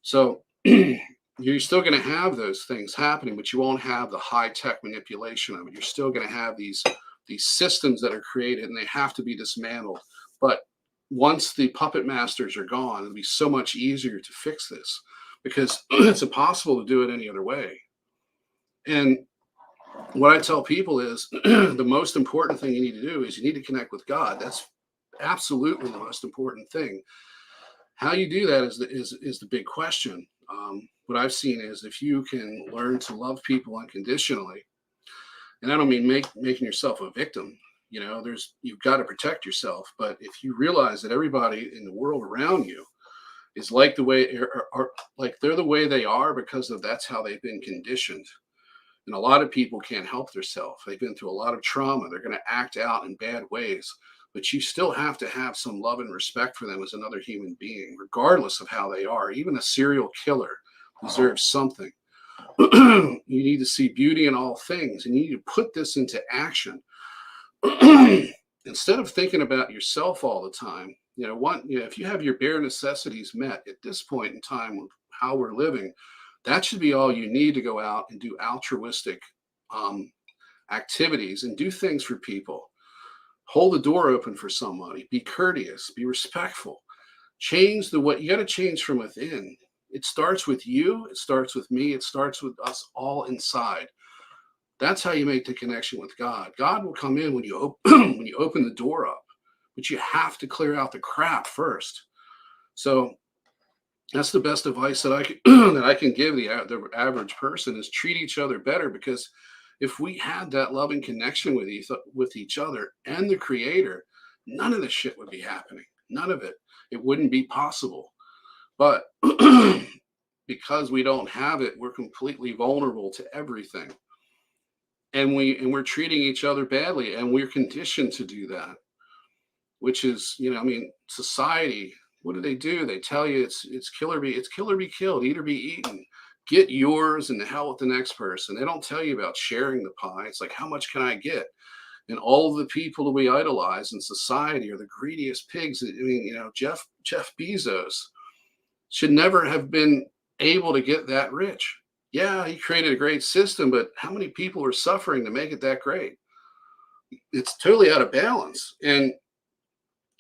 So you're still going to have those things happening, but you won't have the high tech manipulation of it. You're still going to have these systems that are created, and they have to be dismantled. But once the puppet masters are gone, it'll be so much easier to fix this, because it's impossible to do it any other way. And what I tell people is the most important thing you need to do is you need to connect with God. That's absolutely the most important thing. How you do that is the big question. What I've seen is if you can learn to love people unconditionally, and I don't mean making yourself a victim. You've got to protect yourself. But if you realize that everybody in the world around you is like the way, or like they're the way they are because of that's how they've been conditioned. And a lot of people can't help themselves. They've been through a lot of trauma. They're going to act out in bad ways. But you still have to have some love and respect for them as another human being, regardless of how they are. Even a serial killer deserves something. You need to see beauty in all things, and you need to put this into action. Instead of thinking about yourself all the time, if you have your bare necessities met at this point in time with how we're living, that should be all you need to go out and do altruistic activities and do things for people. Hold the door open for somebody. Be courteous. Be respectful. Change what you got to change from within. It starts with you. It starts with me. It starts with us all inside. That's how you make the connection with God. God will come in when you when you open the door up, but you have to clear out the crap first. So that's the best advice that I can that I can give the average person is treat each other better, because if we had that loving connection with each other and the Creator, none of this shit would be happening. None of it. It wouldn't be possible. But because we don't have it, we're completely vulnerable to everything. And we're treating each other badly, and we're conditioned to do that, which is, society, what do? They tell you it's kill or be killed, eat or be eaten, get yours and the hell with the next person. They don't tell you about sharing the pie. It's like, how much can I get? And all of the people that we idolize in society are the greediest pigs. Jeff Bezos should never have been able to get that rich. Yeah, he created a great system, but how many people are suffering to make it that great? It's totally out of balance. And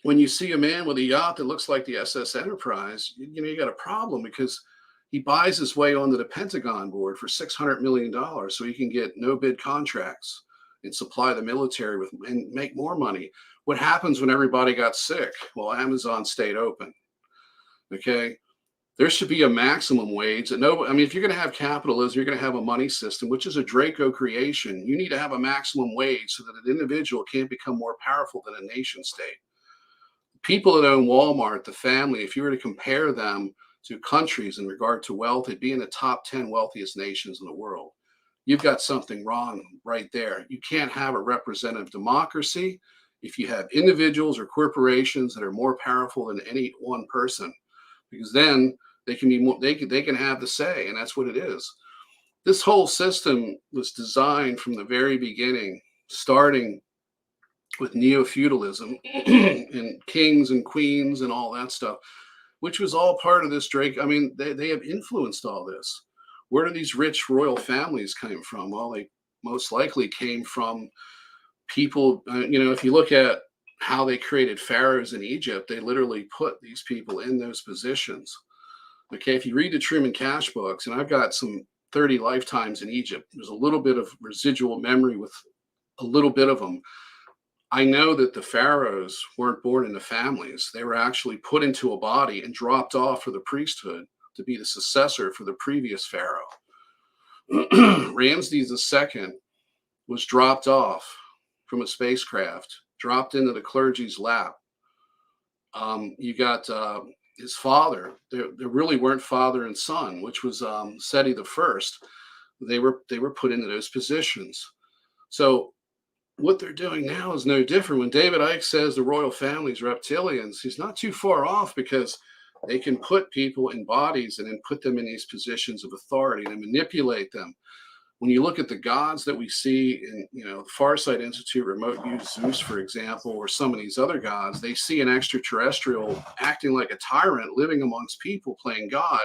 when you see a man with a yacht that looks like the SS Enterprise, you got a problem, because he buys his way onto the Pentagon board for $600 million so he can get no bid contracts and supply the military with and make more money. What happens when everybody got sick? Well, Amazon stayed open. Okay. There should be a maximum wage that if you're going to have capitalism, you're going to have a money system, which is a Draco creation. You need to have a maximum wage so that an individual can't become more powerful than a nation state. People that own Walmart, the family, if you were to compare them to countries in regard to wealth, it'd be in the top 10 wealthiest nations in the world. You've got something wrong right there. You can't have a representative democracy if you have individuals or corporations that are more powerful than any one person, because then they can be more, they can have the say, and that's what it is. This whole system was designed from the very beginning, starting with neo-feudalism and kings and queens and all that stuff, which was all part of this Drake. I mean, they have influenced all this. Where do these rich royal families came from? Well, they most likely came from people, if you look at how they created pharaohs in Egypt, they literally put these people in those positions. Okay, if you read the Truman Cash books, and I've got some 30 lifetimes in Egypt, there's a little bit of residual memory with a little bit of them. I know that the pharaohs weren't born into families. They were actually put into a body and dropped off for the priesthood to be the successor for the previous pharaoh. Ramses II was dropped off from a spacecraft, dropped into the clergy's lap. You got his father. There really weren't father and son, which was Seti the First. They were put into those positions. So what they're doing now is no different. When David Icke says the royal family's reptilians, he's not too far off, because they can put people in bodies and then put them in these positions of authority and manipulate them. When you look at the gods that we see in, the Farsight Institute, Remote Use Zeus, for example, or some of these other gods, they see an extraterrestrial acting like a tyrant, living amongst people, playing God.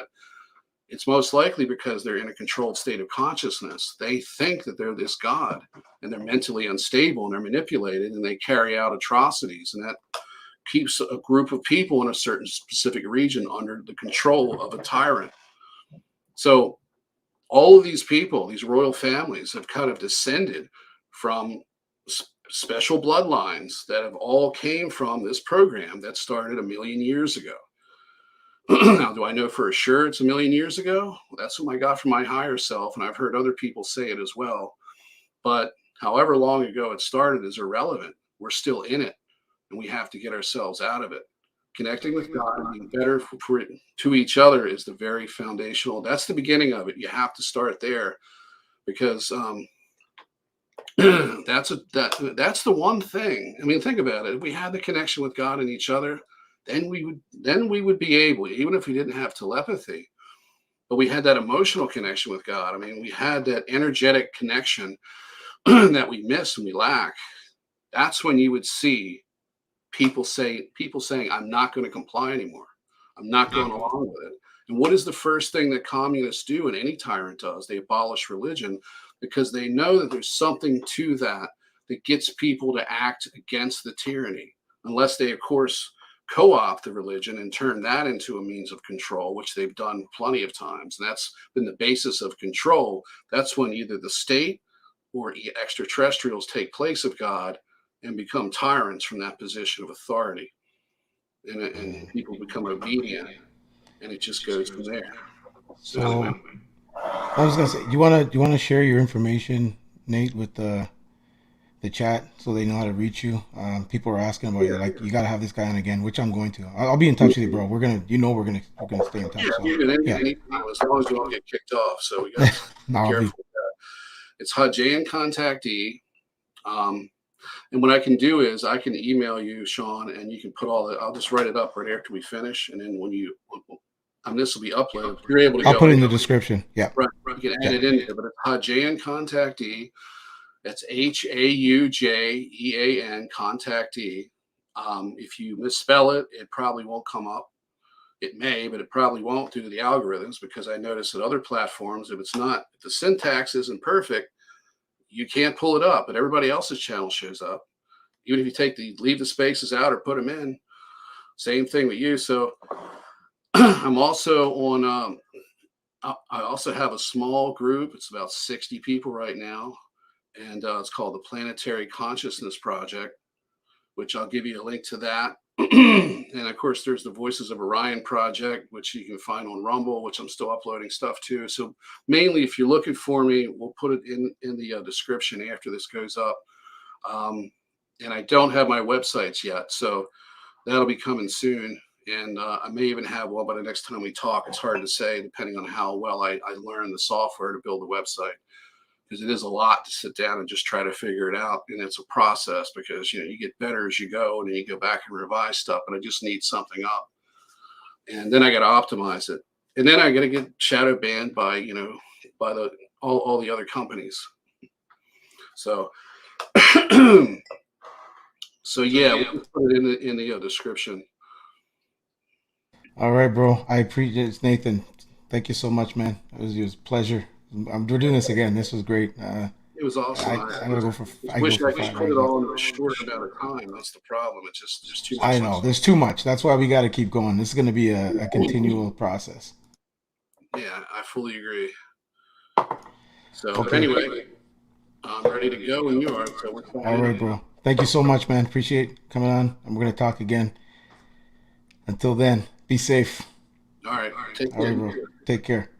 It's most likely because they're in a controlled state of consciousness. They think that they're this God, and they're mentally unstable, and they're manipulated, and they carry out atrocities. And that keeps a group of people in a certain specific region under the control of a tyrant. So all of these people, these royal families, have kind of descended from special bloodlines that have all came from this program that started 1 million years ago. Now, do I know for sure it's 1 million years ago? That's what I got from my higher self, and I've heard other people say it as well. But however long ago it started is irrelevant. We're still in it, and we have to get ourselves out of it. Connecting with God and being better to each other is the very foundational. That's the beginning of it. You have to start there, because that's the one thing. I mean, think about it. If we had the connection with God and each other, then we would be able, even if we didn't have telepathy, but we had that emotional connection with God. I mean, we had that energetic connection that we miss and we lack. That's when you would see people saying, I'm not going to comply anymore. I'm not going along with it. And what is the first thing that communists do, and any tyrant does? They abolish religion, because they know that there's something to that gets people to act against the tyranny, unless they, of course, co-opt the religion and turn that into a means of control, which they've done plenty of times. And that's been the basis of control. That's when either the state or extraterrestrials take place of God and become tyrants from that position of authority, and people become obedient, and it just goes from there. So I was gonna say, you wanna share your information, Nate, with the chat, so they know how to reach you. People are asking about you, like, you gotta have this guy on again, which I'm going to. I'll be in touch with you, bro. We're gonna, we're gonna stay in touch. So yeah, As long as you don't get kicked off. So we got to no, be careful with that. It's HUD-JN contactee. And what I can do is I can email you, Shawn, and you can put all the, I'll just write it up right after we finish. And then when this will be uploaded, you're able to I'll put it in the description. Yeah. Right. You can add it in there, but it's HUD-JN contactee. That's HAUJEAN contactee. If you misspell it, it probably won't come up. It may, but it probably won't due to the algorithms, because I noticed that other platforms, if the syntax isn't perfect, you can't pull it up, but everybody else's channel shows up. Even if you leave the spaces out or put them in, same thing with you. So I'm also on, I also have a small group. It's about 60 people right now. And it's called the Planetary Consciousness Project, which I'll give you a link to that. And of course, there's the Voices of Orion project, which you can find on Rumble, which I'm still uploading stuff to. So mainly, if you're looking for me, we'll put it in the description after this goes up. And I don't have my websites yet, so that'll be coming soon. And I may even have one by the next time we talk. It's hard to say, depending on how well I learn the software to build a website, because it is a lot to sit down and just try to figure it out. And it's a process, because, you get better as you go, and then you go back and revise stuff, and I just need something up. And then I got to optimize it. And then I got to get shadow banned by, by all the other companies. So So yeah, we'll just put it in the description. All right, bro. I appreciate it, Nathan. Thank you so much, man. It was a pleasure. We're doing this again. This was great. It was awesome. I'm gonna go for Just I go wish for I could five put right it now. all into a short amount of time. That's the problem. It's just there's too I much know there's too much. That's why we got to keep going. This is gonna be a continual process. Yeah, I fully agree. So, but Okay. anyway, I'm ready to go when you are. So we're All tied right, in. bro. Thank you so much, man. Appreciate coming on. And we're gonna talk again. Until then, be safe. All right. Take All right, care. bro. Take care.